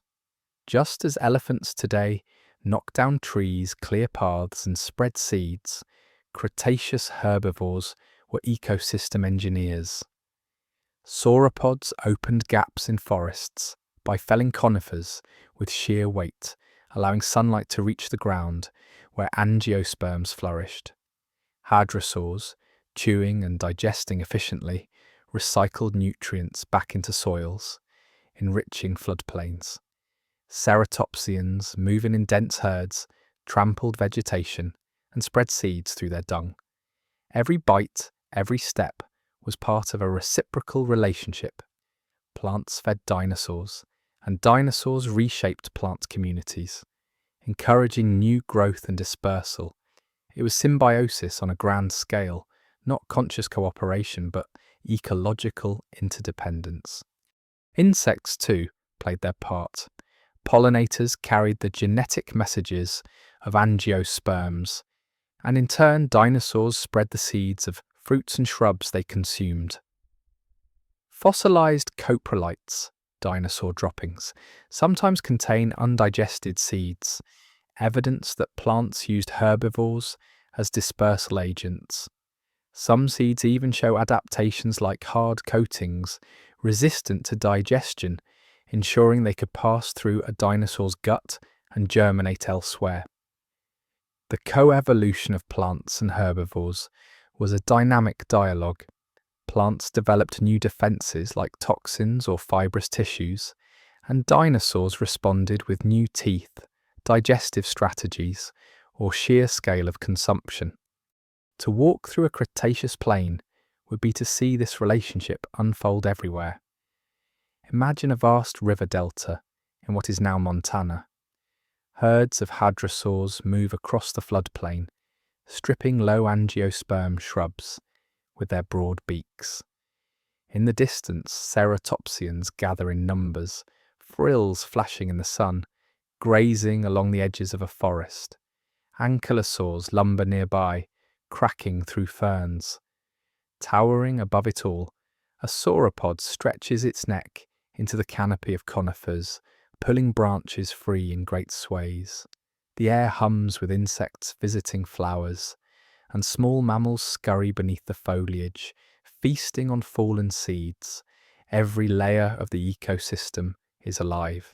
Just as elephants today knock down trees, clear paths, and spread seeds, Cretaceous herbivores were ecosystem engineers. Sauropods opened gaps in forests by felling conifers with sheer weight, allowing sunlight to reach the ground where angiosperms flourished. Hadrosaurs, chewing and digesting efficiently, recycled nutrients back into soils, enriching floodplains. Ceratopsians, moving in dense herds, trampled vegetation and spread seeds through their dung. Every bite, every step, was part of a reciprocal relationship. Plants fed dinosaurs, and dinosaurs reshaped plant communities, encouraging new growth and dispersal. It was symbiosis on a grand scale, not conscious cooperation, but ecological interdependence. Insects, too, played their part. Pollinators carried the genetic messages of angiosperms, and in turn dinosaurs spread the seeds of fruits and shrubs they consumed. Fossilized coprolites, dinosaur droppings, sometimes contain undigested seeds, evidence that plants used herbivores as dispersal agents. Some seeds even show adaptations like hard coatings, resistant to digestion, ensuring they could pass through a dinosaur's gut and germinate elsewhere. The coevolution of plants and herbivores was a dynamic dialogue. Plants developed new defenses like toxins or fibrous tissues, and dinosaurs responded with new teeth, digestive strategies, or sheer scale of consumption. To walk through a Cretaceous plain would be to see this relationship unfold everywhere. Imagine a vast river delta in what is now Montana. Herds of hadrosaurs move across the floodplain, stripping low angiosperm shrubs with their broad beaks. In the distance, ceratopsians gather in numbers, frills flashing in the sun, grazing along the edges of a forest. Ankylosaurs lumber nearby, cracking through ferns. Towering above it all, a sauropod stretches its neck into the canopy of conifers, pulling branches free in great sways. The air hums with insects visiting flowers, and small mammals scurry beneath the foliage, feasting on fallen seeds. Every layer of the ecosystem is alive,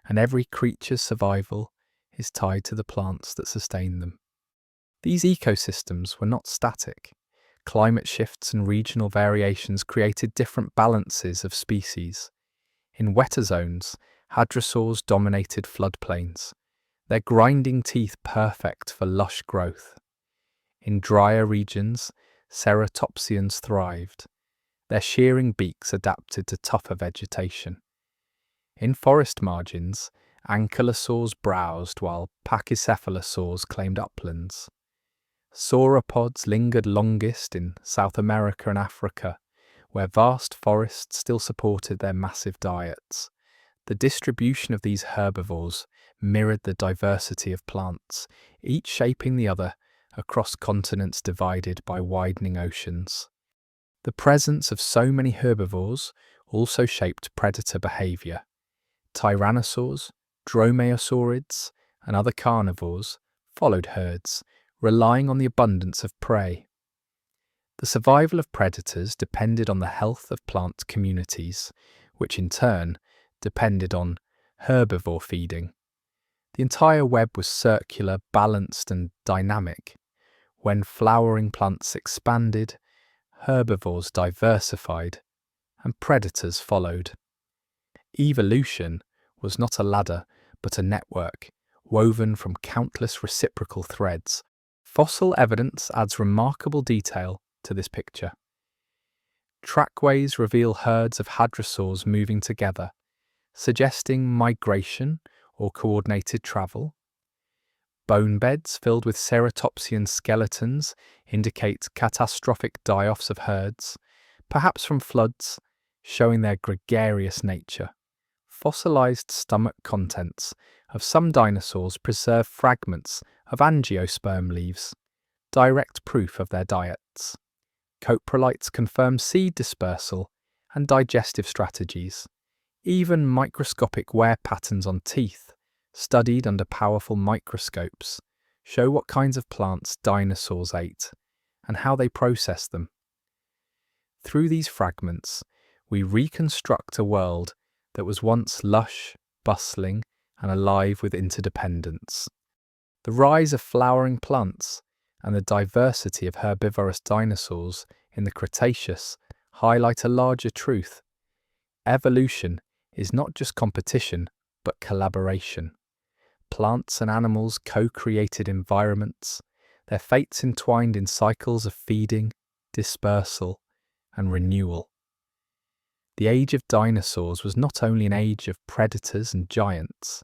and every creature's survival is tied to the plants that sustain them. These ecosystems were not static. Climate shifts and regional variations created different balances of species. In wetter zones, hadrosaurs dominated floodplains, their grinding teeth perfect for lush growth. In drier regions, ceratopsians thrived, their shearing beaks adapted to tougher vegetation. In forest margins, ankylosaurs browsed while pachycephalosaurs claimed uplands. Sauropods lingered longest in South America and Africa, where vast forests still supported their massive diets. The distribution of these herbivores mirrored the diversity of plants, each shaping the other across continents divided by widening oceans. The presence of so many herbivores also shaped predator behavior. Tyrannosaurs, dromaeosaurids, and other carnivores followed herds, relying on the abundance of prey. The survival of predators depended on the health of plant communities, which in turn depended on herbivore feeding. The entire web was circular, balanced, and dynamic. When flowering plants expanded, herbivores diversified, and predators followed. Evolution was not a ladder, but a network, woven from countless reciprocal threads. Fossil evidence adds remarkable detail to this picture. Trackways reveal herds of hadrosaurs moving together, suggesting migration or coordinated travel. Bone beds filled with ceratopsian skeletons indicate catastrophic die-offs of herds, perhaps from floods, showing their gregarious nature. Fossilized stomach contents of some dinosaurs preserve fragments of angiosperm leaves, direct proof of their diets. Coprolites confirm seed dispersal and digestive strategies. Even microscopic wear patterns on teeth, studied under powerful microscopes, show what kinds of plants dinosaurs ate and how they processed them. Through these fragments, we reconstruct a world that was once lush, bustling, and alive with interdependence. The rise of flowering plants and the diversity of herbivorous dinosaurs in the Cretaceous highlight a larger truth. Evolution is not just competition, but collaboration. Plants and animals co-created environments, their fates entwined in cycles of feeding, dispersal, and renewal. The age of dinosaurs was not only an age of predators and giants,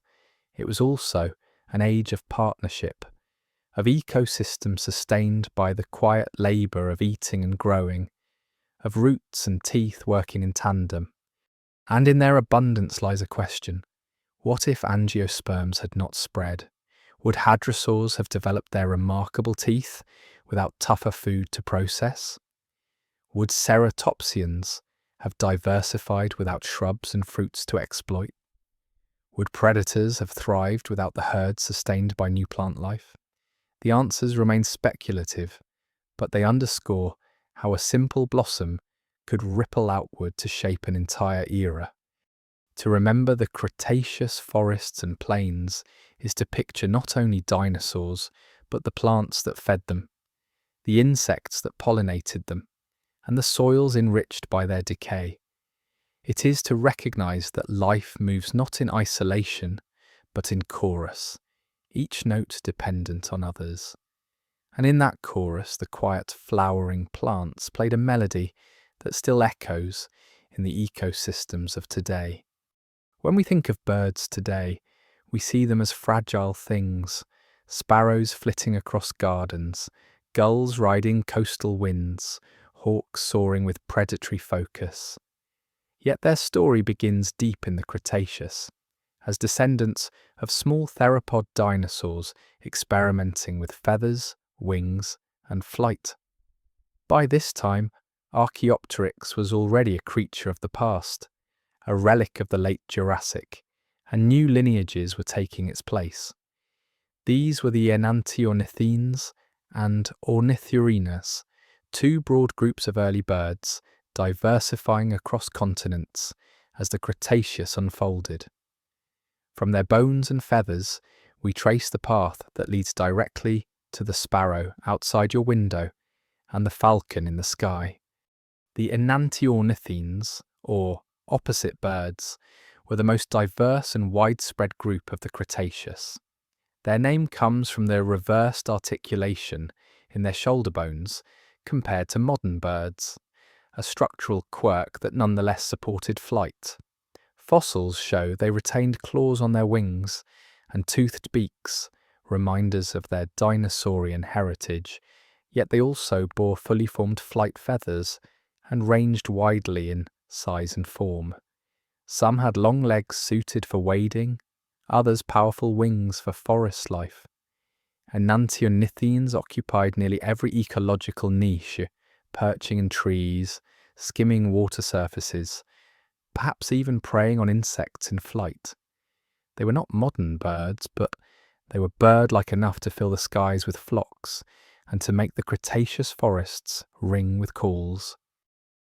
it was also an age of partnership, of ecosystems sustained by the quiet labour of eating and growing, of roots and teeth working in tandem. And in their abundance lies a question. What if angiosperms had not spread? Would hadrosaurs have developed their remarkable teeth without tougher food to process? Would ceratopsians have diversified without shrubs and fruits to exploit? Would predators have thrived without the herd sustained by new plant life? The answers remain speculative, but they underscore how a simple blossom could ripple outward to shape an entire era. To remember the Cretaceous forests and plains is to picture not only dinosaurs, but the plants that fed them, the insects that pollinated them, and the soils enriched by their decay. It is to recognize that life moves not in isolation, but in chorus, each note dependent on others. And in that chorus, the quiet flowering plants played a melody that still echoes in the ecosystems of today. When we think of birds today, we see them as fragile things, sparrows flitting across gardens, gulls riding coastal winds, hawks soaring with predatory focus. Yet their story begins deep in the Cretaceous, as descendants of small theropod dinosaurs experimenting with feathers, wings, and flight. By this time, Archaeopteryx was already a creature of the past, a relic of the late Jurassic, and new lineages were taking its place. These were the enantiornithines and ornithurinus, two broad groups of early birds, diversifying across continents as the Cretaceous unfolded. From their bones and feathers, we trace the path that leads directly to the sparrow outside your window and the falcon in the sky. The enantiornithines, or opposite birds, were the most diverse and widespread group of the Cretaceous. Their name comes from their reversed articulation in their shoulder bones compared to modern birds, a structural quirk that nonetheless supported flight. Fossils show they retained claws on their wings and toothed beaks, reminders of their dinosaurian heritage, yet they also bore fully formed flight feathers and ranged widely in size and form. Some had long legs suited for wading, others powerful wings for forest life. Enantiornithines occupied nearly every ecological niche, perching in trees, skimming water surfaces, perhaps even preying on insects in flight. They were not modern birds, but they were bird-like enough to fill the skies with flocks and to make the Cretaceous forests ring with calls.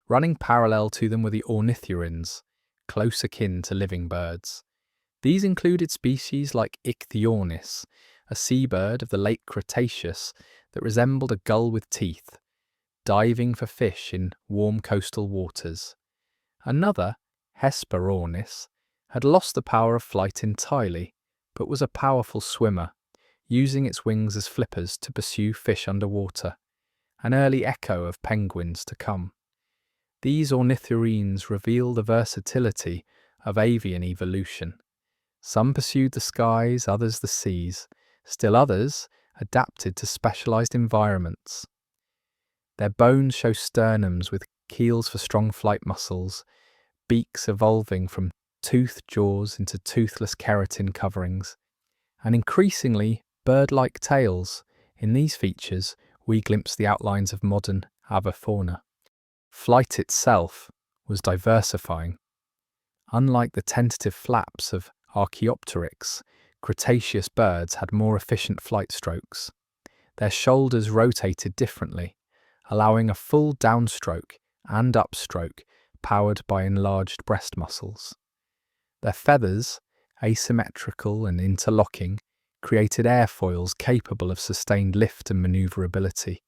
Running parallel to them were the ornithurans, close akin to living birds. These included species like ichthyosaurs, a seabird of the late Cretaceous that resembled a gull with teeth, diving for fish in warm coastal waters. Another, Hesperornis, had lost the power of flight entirely, but was a powerful swimmer, using its wings as flippers to pursue fish underwater, an early echo of penguins to come. These ornithurines reveal the versatility of avian evolution. Some pursued the skies, others the seas, still others adapted to specialized environments. Their bones show sternums with keels for strong flight muscles, beaks evolving from toothed jaws into toothless keratin coverings, and increasingly bird-like tails. In these features, we glimpse the outlines of modern avifauna. Flight itself was diversifying. Unlike the tentative flaps of Archaeopteryx, Cretaceous birds had more efficient flight strokes. Their shoulders rotated differently, allowing a full downstroke and upstroke powered by enlarged breast muscles. Their feathers, asymmetrical and interlocking, created airfoils capable of sustained lift and maneuverability.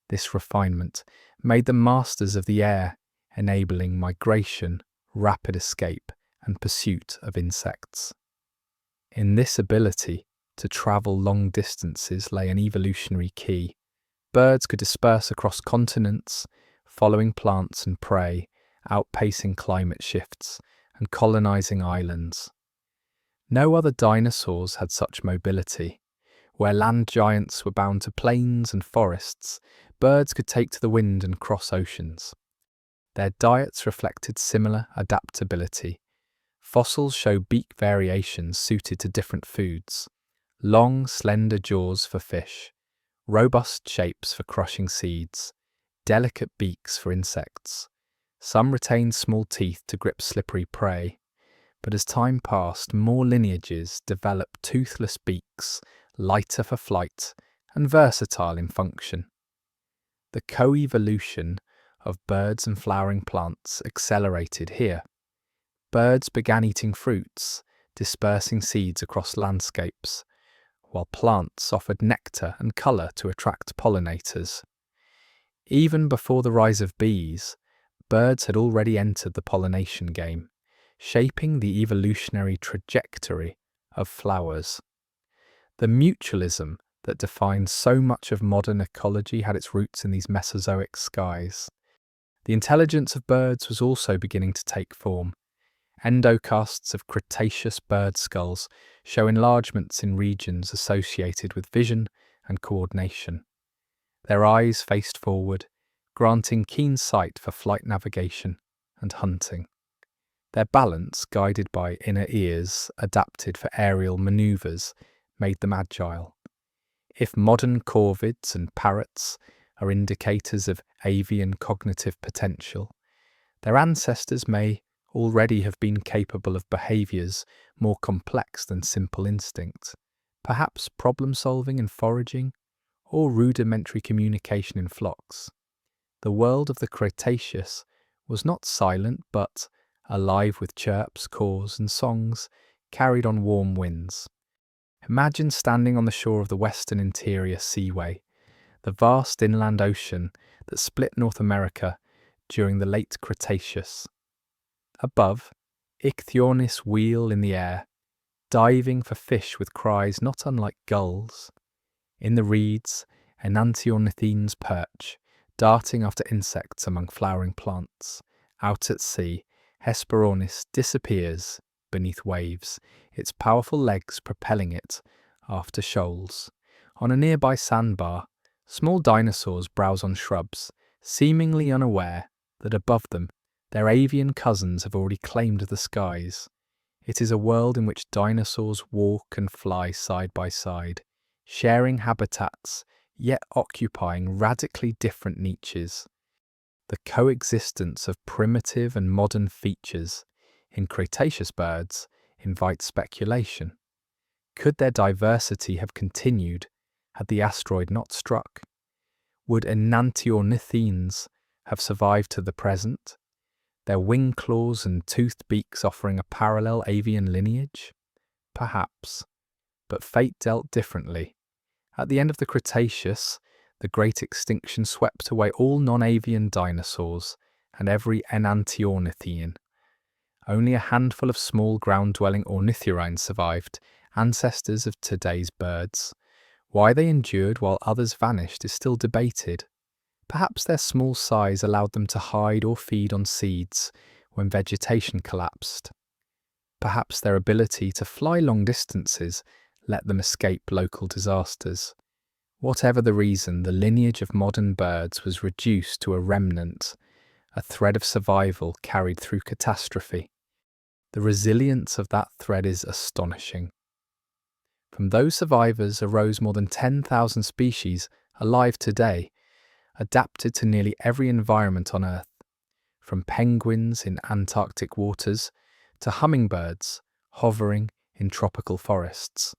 This refinement made them masters of the air, enabling migration, rapid escape, and pursuit of insects. In this ability to travel long distances lay an evolutionary key. Birds could disperse across continents, following plants and prey, outpacing climate shifts, and colonizing islands. No other dinosaurs had such mobility. Where land giants were bound to plains and forests, birds could take to the wind and cross oceans. Their diets reflected similar adaptability. Fossils show beak variations suited to different foods. Long, slender jaws for fish, robust shapes for crushing seeds, delicate beaks for insects. Some retained small teeth to grip slippery prey, but as time passed, more lineages developed toothless beaks, lighter for flight and versatile in function. The co-evolution of birds and flowering plants accelerated here. Birds began eating fruits, dispersing seeds across landscapes, while plants offered nectar and colour to attract pollinators. Even before the rise of bees, birds had already entered the pollination game, shaping the evolutionary trajectory of flowers. The mutualism that defines so much of modern ecology had its roots in these Mesozoic skies. The intelligence of birds was also beginning to take form. Endocasts of Cretaceous bird skulls show enlargements in regions associated with vision and coordination. Their eyes faced forward, granting keen sight for flight navigation and hunting. Their balance, guided by inner ears adapted for aerial maneuvers, made them agile. If modern corvids and parrots are indicators of avian cognitive potential, their ancestors may already have been capable of behaviours more complex than simple instinct, perhaps problem-solving and foraging, or rudimentary communication in flocks. The world of the Cretaceous was not silent but alive with chirps, caws and songs carried on warm winds. Imagine standing on the shore of the Western Interior Seaway, the vast inland ocean that split North America during the late Cretaceous. Above, ichthyosaurs wheel in the air, diving for fish with cries not unlike gulls. In the reeds, enantiornithines perch, darting after insects among flowering plants. Out at sea, Hesperornis disappears beneath waves, its powerful legs propelling it after shoals. On a nearby sandbar, small dinosaurs browse on shrubs, seemingly unaware that above them, their avian cousins have already claimed the skies. It is a world in which dinosaurs walk and fly side by side, sharing habitats, yet occupying radically different niches. The coexistence of primitive and modern features in Cretaceous birds invites speculation. Could their diversity have continued had the asteroid not struck? Would enantiornithines have survived to the present, their wing claws and toothed beaks offering a parallel avian lineage? Perhaps, but fate dealt differently. At the end of the Cretaceous, the Great Extinction swept away all non-avian dinosaurs and every enantiornithine. Only a handful of small ground-dwelling ornithurines survived, ancestors of today's birds. Why they endured while others vanished is still debated. Perhaps their small size allowed them to hide or feed on seeds when vegetation collapsed. Perhaps their ability to fly long distances let them escape local disasters. Whatever the reason, the lineage of modern birds was reduced to a remnant, a thread of survival carried through catastrophe. The resilience of that thread is astonishing. From those survivors arose more than 10,000 species alive today, adapted to nearly every environment on Earth, from penguins in Antarctic waters to hummingbirds hovering in tropical forests.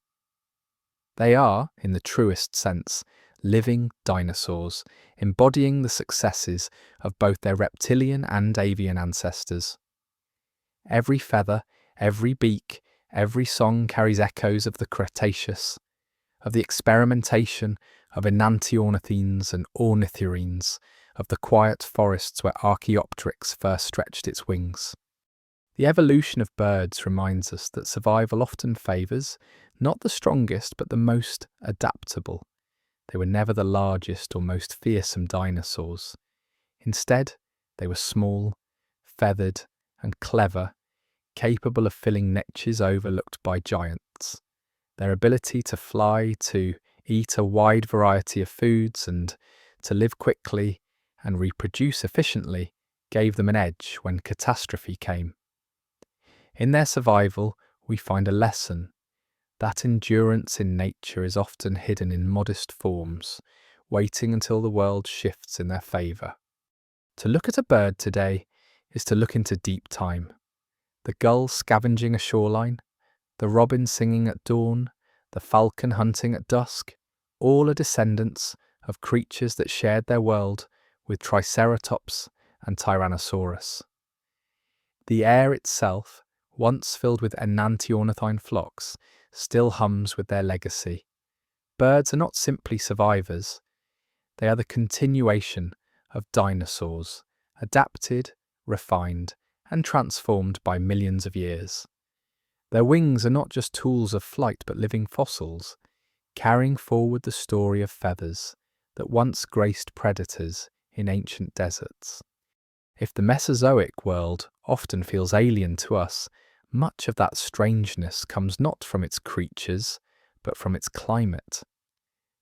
They are, in the truest sense, living dinosaurs, embodying the successes of both their reptilian and avian ancestors. Every feather, every beak, every song carries echoes of the Cretaceous, of the experimentation of enantiornithines and ornithurines, of the quiet forests where Archaeopteryx first stretched its wings. The evolution of birds reminds us that survival often favours not the strongest but the most adaptable. They were never the largest or most fearsome dinosaurs. Instead, they were small, feathered, and clever, capable of filling niches overlooked by giants. Their ability to fly, to eat a wide variety of foods, and to live quickly and reproduce efficiently gave them an edge when catastrophe came. In their survival, we find a lesson that endurance in nature is often hidden in modest forms, waiting until the world shifts in their favour. To look at a bird today is to look into deep time. The gull scavenging a shoreline, the robin singing at dawn, the falcon hunting at dusk, all are descendants of creatures that shared their world with Triceratops and Tyrannosaurus. The air itself, once filled with enantiornithine flocks, still hums with their legacy. Birds are not simply survivors, they are the continuation of dinosaurs, adapted, refined, and transformed by millions of years. Their wings are not just tools of flight but living fossils, carrying forward the story of feathers that once graced predators in ancient deserts. If the Mesozoic world often feels alien to us, much of that strangeness comes not from its creatures, but from its climate.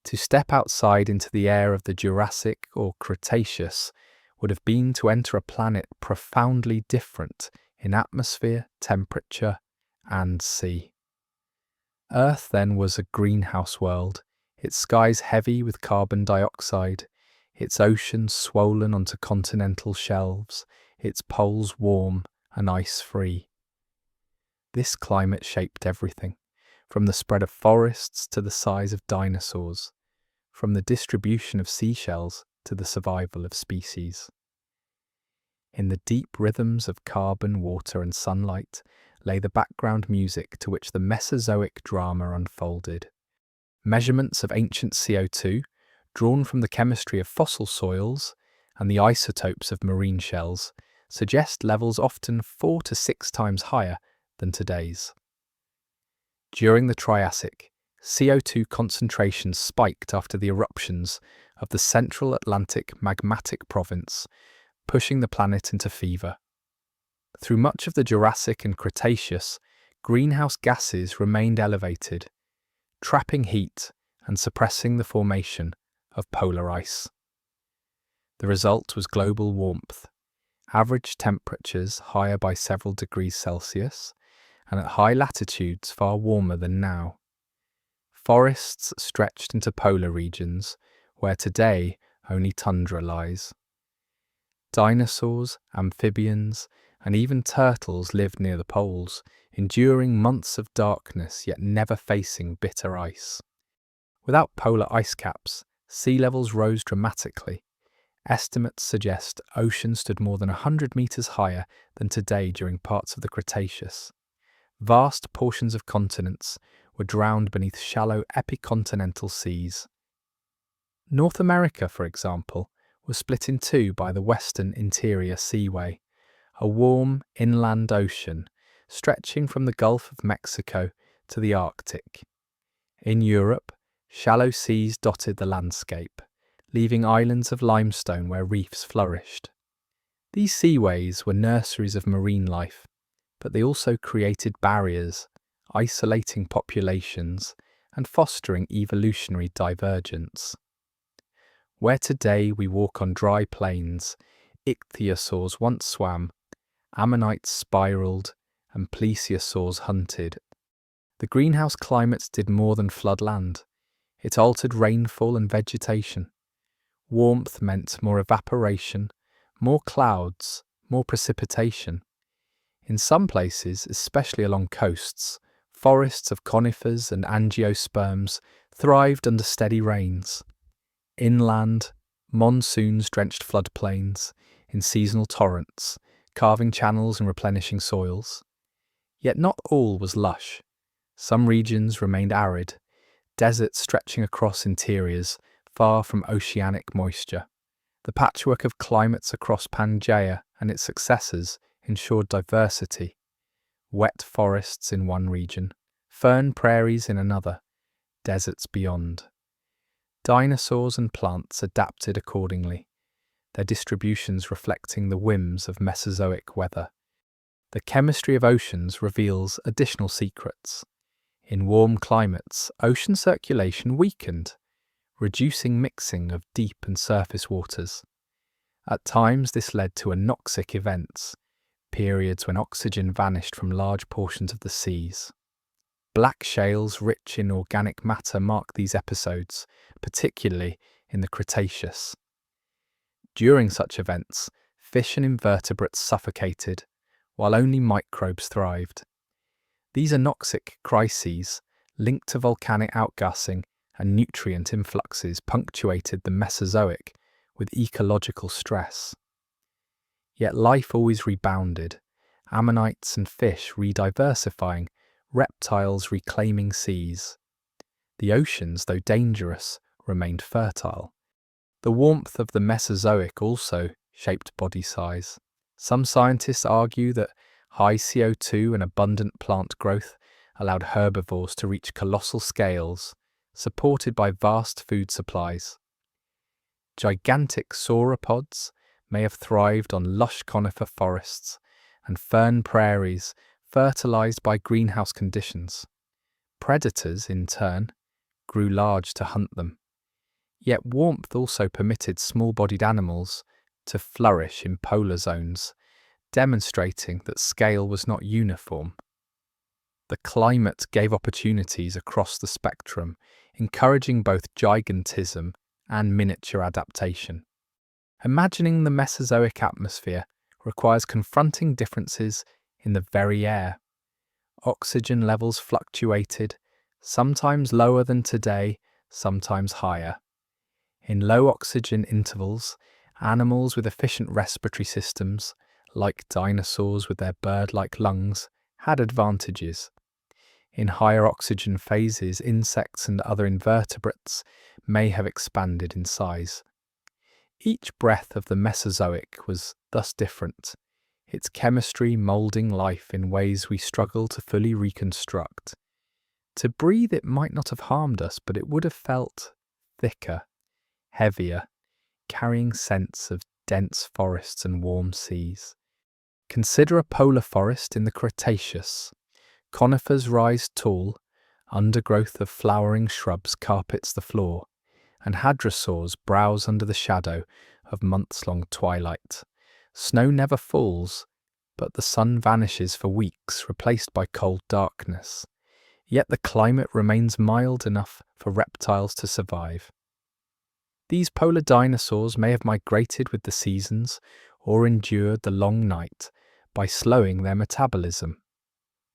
To step outside into the air of the Jurassic or Cretaceous would have been to enter a planet profoundly different in atmosphere, temperature, and sea. Earth then was a greenhouse world, its skies heavy with carbon dioxide, its oceans swollen onto continental shelves, its poles warm and ice-free. This climate shaped everything, from the spread of forests to the size of dinosaurs, from the distribution of seashells to the survival of species. In the deep rhythms of carbon, water and sunlight lay the background music to which the Mesozoic drama unfolded. Measurements of ancient CO2, drawn from the chemistry of fossil soils and the isotopes of marine shells, suggest levels often 4 to 6 times higher than today's. During the Triassic, CO2 concentrations spiked after the eruptions of the Central Atlantic Magmatic Province, pushing the planet into fever. Through much of the Jurassic and Cretaceous, greenhouse gases remained elevated, trapping heat and suppressing the formation of polar ice. The result was global warmth, average temperatures higher by several degrees Celsius, and at high latitudes far warmer than now. Forests stretched into polar regions, where today only tundra lies. Dinosaurs, amphibians, and even turtles lived near the poles, enduring months of darkness yet never facing bitter ice. Without polar ice caps, sea levels rose dramatically. Estimates suggest oceans stood more than 100 metres higher than today during parts of the Cretaceous. Vast portions of continents were drowned beneath shallow epicontinental seas. North America, for example, was split in two by the Western Interior Seaway, a warm inland ocean stretching from the Gulf of Mexico to the Arctic. In Europe, shallow seas dotted the landscape, leaving islands of limestone where reefs flourished. These seaways were nurseries of marine life, but they also created barriers, isolating populations and fostering evolutionary divergence. Where today we walk on dry plains, ichthyosaurs once swam, ammonites spiraled, and plesiosaurs hunted. The greenhouse climate did more than flood land. It altered rainfall and vegetation. Warmth meant more evaporation, more clouds, more precipitation. In some places, especially along coasts, forests of conifers and angiosperms thrived under steady rains. Inland, monsoons drenched floodplains in seasonal torrents, carving channels and replenishing soils. Yet not all was lush. Some regions remained arid, deserts stretching across interiors far from oceanic moisture. The patchwork of climates across Pangaea and its successors ensured diversity. Wet forests in one region, fern prairies in another, deserts beyond. Dinosaurs and plants adapted accordingly, their distributions reflecting the whims of Mesozoic weather. The chemistry of oceans reveals additional secrets. In warm climates, ocean circulation weakened, reducing mixing of deep and surface waters. At times, this led to anoxic events, periods when oxygen vanished from large portions of the seas. Black shales rich in organic matter mark these episodes, particularly in the Cretaceous. During such events, fish and invertebrates suffocated, while only microbes thrived. These anoxic crises, linked to volcanic outgassing and nutrient influxes, punctuated the Mesozoic with ecological stress. Yet life always rebounded, ammonites and fish rediversifying, reptiles reclaiming seas. The oceans, though dangerous, remained fertile. The warmth of the Mesozoic also shaped body size. Some scientists argue that high CO2 and abundant plant growth allowed herbivores to reach colossal scales, supported by vast food supplies. Gigantic sauropods may have thrived on lush conifer forests and fern prairies fertilized by greenhouse conditions. Predators, in turn, grew large to hunt them. Yet warmth also permitted small-bodied animals to flourish in polar zones, demonstrating that scale was not uniform. The climate gave opportunities across the spectrum, encouraging both gigantism and miniature adaptation. Imagining the Mesozoic atmosphere requires confronting differences in the very air. Oxygen levels fluctuated, sometimes lower than today, sometimes higher. In low oxygen intervals, animals with efficient respiratory systems, like dinosaurs with their bird-like lungs, had advantages. In higher oxygen phases, insects and other invertebrates may have expanded in size. Each breath of the Mesozoic was thus different, its chemistry moulding life in ways we struggle to fully reconstruct. To breathe it might not have harmed us, but it would have felt thicker, heavier, carrying scents of dense forests and warm seas. Consider a polar forest in the Cretaceous. Conifers rise tall, undergrowth of flowering shrubs carpets the floor, and hadrosaurs browse under the shadow of months-long twilight. Snow never falls, but the sun vanishes for weeks, replaced by cold darkness. Yet the climate remains mild enough for reptiles to survive. These polar dinosaurs may have migrated with the seasons or endured the long night by slowing their metabolism.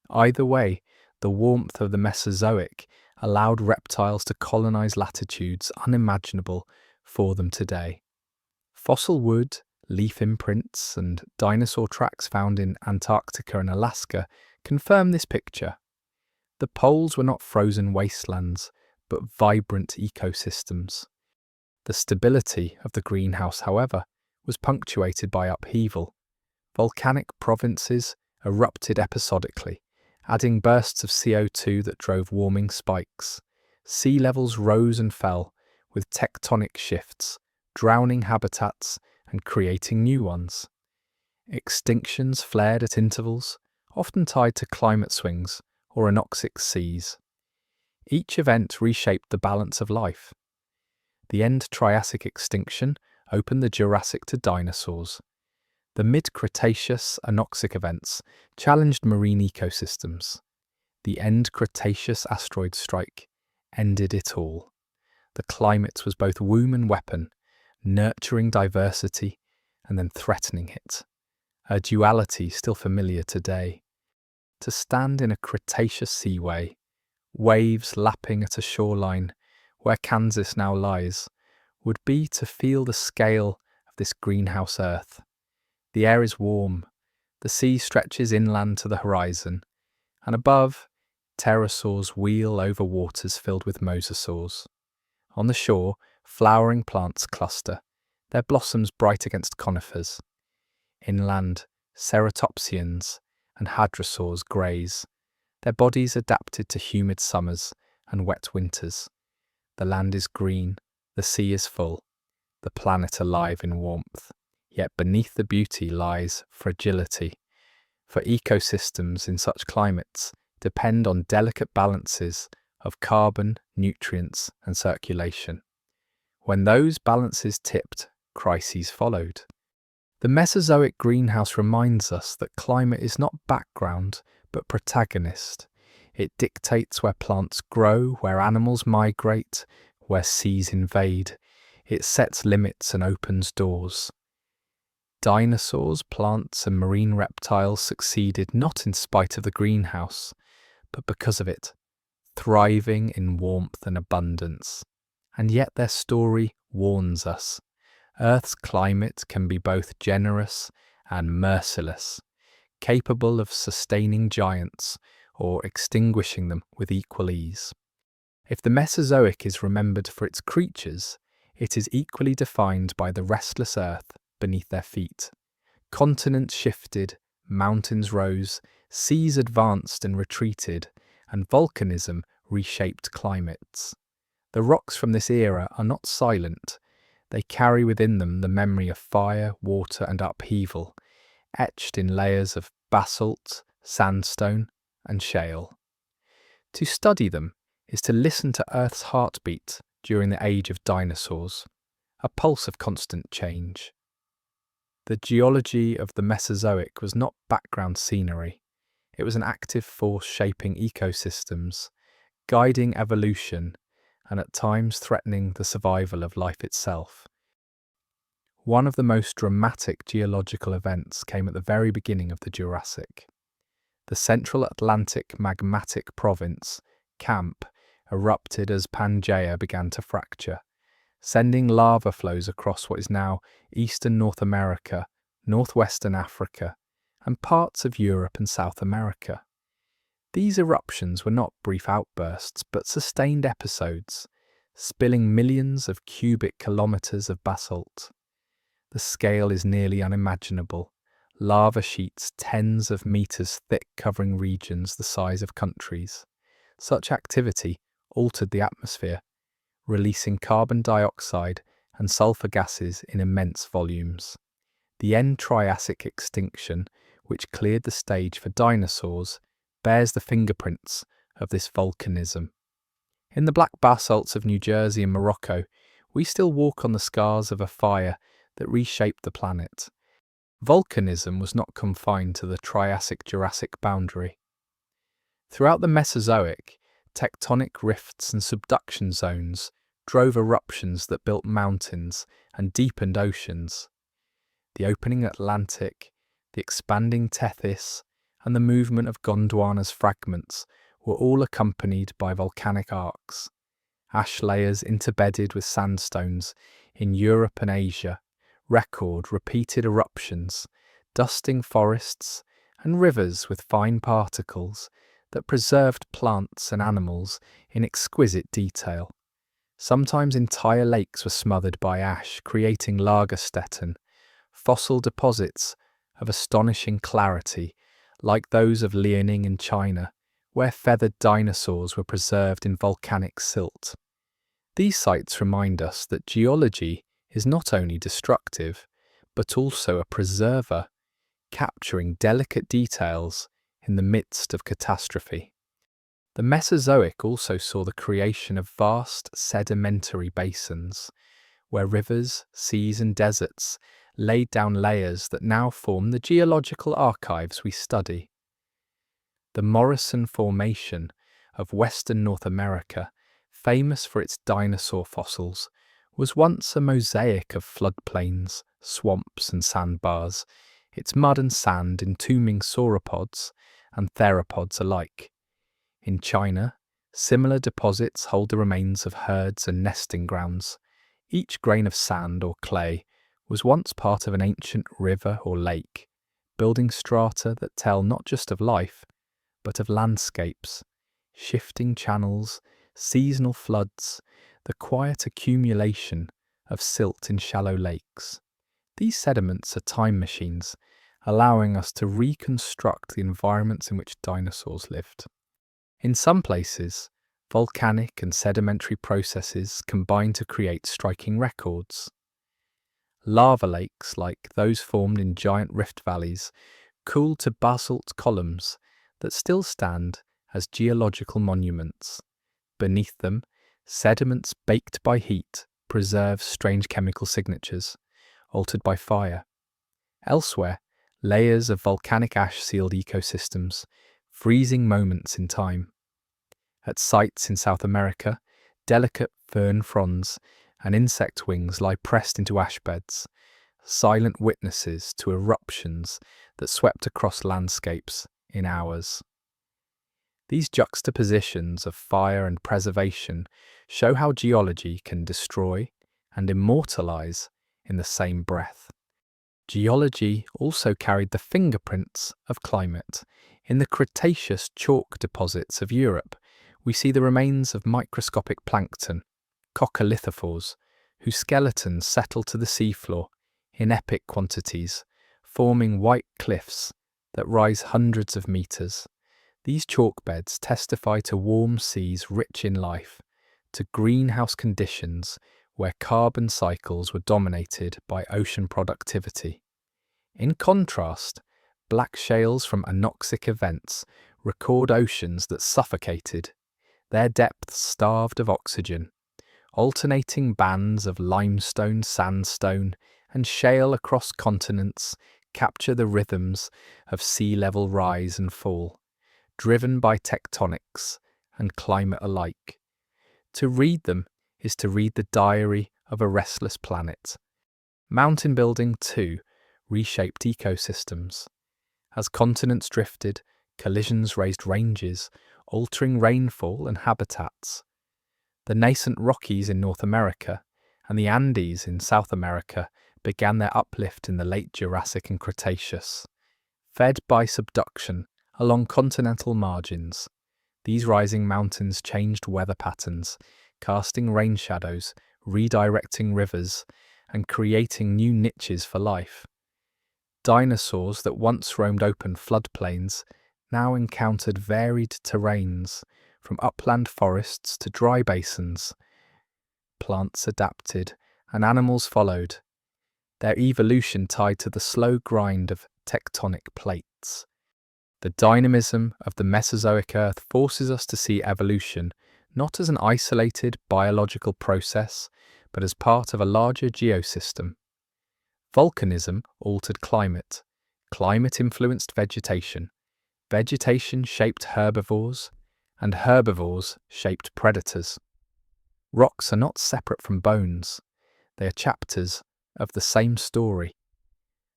Either way, the warmth of the Mesozoic allowed reptiles to colonize latitudes unimaginable for them today. Fossil wood, leaf imprints, and dinosaur tracks found in Antarctica and Alaska confirm this picture. The poles were not frozen wastelands, but vibrant ecosystems. The stability of the greenhouse, however, was punctuated by upheaval. Volcanic provinces erupted episodically, adding bursts of CO2 that drove warming spikes. Sea levels rose and fell, with tectonic shifts, drowning habitats and creating new ones. Extinctions flared at intervals, often tied to climate swings or anoxic seas. Each event reshaped the balance of life. The end Triassic extinction opened the Jurassic to dinosaurs. The mid-Cretaceous anoxic events challenged marine ecosystems. The end Cretaceous asteroid strike ended it all. The climate was both womb and weapon, nurturing diversity and then threatening it, a duality still familiar today. To stand in a Cretaceous seaway, waves lapping at a shoreline where Kansas now lies, would be to feel the scale of this greenhouse Earth. The air is warm, the sea stretches inland to the horizon, and above, pterosaurs wheel over waters filled with mosasaurs. On the shore, flowering plants cluster, their blossoms bright against conifers. Inland, ceratopsians and hadrosaurs graze, their bodies adapted to humid summers and wet winters. The land is green, the sea is full, the planet alive in warmth. Yet beneath the beauty lies fragility, for ecosystems in such climates depend on delicate balances of carbon, nutrients, and circulation. When those balances tipped, crises followed. The Mesozoic greenhouse reminds us that climate is not background, but protagonist. It dictates where plants grow, where animals migrate, where seas invade. It sets limits and opens doors. Dinosaurs, plants, and marine reptiles succeeded not in spite of the greenhouse, but because of it, thriving in warmth and abundance. And yet their story warns us. Earth's climate can be both generous and merciless, capable of sustaining giants or extinguishing them with equal ease. If the Mesozoic is remembered for its creatures, it is equally defined by the restless earth beneath their feet. Continents shifted, mountains rose, seas advanced and retreated, and volcanism reshaped climates. The rocks from this era are not silent. They carry within them the memory of fire, water, and upheaval, etched in layers of basalt, sandstone, and shale. To study them is to listen to Earth's heartbeat during the age of dinosaurs, a pulse of constant change. The geology of the Mesozoic was not background scenery. It was an active force shaping ecosystems, guiding evolution, and at times threatening the survival of life itself. One of the most dramatic geological events came at the very beginning of the Jurassic. The Central Atlantic magmatic province, CAMP, erupted as Pangaea began to fracture, sending lava flows across what is now eastern North America, northwestern Africa, and parts of Europe and South America. These eruptions were not brief outbursts, but sustained episodes, spilling millions of cubic kilometers of basalt. The scale is nearly unimaginable. Lava sheets tens of meters thick covering regions the size of countries. Such activity altered the atmosphere, releasing carbon dioxide and sulfur gases in immense volumes. The end Triassic extinction, which cleared the stage for dinosaurs, bears the fingerprints of this volcanism. In the black basalts of New Jersey and Morocco, we still walk on the scars of a fire that reshaped the planet. Volcanism was not confined to the Triassic-Jurassic boundary. Throughout the Mesozoic, tectonic rifts and subduction zones drove eruptions that built mountains and deepened oceans. The opening Atlantic, the expanding Tethys, and the movement of Gondwana's fragments were all accompanied by volcanic arcs. Ash layers interbedded with sandstones in Europe and Asia record repeated eruptions, dusting forests and rivers with fine particles that preserved plants and animals in exquisite detail. Sometimes entire lakes were smothered by ash, creating Lagerstätten, fossil deposits of astonishing clarity, like those of Liaoning in China, where feathered dinosaurs were preserved in volcanic silt. These sites remind us that geology is not only destructive, but also a preserver, capturing delicate details in the midst of catastrophe. The Mesozoic also saw the creation of vast sedimentary basins, where rivers, seas and deserts laid down layers that now form the geological archives we study. The Morrison Formation of Western North America, famous for its dinosaur fossils, was once a mosaic of floodplains, swamps and sandbars, its mud and sand entombing sauropods and theropods alike. In China, similar deposits hold the remains of herds and nesting grounds. Each grain of sand or clay was once part of an ancient river or lake, building strata that tell not just of life, but of landscapes, shifting channels, seasonal floods, the quiet accumulation of silt in shallow lakes. These sediments are time machines, allowing us to reconstruct the environments in which dinosaurs lived. In some places, volcanic and sedimentary processes combine to create striking records. Lava lakes, like those formed in giant rift valleys, cooled to basalt columns that still stand as geological monuments. Beneath them, sediments baked by heat preserve strange chemical signatures, altered by fire. Elsewhere, layers of volcanic ash sealed ecosystems, freezing moments in time. At sites in South America, delicate fern fronds and insect wings lie pressed into ash beds, silent witnesses to eruptions that swept across landscapes in hours. These juxtapositions of fire and preservation show how geology can destroy and immortalize in the same breath. Geology also carried the fingerprints of climate. In the Cretaceous chalk deposits of Europe, we see the remains of microscopic plankton, coccolithophores, whose skeletons settle to the seafloor in epic quantities, forming white cliffs that rise hundreds of meters. These chalk beds testify to warm seas rich in life, to greenhouse conditions where carbon cycles were dominated by ocean productivity. In contrast, black shales from anoxic events record oceans that suffocated, their depths starved of oxygen. Alternating bands of limestone, sandstone, and shale across continents capture the rhythms of sea level rise and fall, driven by tectonics and climate alike. To read them is to read the diary of a restless planet. Mountain building, too, reshaped ecosystems. As continents drifted, collisions raised ranges, altering rainfall and habitats. The nascent Rockies in North America and the Andes in South America began their uplift in the late Jurassic and Cretaceous. Fed by subduction along continental margins, these rising mountains changed weather patterns, casting rain shadows, redirecting rivers, and creating new niches for life. Dinosaurs that once roamed open floodplains now encountered varied terrains, from upland forests to dry basins. Plants adapted, and animals followed, their evolution tied to the slow grind of tectonic plates. The dynamism of the Mesozoic Earth forces us to see evolution not as an isolated biological process, but as part of a larger geosystem. Volcanism altered climate. Climate influenced vegetation. Vegetation shaped herbivores, and herbivores shaped predators. Rocks are not separate from bones. They are chapters of the same story.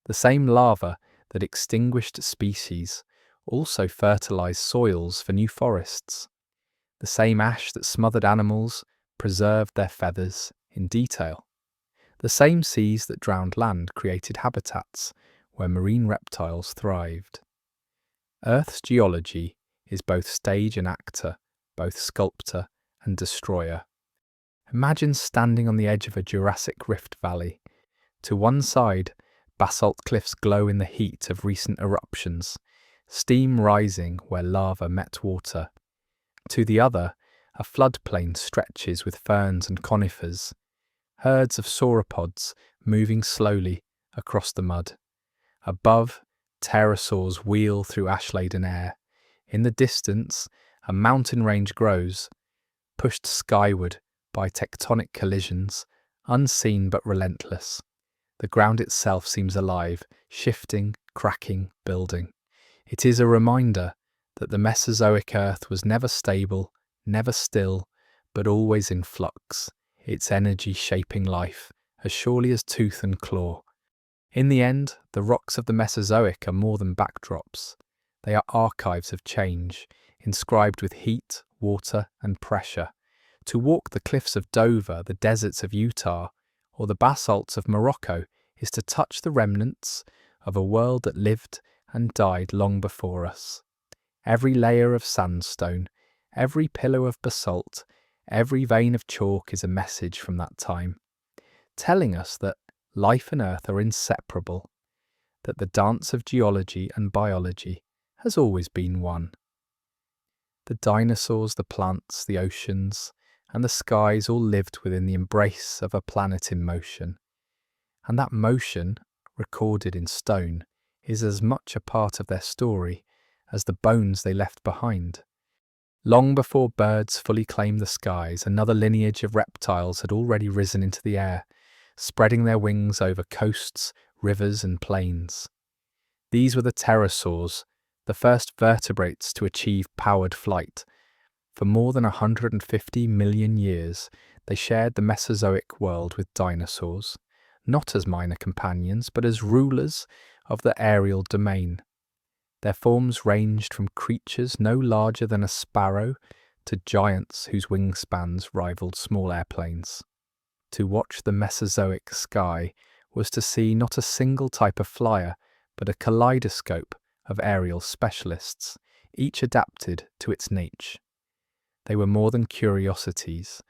The same lava that extinguished species also fertilized soils for new forests. The same ash that smothered animals preserved their feathers in detail. The same seas that drowned land created habitats where marine reptiles thrived. Earth's geology is both stage and actor, both sculptor and destroyer. Imagine standing on the edge of a Jurassic Rift valley. To one side, basalt cliffs glow in the heat of recent eruptions, steam rising where lava met water. To the other, a floodplain stretches with ferns and conifers, herds of sauropods moving slowly across the mud. Above, pterosaurs wheel through ash-laden air. In the distance, a mountain range grows, pushed skyward by tectonic collisions, unseen but relentless. The ground itself seems alive, shifting, cracking, building. It is a reminder that the Mesozoic Earth was never stable, never still, but always in flux, its energy shaping life, as surely as tooth and claw. In the end, the rocks of the Mesozoic are more than backdrops. They are archives of change, inscribed with heat, water, and pressure. To walk the cliffs of Dover, the deserts of Utah, or the basalts of Morocco is to touch the remnants of a world that lived and died long before us. Every layer of sandstone, every pillar of basalt, every vein of chalk is a message from that time, telling us that life and earth are inseparable, that the dance of geology and biology has always been one. The dinosaurs, the plants, the oceans, and the skies all lived within the embrace of a planet in motion. And that motion, recorded in stone, is as much a part of their story as the bones they left behind. Long before birds fully claimed the skies, another lineage of reptiles had already risen into the air, spreading their wings over coasts, rivers and plains. These were the pterosaurs, the first vertebrates to achieve powered flight. For more than 150 million years, they shared the Mesozoic world with dinosaurs, not as minor companions, but as rulers of the aerial domain. Their forms ranged from creatures no larger than a sparrow to giants whose wingspans rivaled small airplanes. To watch the Mesozoic sky was to see not a single type of flyer, but a kaleidoscope of aerial specialists, each adapted to its niche. They were more than curiosities.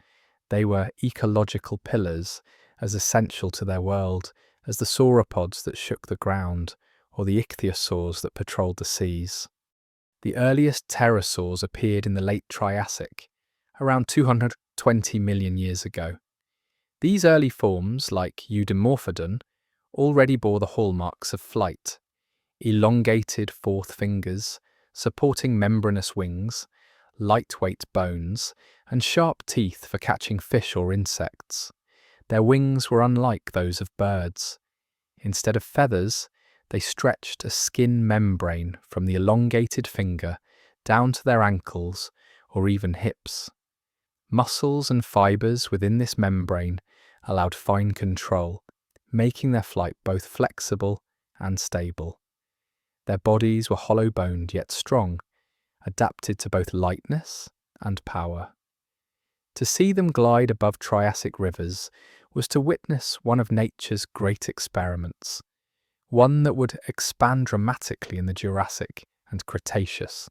They were ecological pillars, as essential to their world as the sauropods that shook the ground, or the ichthyosaurs that patrolled the seas. The earliest pterosaurs appeared in the late Triassic, around 220 million years ago. These early forms, like Eudimorphodon, already bore the hallmarks of flight: elongated fourth fingers, supporting membranous wings, lightweight bones, and sharp teeth for catching fish or insects. Their wings were unlike those of birds. Instead of feathers, they stretched a skin membrane from the elongated finger down to their ankles or even hips. Muscles and fibres within this membrane allowed fine control, making their flight both flexible and stable. Their bodies were hollow-boned yet strong, adapted to both lightness and power. To see them glide above Triassic rivers was to witness one of nature's great experiments, one that would expand dramatically in the Jurassic and Cretaceous.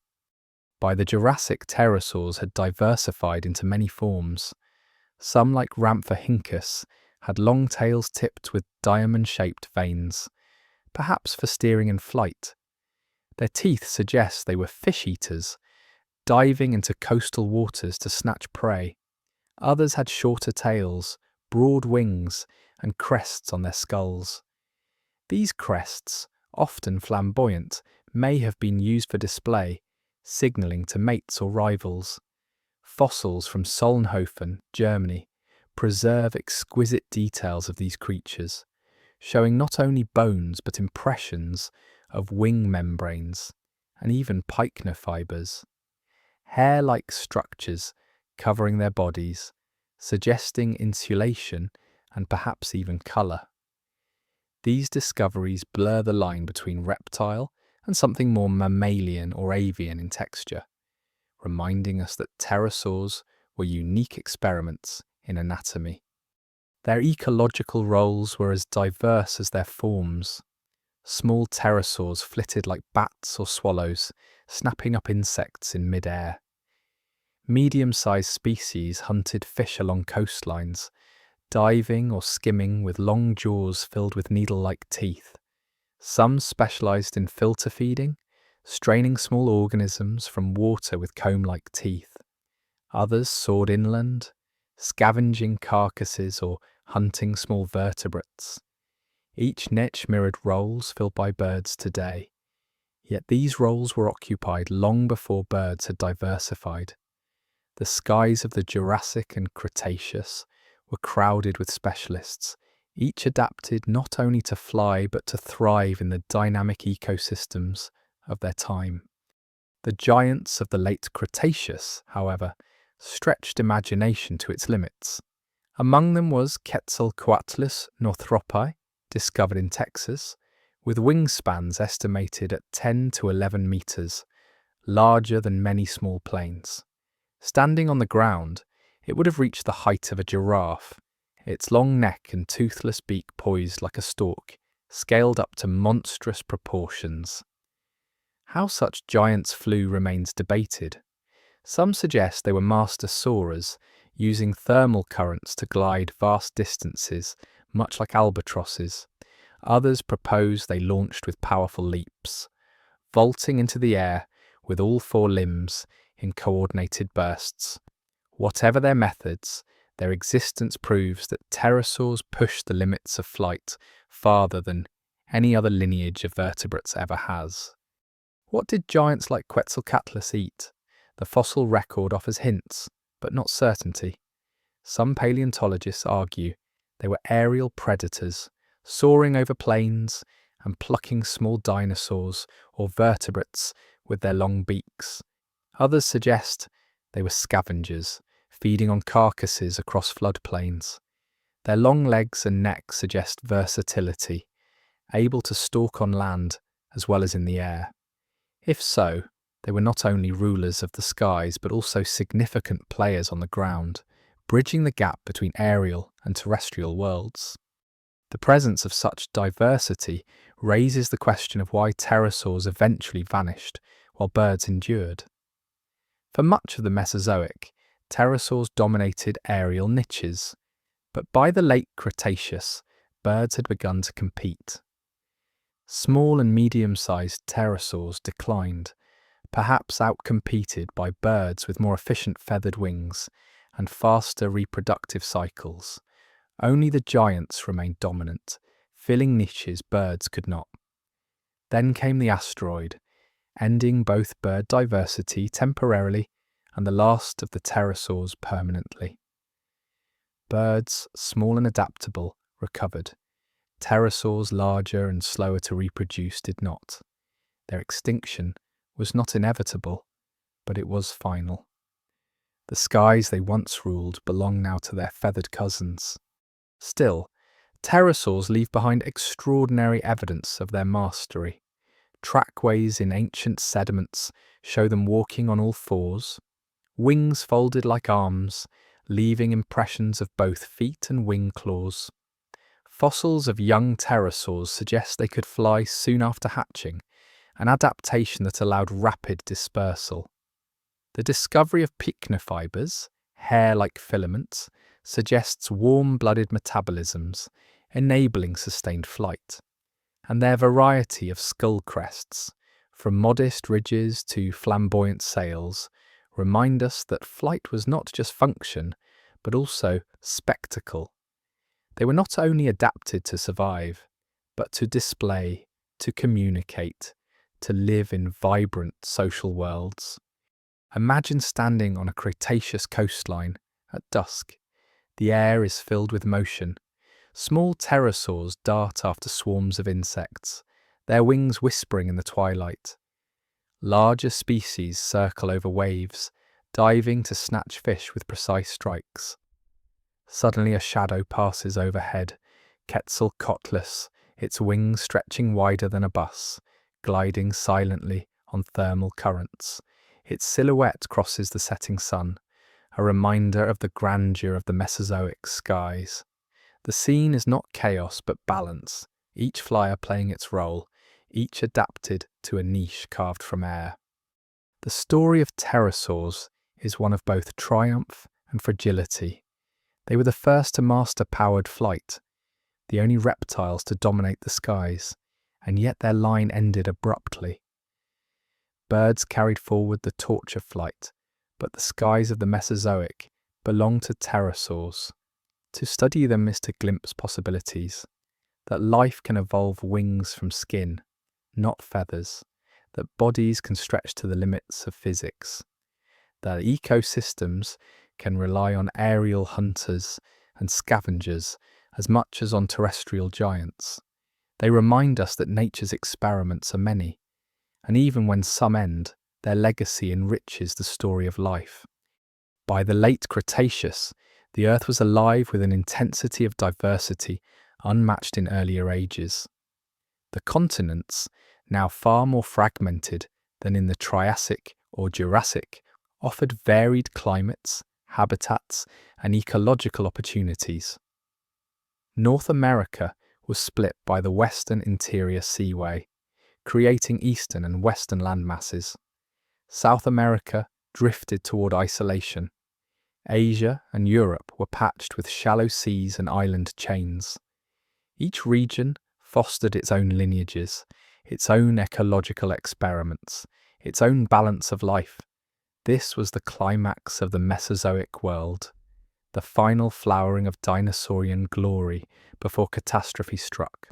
By the Jurassic, pterosaurs had diversified into many forms. Some, like Rhamphorhynchus, had long tails tipped with diamond-shaped veins, perhaps for steering in flight. Their teeth suggest they were fish-eaters, diving into coastal waters to snatch prey. Others had shorter tails, broad wings, and crests on their skulls. These crests, often flamboyant, may have been used for display, signalling to mates or rivals. Fossils from Solnhofen, Germany, preserve exquisite details of these creatures, showing not only bones but impressions of wing membranes and even pycnor fibres. Hair-like structures covering their bodies, suggesting insulation and perhaps even colour. These discoveries blur the line between reptile and something more mammalian or avian in texture, reminding us that pterosaurs were unique experiments in anatomy. Their ecological roles were as diverse as their forms. Small pterosaurs flitted like bats or swallows, snapping up insects in mid-air. Medium-sized species hunted fish along coastlines, diving or skimming with long jaws filled with needle-like teeth. Some specialized in filter feeding, straining small organisms from water with comb-like teeth. Others soared inland, scavenging carcasses or hunting small vertebrates. Each niche mirrored roles filled by birds today, yet these roles were occupied long before birds had diversified. The skies of the Jurassic and Cretaceous were crowded with specialists, each adapted not only to fly but to thrive in the dynamic ecosystems of their time. The giants of the late Cretaceous, however, stretched imagination to its limits. Among them was Quetzalcoatlus northropi, discovered in Texas, with wingspans estimated at 10 to 11 meters, larger than many small planes. Standing on the ground, it would have reached the height of a giraffe, its long neck and toothless beak poised like a stork, scaled up to monstrous proportions. How such giants flew remains debated. Some suggest they were master soarers, using thermal currents to glide vast distances, much like albatrosses. Others propose they launched with powerful leaps, vaulting into the air with all four limbs in coordinated bursts. Whatever their methods, their existence proves that pterosaurs pushed the limits of flight farther than any other lineage of vertebrates ever has. What did giants like Quetzalcoatlus eat? The fossil record offers hints, but not certainty. Some paleontologists argue they were aerial predators, soaring over plains and plucking small dinosaurs or vertebrates with their long beaks. Others suggest they were scavengers, feeding on carcasses across floodplains. Their long legs and neck suggest versatility, able to stalk on land as well as in the air. If so, they were not only rulers of the skies but also significant players on the ground, bridging the gap between aerial and terrestrial worlds. The presence of such diversity raises the question of why pterosaurs eventually vanished while birds endured. For much of the Mesozoic, pterosaurs dominated aerial niches, but by the late Cretaceous, birds had begun to compete. Small and medium-sized pterosaurs declined, perhaps outcompeted by birds with more efficient feathered wings and faster reproductive cycles. Only the giants remained dominant, filling niches birds could not. Then came the asteroid, ending both bird diversity temporarily and the last of the pterosaurs permanently. Birds, small and adaptable, recovered. Pterosaurs, larger and slower to reproduce, did not. Their extinction was not inevitable, but it was final. The skies they once ruled belong now to their feathered cousins. Still, pterosaurs leave behind extraordinary evidence of their mastery. Trackways in ancient sediments show them walking on all fours, wings folded like arms, leaving impressions of both feet and wing claws. Fossils of young pterosaurs suggest they could fly soon after hatching, an adaptation that allowed rapid dispersal. The discovery of pycnofibers, hair-like filaments, suggests warm-blooded metabolisms, enabling sustained flight. And their variety of skull crests, from modest ridges to flamboyant sails, remind us that flight was not just function, but also spectacle. They were not only adapted to survive, but to display, to communicate, to live in vibrant social worlds. Imagine standing on a Cretaceous coastline at dusk. The air is filled with motion. Small pterosaurs dart after swarms of insects, their wings whispering in the twilight. Larger species circle over waves, diving to snatch fish with precise strikes. Suddenly a shadow passes overhead, Quetzalcoatlus, its wings stretching wider than a bus, gliding silently on thermal currents. Its silhouette crosses the setting sun, a reminder of the grandeur of the Mesozoic skies. The scene is not chaos but balance, each flyer playing its role, each adapted to a niche carved from air. The story of pterosaurs is one of both triumph and fragility. They were the first to master powered flight, the only reptiles to dominate the skies, and yet their line ended abruptly. Birds carried forward the torch of flight, but the skies of the Mesozoic belong to pterosaurs. To study them is to glimpse possibilities, that life can evolve wings from skin, not feathers, that bodies can stretch to the limits of physics, that ecosystems can rely on aerial hunters and scavengers as much as on terrestrial giants. They remind us that nature's experiments are many, and even when some end, their legacy enriches the story of life. By the late Cretaceous, the Earth was alive with an intensity of diversity unmatched in earlier ages. The continents, now far more fragmented than in the Triassic or Jurassic, offered varied climates, habitats, and ecological opportunities. North America was split by the Western Interior Seaway, creating eastern and western landmasses. South America drifted toward isolation. Asia and Europe were patched with shallow seas and island chains. Each region fostered its own lineages, its own ecological experiments, its own balance of life. This was the climax of the Mesozoic world, the final flowering of dinosaurian glory before catastrophe struck.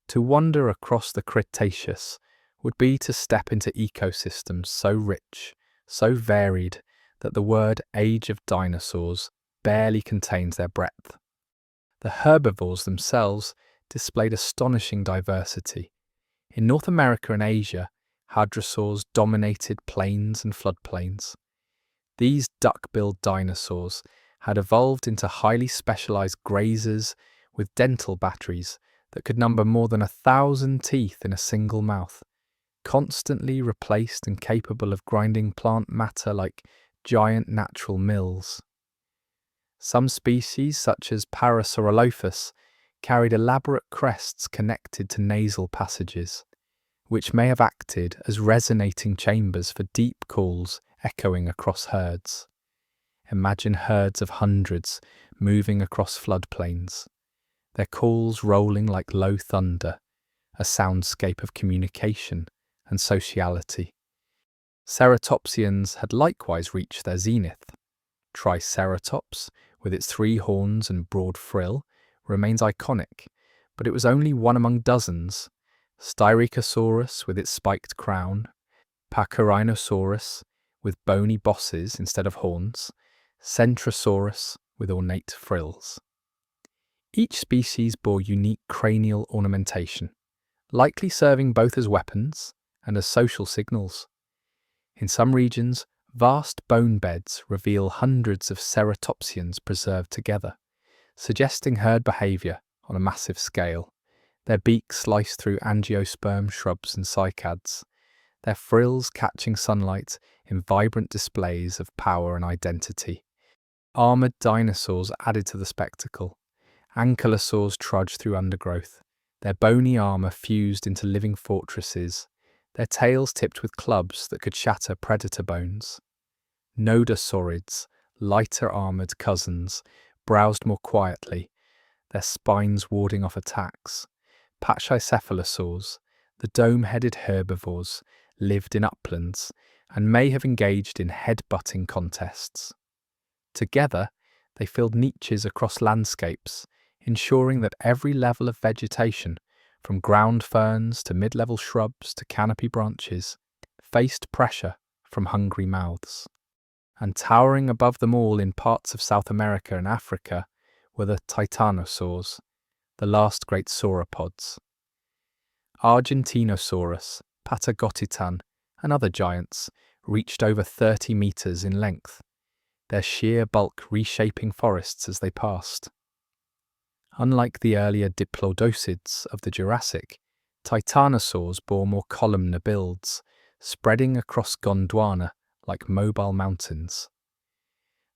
To wander across the Cretaceous would be to step into ecosystems so rich, so varied, that the word Age of Dinosaurs barely contains their breadth. The herbivores themselves displayed astonishing diversity. In North America and Asia, hadrosaurs dominated plains and floodplains. These duck-billed dinosaurs had evolved into highly specialized grazers with dental batteries that could number more than 1,000 teeth in a single mouth, constantly replaced and capable of grinding plant matter like giant natural mills. Some species, such as Parasaurolophus, carried elaborate crests connected to nasal passages, which may have acted as resonating chambers for deep calls echoing across herds. Imagine herds of hundreds moving across floodplains, their calls rolling like low thunder, a soundscape of communication and sociality. Ceratopsians had likewise reached their zenith. Triceratops, with its 3 horns and broad frill, remains iconic, but it was only one among dozens. Styracosaurus with its spiked crown, Pachyrhinosaurus with bony bosses instead of horns, Centrosaurus with ornate frills. Each species bore unique cranial ornamentation, likely serving both as weapons and as social signals. In some regions, vast bone beds reveal hundreds of ceratopsians preserved together, suggesting herd behaviour on a massive scale. Their beaks sliced through angiosperm shrubs and cycads, their frills catching sunlight in vibrant displays of power and identity. Armoured dinosaurs added to the spectacle. Ankylosaurs trudged through undergrowth, their bony armour fused into living fortresses, their tails tipped with clubs that could shatter predator bones. Nodosaurids, lighter armoured cousins, browsed more quietly, their spines warding off attacks. Pachycephalosaurs, the dome-headed herbivores, lived in uplands and may have engaged in head-butting contests. Together, they filled niches across landscapes, ensuring that every level of vegetation, from ground ferns to mid-level shrubs to canopy branches, faced pressure from hungry mouths. And towering above them all in parts of South America and Africa were the titanosaurs, the last great sauropods. Argentinosaurus, Patagotitan, and other giants reached over 30 meters in length, their sheer bulk reshaping forests as they passed. Unlike the earlier diplodocids of the Jurassic, titanosaurs bore more columnar builds, spreading across Gondwana like mobile mountains.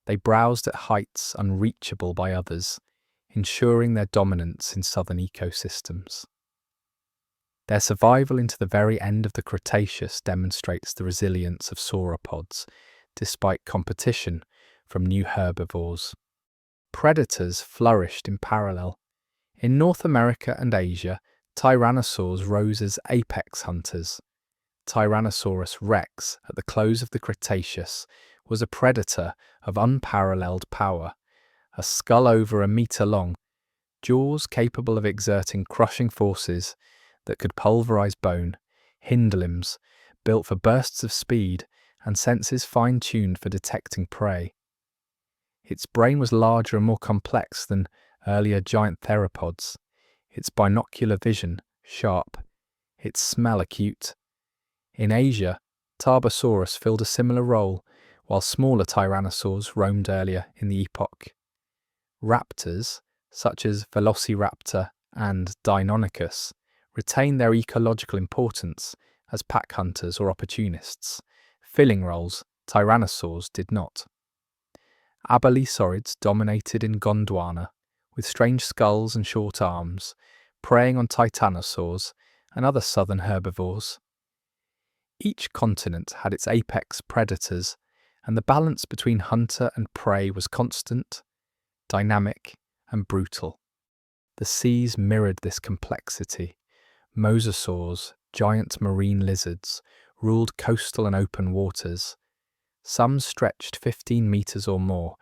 They browsed at heights unreachable by others, ensuring their dominance in southern ecosystems. Their survival into the very end of the Cretaceous demonstrates the resilience of sauropods, despite competition from new herbivores. Predators flourished in parallel. In North America and Asia, tyrannosaurs rose as apex hunters. Tyrannosaurus rex, at the close of the Cretaceous, was a predator of unparalleled power, a skull over a metre long, jaws capable of exerting crushing forces that could pulverize bone, hindlimbs built for bursts of speed, and senses fine-tuned for detecting prey. Its brain was larger and more complex than earlier giant theropods, its binocular vision sharp, its smell acute. In Asia, Tarbosaurus filled a similar role, while smaller tyrannosaurs roamed earlier in the epoch. Raptors, such as Velociraptor and Deinonychus, retain their ecological importance as pack hunters or opportunists, filling roles tyrannosaurs did not. Abelisaurids dominated in Gondwana, with strange skulls and short arms, preying on titanosaurs and other southern herbivores. Each continent had its apex predators, and the balance between hunter and prey was constant, dynamic, and brutal. The seas mirrored this complexity. Mosasaurs, giant marine lizards, ruled coastal and open waters. Some stretched 15 meters or more,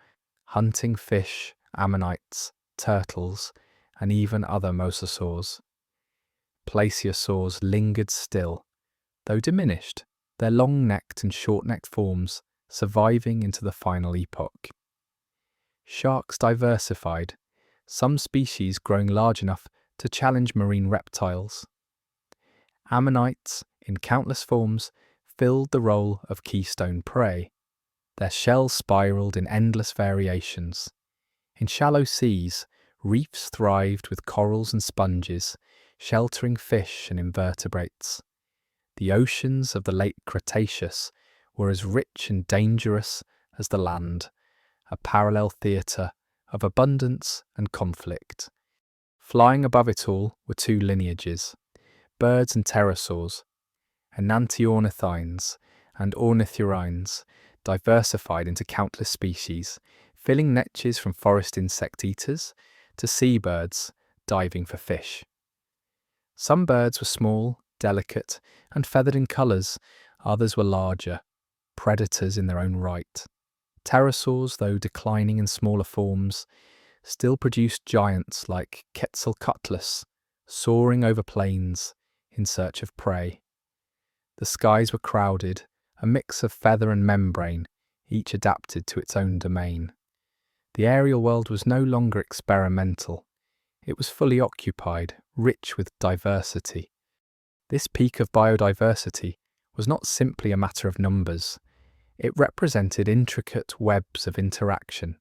hunting fish, ammonites, turtles, and even other mosasaurs. Plesiosaurs lingered still, though diminished, their long-necked and short-necked forms surviving into the final epoch. Sharks diversified, some species growing large enough to challenge marine reptiles. Ammonites, in countless forms, filled the role of keystone prey. Their shells spiraled in endless variations. In shallow seas, reefs thrived with corals and sponges, sheltering fish and invertebrates. The oceans of the late Cretaceous were as rich and dangerous as the land, a parallel theatre of abundance and conflict. Flying above it all were two lineages, birds and pterosaurs, enantiornithines and ornithurines, diversified into countless species, filling niches from forest insect eaters to seabirds diving for fish. Some birds were small, delicate, and feathered in colours, others were larger, predators in their own right. Pterosaurs, though declining in smaller forms, still produced giants like Quetzalcoatlus, soaring over plains in search of prey. The skies were crowded, a mix of feather and membrane, each adapted to its own domain. The aerial world was no longer experimental. It was fully occupied, rich with diversity. This peak of biodiversity was not simply a matter of numbers. It represented intricate webs of interaction.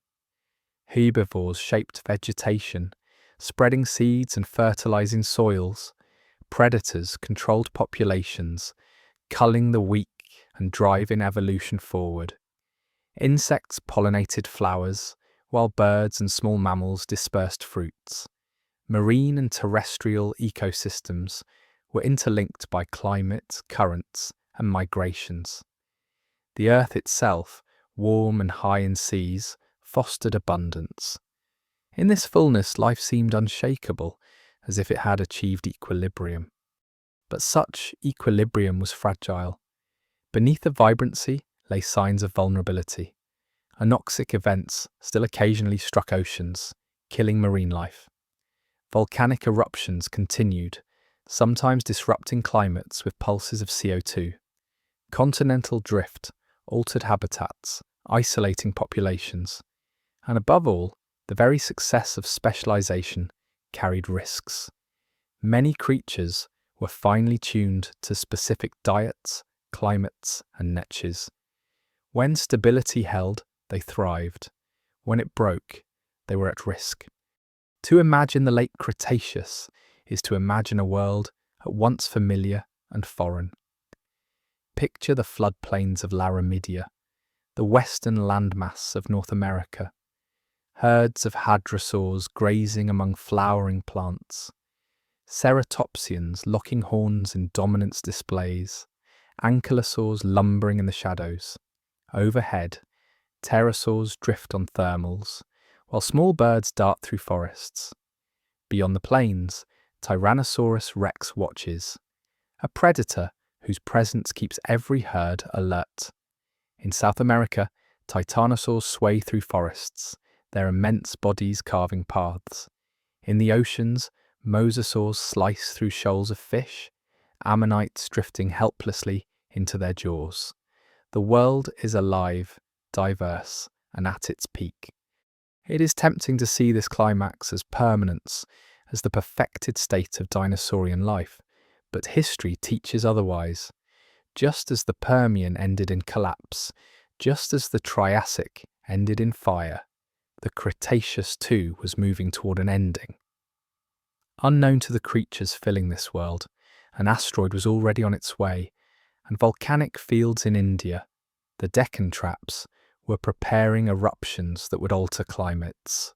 Herbivores shaped vegetation, spreading seeds and fertilizing soils. Predators controlled populations, culling the weak and driving evolution forward. Insects pollinated flowers, while birds and small mammals dispersed fruits. Marine and terrestrial ecosystems were interlinked by climate, currents, and migrations. The earth itself, warm and high in seas, fostered abundance. In this fullness, life seemed unshakable, as if it had achieved equilibrium. But such equilibrium was fragile. Beneath the vibrancy lay signs of vulnerability. Anoxic events still occasionally struck oceans, killing marine life. Volcanic eruptions continued, sometimes disrupting climates with pulses of CO2. Continental drift altered habitats, isolating populations. And above all, the very success of specialization carried risks. Many creatures were finely tuned to specific diets, climates, and niches. When stability held, they thrived. When it broke, they were at risk. To imagine the late Cretaceous is to imagine a world at once familiar and foreign. Picture the floodplains of Laramidia, the western landmass of North America, herds of hadrosaurs grazing among flowering plants, ceratopsians locking horns in dominance displays, ankylosaurs lumbering in the shadows. Overhead, pterosaurs drift on thermals, while small birds dart through forests. Beyond the plains, Tyrannosaurus rex watches, a predator whose presence keeps every herd alert. In South America, titanosaurs sway through forests, their immense bodies carving paths. In the oceans, mosasaurs slice through shoals of fish, ammonites drifting helplessly into their jaws. The world is alive, diverse, and at its peak. It is tempting to see this climax as permanence, as the perfected state of dinosaurian life, but history teaches otherwise. Just as the Permian ended in collapse, just as the Triassic ended in fire, the Cretaceous too was moving toward an ending. Unknown to the creatures filling this world, an asteroid was already on its way, and volcanic fields in India, the Deccan Traps, were preparing eruptions that would alter climates.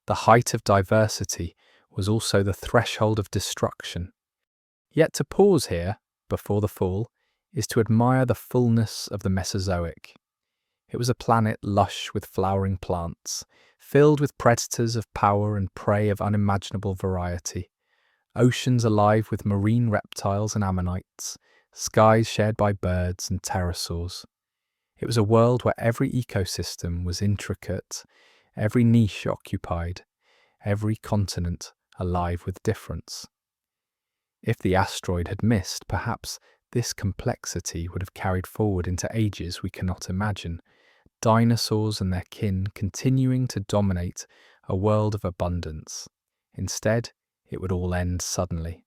The height of diversity was also the threshold of destruction. Yet to pause here, before the fall, is to admire the fullness of the Mesozoic. It was a planet lush with flowering plants, filled with predators of power and prey of unimaginable variety, oceans alive with marine reptiles and ammonites, skies shared by birds and pterosaurs. It was a world where every ecosystem was intricate, every niche occupied, every continent alive with difference. If the asteroid had missed, perhaps this complexity would have carried forward into ages we cannot imagine, dinosaurs and their kin continuing to dominate a world of abundance. Instead, it would all end suddenly.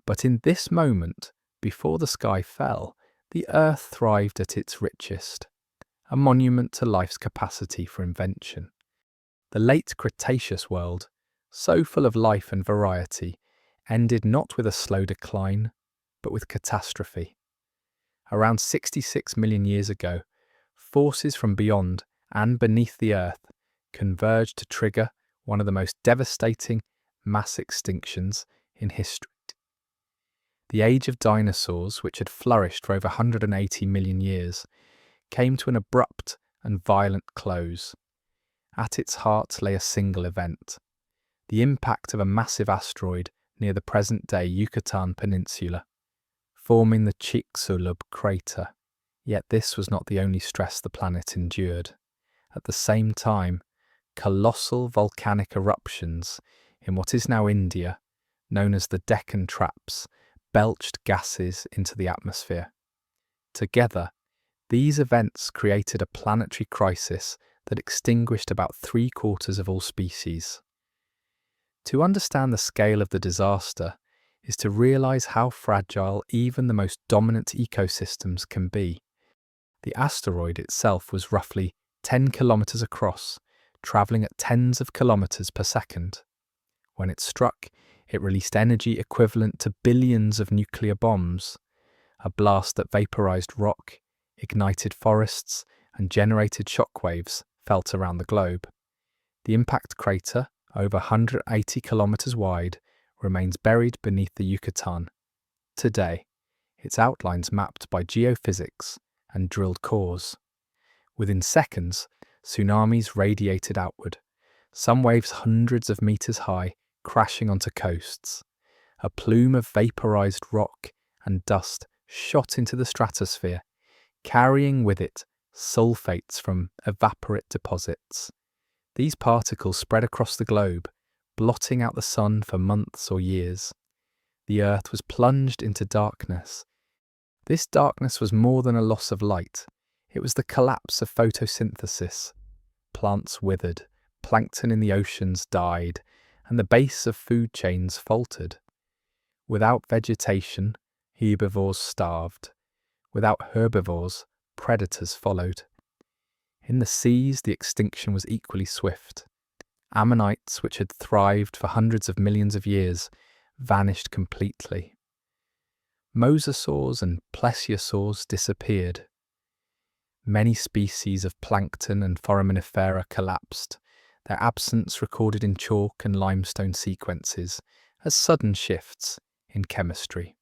But in this moment, before the sky fell, the Earth thrived at its richest, a monument to life's capacity for invention. The late Cretaceous world, so full of life and variety, ended not with a slow decline, but with catastrophe. Around 66 million years ago, forces from beyond and beneath the Earth converged to trigger one of the most devastating mass extinctions in history. The age of dinosaurs, which had flourished for over 180 million years, came to an abrupt and violent close. At its heart lay a single event: the impact of a massive asteroid near the present-day Yucatan Peninsula, forming the Chicxulub crater. Yet this was not the only stress the planet endured. At the same time, colossal volcanic eruptions in what is now India, known as the Deccan Traps, belched gases into the atmosphere. Together, these events created a planetary crisis that extinguished about 3/4 of all species. To understand the scale of the disaster is to realize how fragile even the most dominant ecosystems can be. The asteroid itself was roughly 10 kilometers across, traveling at tens of kilometers per second. When it struck, it released energy equivalent to billions of nuclear bombs, a blast that vaporized rock, ignited forests, and generated shockwaves felt around the globe. The impact crater, over 180 kilometers wide, remains buried beneath the Yucatan. Today, its outlines mapped by geophysics and drilled cores. Within seconds, tsunamis radiated outward, some waves hundreds of meters high, crashing onto coasts. A plume of vaporized rock and dust shot into the stratosphere, carrying with it sulfates from evaporite deposits. These particles spread across the globe, blotting out the sun for months or years. The Earth was plunged into darkness. This darkness was more than a loss of light. It was the collapse of photosynthesis. Plants withered, plankton in the oceans died, and the base of food chains faltered. Without vegetation, herbivores starved. Without herbivores, predators followed. In the seas, the extinction was equally swift. Ammonites, which had thrived for hundreds of millions of years, vanished completely. Mosasaurs and plesiosaurs disappeared. Many species of plankton and foraminifera collapsed, their absence recorded in chalk and limestone sequences as sudden shifts in chemistry.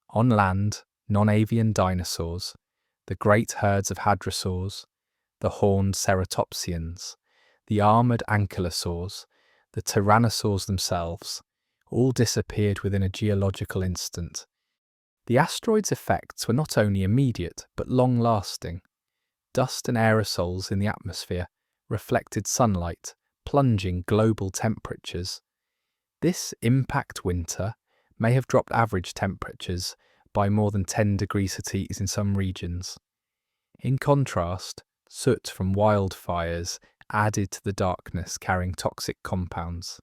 On land, non-avian dinosaurs, the great herds of hadrosaurs, the horned ceratopsians, the armoured ankylosaurs, the tyrannosaurs themselves, all disappeared within a geological instant. The asteroid's effects were not only immediate but long-lasting. Dust and aerosols in the atmosphere reflected sunlight, plunging global temperatures. This impact winter may have dropped average temperatures by more than 10 degrees Celsius in some regions. In contrast, soot from wildfires added to the darkness, carrying toxic compounds.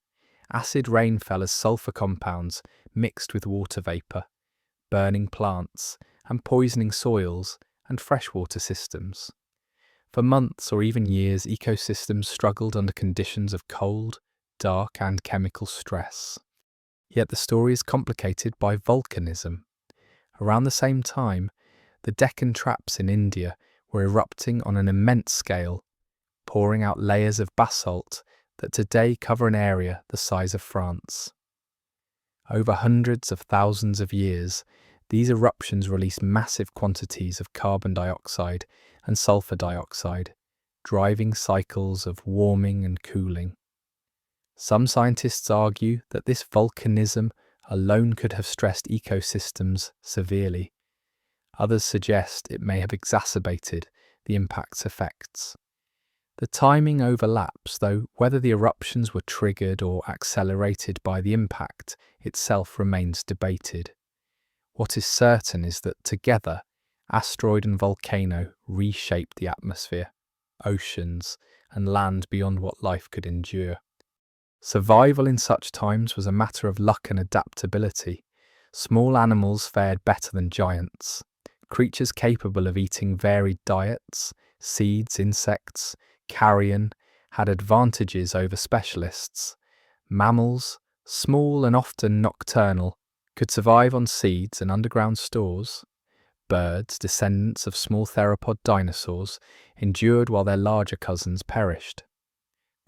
Acid rain fell as sulfur compounds mixed with water vapour, burning plants and poisoning soils and freshwater systems. For months or even years, ecosystems struggled under conditions of cold, dark, and chemical stress. Yet the story is complicated by volcanism. Around the same time, the Deccan Traps in India were erupting on an immense scale, pouring out layers of basalt that today cover an area the size of France. Over hundreds of thousands of years, these eruptions released massive quantities of carbon dioxide and sulfur dioxide, driving cycles of warming and cooling. Some scientists argue that this volcanism alone could have stressed ecosystems severely. Others suggest it may have exacerbated the impact's effects. The timing overlaps, though whether the eruptions were triggered or accelerated by the impact itself remains debated. What is certain is that together, asteroid and volcano reshaped the atmosphere, oceans, and land beyond what life could endure. Survival in such times was a matter of luck and adaptability. Small animals fared better than giants. Creatures capable of eating varied diets, seeds, insects, carrion, had advantages over specialists. Mammals, small and often nocturnal, could survive on seeds and underground stores. Birds, descendants of small theropod dinosaurs, endured while their larger cousins perished.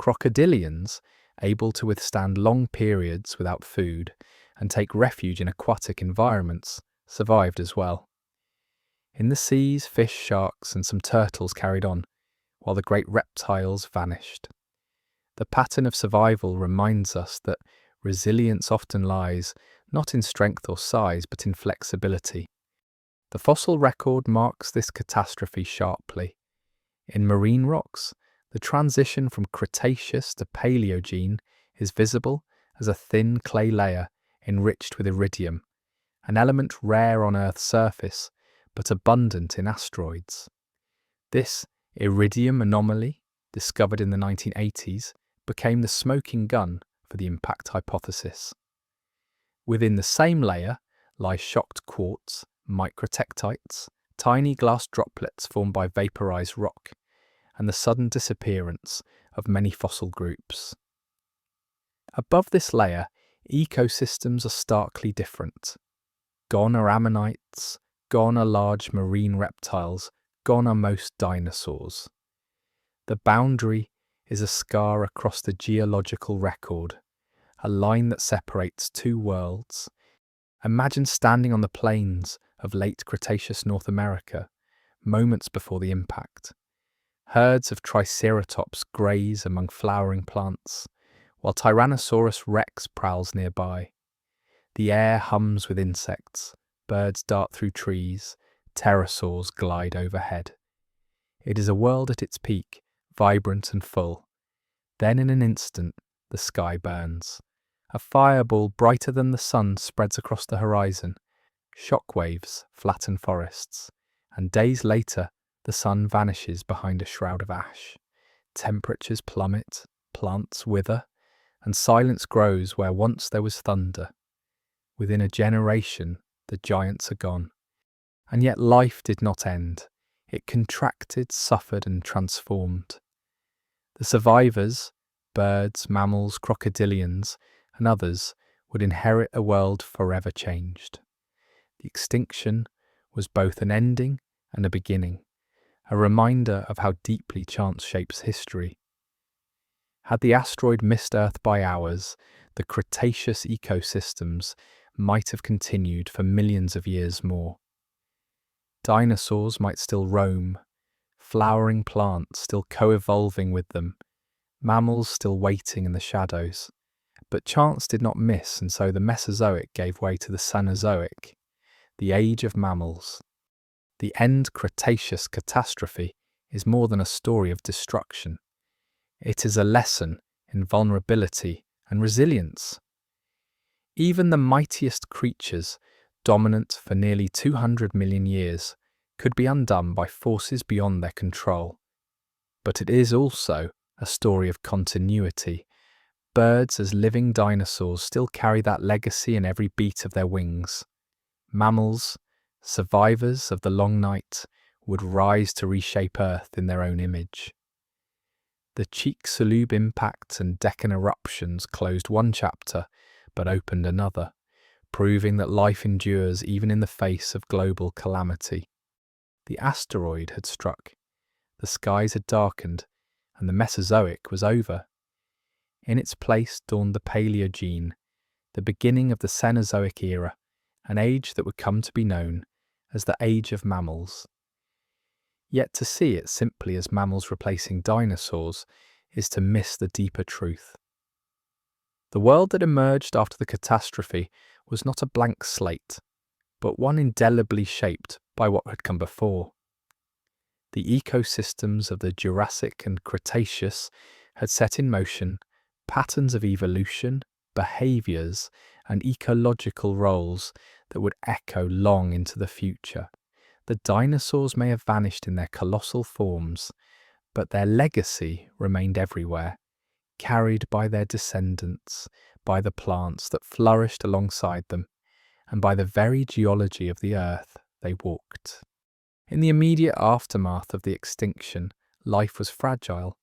Crocodilians, able to withstand long periods without food and take refuge in aquatic environments, survived as well. In the seas, fish, sharks, and some turtles carried on, while the great reptiles vanished. The pattern of survival reminds us that resilience often lies not in strength or size, but in flexibility. The fossil record marks this catastrophe sharply. In marine rocks, the transition from Cretaceous to Paleogene is visible as a thin clay layer enriched with iridium, an element rare on Earth's surface but abundant in asteroids. This iridium anomaly, discovered in the 1980s, became the smoking gun for the impact hypothesis. Within the same layer lie shocked quartz, microtectites, tiny glass droplets formed by vaporized rock, and the sudden disappearance of many fossil groups. Above this layer, ecosystems are starkly different. Gone are ammonites, gone are large marine reptiles, gone are most dinosaurs. The boundary is a scar across the geological record, a line that separates two worlds. Imagine standing on the plains of late Cretaceous North America, moments before the impact. Herds of Triceratops graze among flowering plants, while Tyrannosaurus rex prowls nearby. The air hums with insects, birds dart through trees, pterosaurs glide overhead. It is a world at its peak, vibrant and full. Then in an instant, the sky burns. A fireball brighter than the sun spreads across the horizon. Shockwaves flatten forests, and days later, the sun vanishes behind a shroud of ash. Temperatures plummet, plants wither, and silence grows where once there was thunder. Within a generation, the giants are gone. And yet life did not end. It contracted, suffered, and transformed. The survivors, birds, mammals, crocodilians, and others, would inherit a world forever changed. The extinction was both an ending and a beginning, a reminder of how deeply chance shapes history. Had the asteroid missed Earth by hours, the Cretaceous ecosystems might have continued for millions of years more. Dinosaurs might still roam, flowering plants still co-evolving with them, mammals still waiting in the shadows. But chance did not miss, and so the Mesozoic gave way to the Cenozoic, the age of mammals. The end Cretaceous catastrophe is more than a story of destruction. It is a lesson in vulnerability and resilience. Even the mightiest creatures, dominant for nearly 200 million years, could be undone by forces beyond their control. But it is also a story of continuity. Birds as living dinosaurs still carry that legacy in every beat of their wings. Mammals, survivors of the long night, would rise to reshape Earth in their own image. The Chicxulub impact and Deccan eruptions closed one chapter, but opened another, proving that life endures even in the face of global calamity. The asteroid had struck, the skies had darkened, and the Mesozoic was over. In its place dawned the Paleogene, the beginning of the Cenozoic era, an age that would come to be known as the Age of Mammals. Yet to see it simply as mammals replacing dinosaurs is to miss the deeper truth. The world that emerged after the catastrophe was not a blank slate, but one indelibly shaped by what had come before. The ecosystems of the Jurassic and Cretaceous had set in motion patterns of evolution, behaviours, and ecological roles that would echo long into the future. The dinosaurs may have vanished in their colossal forms, but their legacy remained everywhere, carried by their descendants, by the plants that flourished alongside them, and by the very geology of the earth they walked. In the immediate aftermath of the extinction, life was fragile.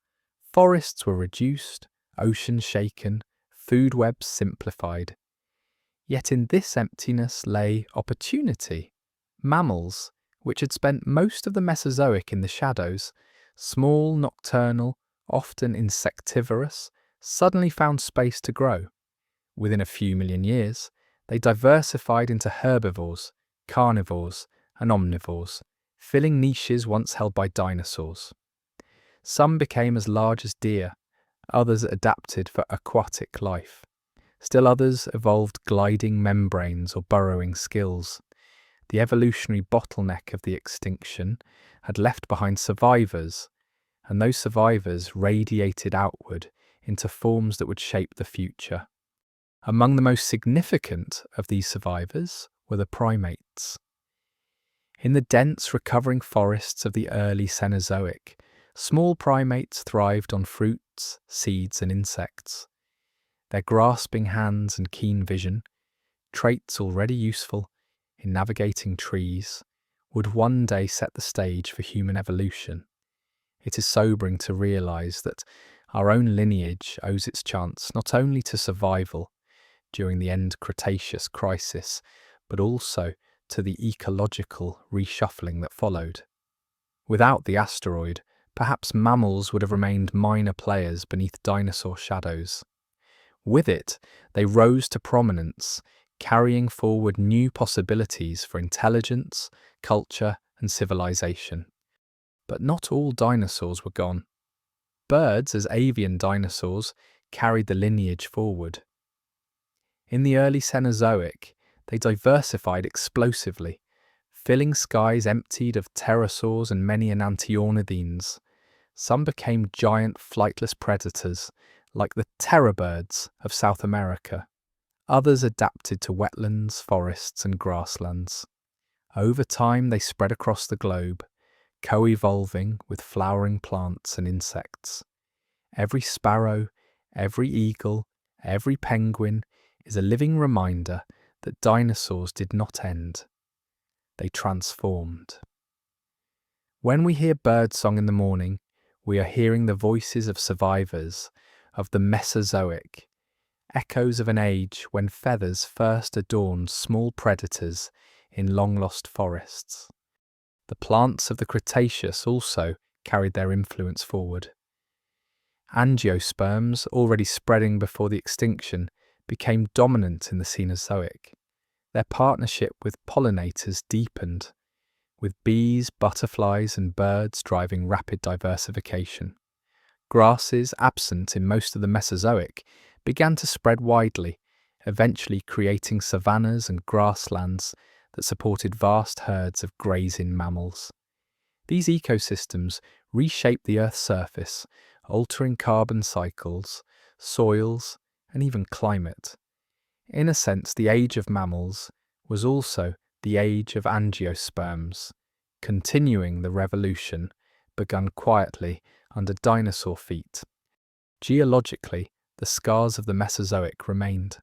Forests were reduced, oceans shaken, food webs simplified. Yet in this emptiness lay opportunity. Mammals, which had spent most of the Mesozoic in the shadows, small, nocturnal, often insectivorous, suddenly found space to grow. Within a few million years, they diversified into herbivores, carnivores, and omnivores, filling niches once held by dinosaurs. Some became as large as deer, others adapted for aquatic life. Still others evolved gliding membranes or burrowing skills. The evolutionary bottleneck of the extinction had left behind survivors, and those survivors radiated outward into forms that would shape the future. Among the most significant of these survivors were the primates. In the dense, recovering forests of the early Cenozoic, small primates thrived on fruits, seeds, and insects. Their grasping hands and keen vision, traits already useful in navigating trees, would one day set the stage for human evolution. It is sobering to realise that our own lineage owes its chance not only to survival during the end Cretaceous crisis, but also to the ecological reshuffling that followed. Without the asteroid, perhaps mammals would have remained minor players beneath dinosaur shadows. With it, they rose to prominence, carrying forward new possibilities for intelligence, culture, and civilization. But not all dinosaurs were gone. Birds, as avian dinosaurs, carried the lineage forward. In the early Cenozoic, they diversified explosively, filling skies emptied of pterosaurs and many enantiornithines. Some became giant flightless predators, like the terror birds of South America. Others adapted to wetlands, forests, and grasslands. Over time, they spread across the globe, co-evolving with flowering plants and insects. Every sparrow, every eagle, every penguin is a living reminder that dinosaurs did not end. They transformed. When we hear birdsong in the morning, we are hearing the voices of survivors of the Mesozoic, echoes of an age when feathers first adorned small predators in long-lost forests. The plants of the Cretaceous also carried their influence forward. Angiosperms, already spreading before the extinction, became dominant in the Cenozoic. Their partnership with pollinators deepened, with bees, butterflies, and birds driving rapid diversification. Grasses, absent in most of the Mesozoic, began to spread widely, eventually creating savannas and grasslands that supported vast herds of grazing mammals. These ecosystems reshaped the Earth's surface, altering carbon cycles, soils, and even climate. In a sense, the age of mammals was also the age of angiosperms, continuing the revolution begun quietly under dinosaur feet. Geologically, the scars of the Mesozoic remained.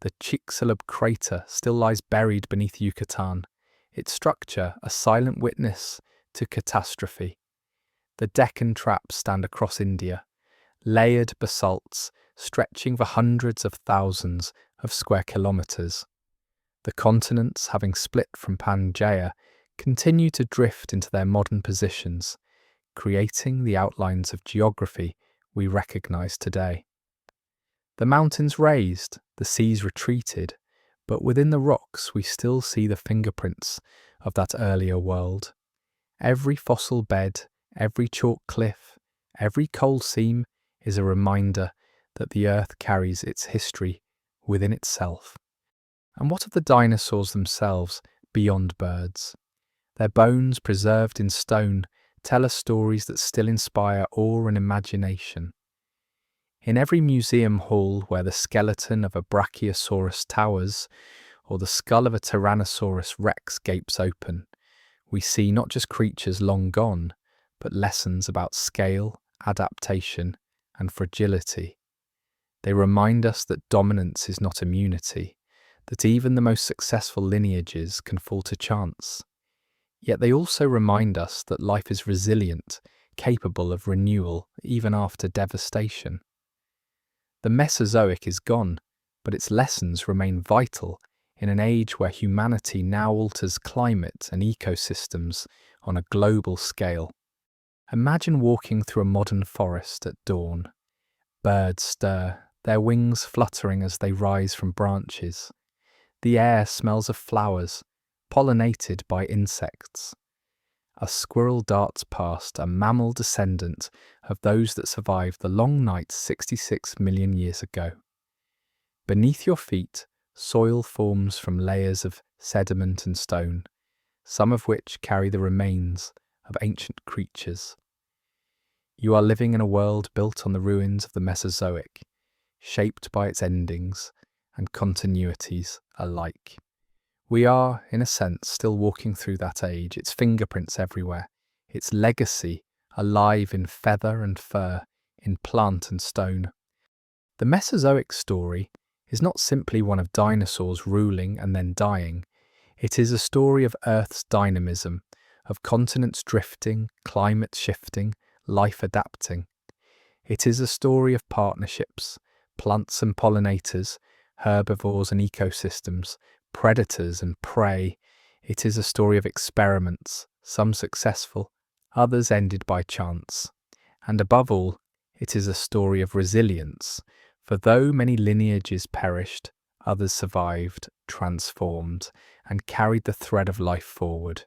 The Chicxulub crater still lies buried beneath Yucatan, its structure a silent witness to catastrophe. The Deccan Traps stand across India, layered basalts stretching for hundreds of thousands of square kilometres. The continents, having split from Pangaea, continue to drift into their modern positions, creating the outlines of geography we recognise today. The mountains raised, the seas retreated, but within the rocks we still see the fingerprints of that earlier world. Every fossil bed, every chalk cliff, every coal seam is a reminder that the Earth carries its history within itself. And what of the dinosaurs themselves beyond birds? Their bones, preserved in stone, tell us stories that still inspire awe and imagination. In every museum hall where the skeleton of a Brachiosaurus towers, or the skull of a Tyrannosaurus rex gapes open, we see not just creatures long gone, but lessons about scale, adaptation, and fragility. They remind us that dominance is not immunity, that even the most successful lineages can fall to chance. Yet they also remind us that life is resilient, capable of renewal even after devastation. The Mesozoic is gone, but its lessons remain vital in an age where humanity now alters climate and ecosystems on a global scale. Imagine walking through a modern forest at dawn. Birds stir, their wings fluttering as they rise from branches. The air smells of flowers, pollinated by insects. A squirrel darts past, a mammal descendant of those that survived the long night 66 million years ago. Beneath your feet, soil forms from layers of sediment and stone, some of which carry the remains of ancient creatures. You are living in a world built on the ruins of the Mesozoic, shaped by its endings and continuities alike. We are, in a sense, still walking through that age, its fingerprints everywhere, its legacy alive in feather and fur, in plant and stone. The Mesozoic story is not simply one of dinosaurs ruling and then dying. It is a story of Earth's dynamism, of continents drifting, climate shifting, life adapting. It is a story of partnerships, plants and pollinators, herbivores and ecosystems, predators and prey. It is a story of experiments, some successful, others ended by chance. And above all, it is a story of resilience, for though many lineages perished, others survived, transformed, and carried the thread of life forward.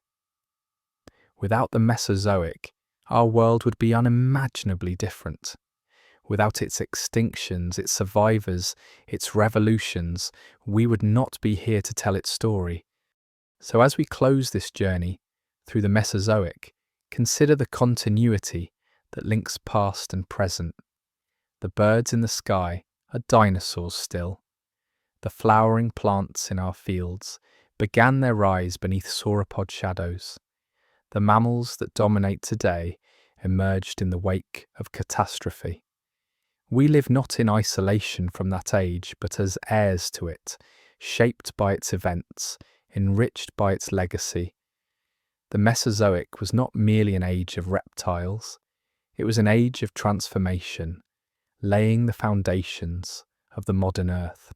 Without the Mesozoic, our world would be unimaginably different. Without its extinctions, its survivors, its revolutions, we would not be here to tell its story. So as we close this journey through the Mesozoic, consider the continuity that links past and present. The birds in the sky are dinosaurs still. The flowering plants in our fields began their rise beneath sauropod shadows. The mammals that dominate today emerged in the wake of catastrophe. We live not in isolation from that age, but as heirs to it, shaped by its events, enriched by its legacy. The Mesozoic was not merely an age of reptiles, it was an age of transformation, laying the foundations of the modern Earth.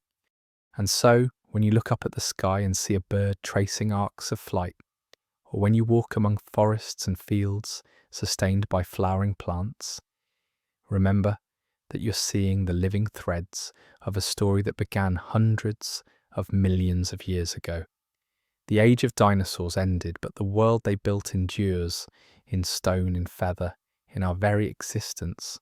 And so, when you look up at the sky and see a bird tracing arcs of flight, or when you walk among forests and fields sustained by flowering plants, remember that you're seeing the living threads of a story that began hundreds of millions of years ago. The age of dinosaurs ended, but the world they built endures in stone and feather, in our very existence.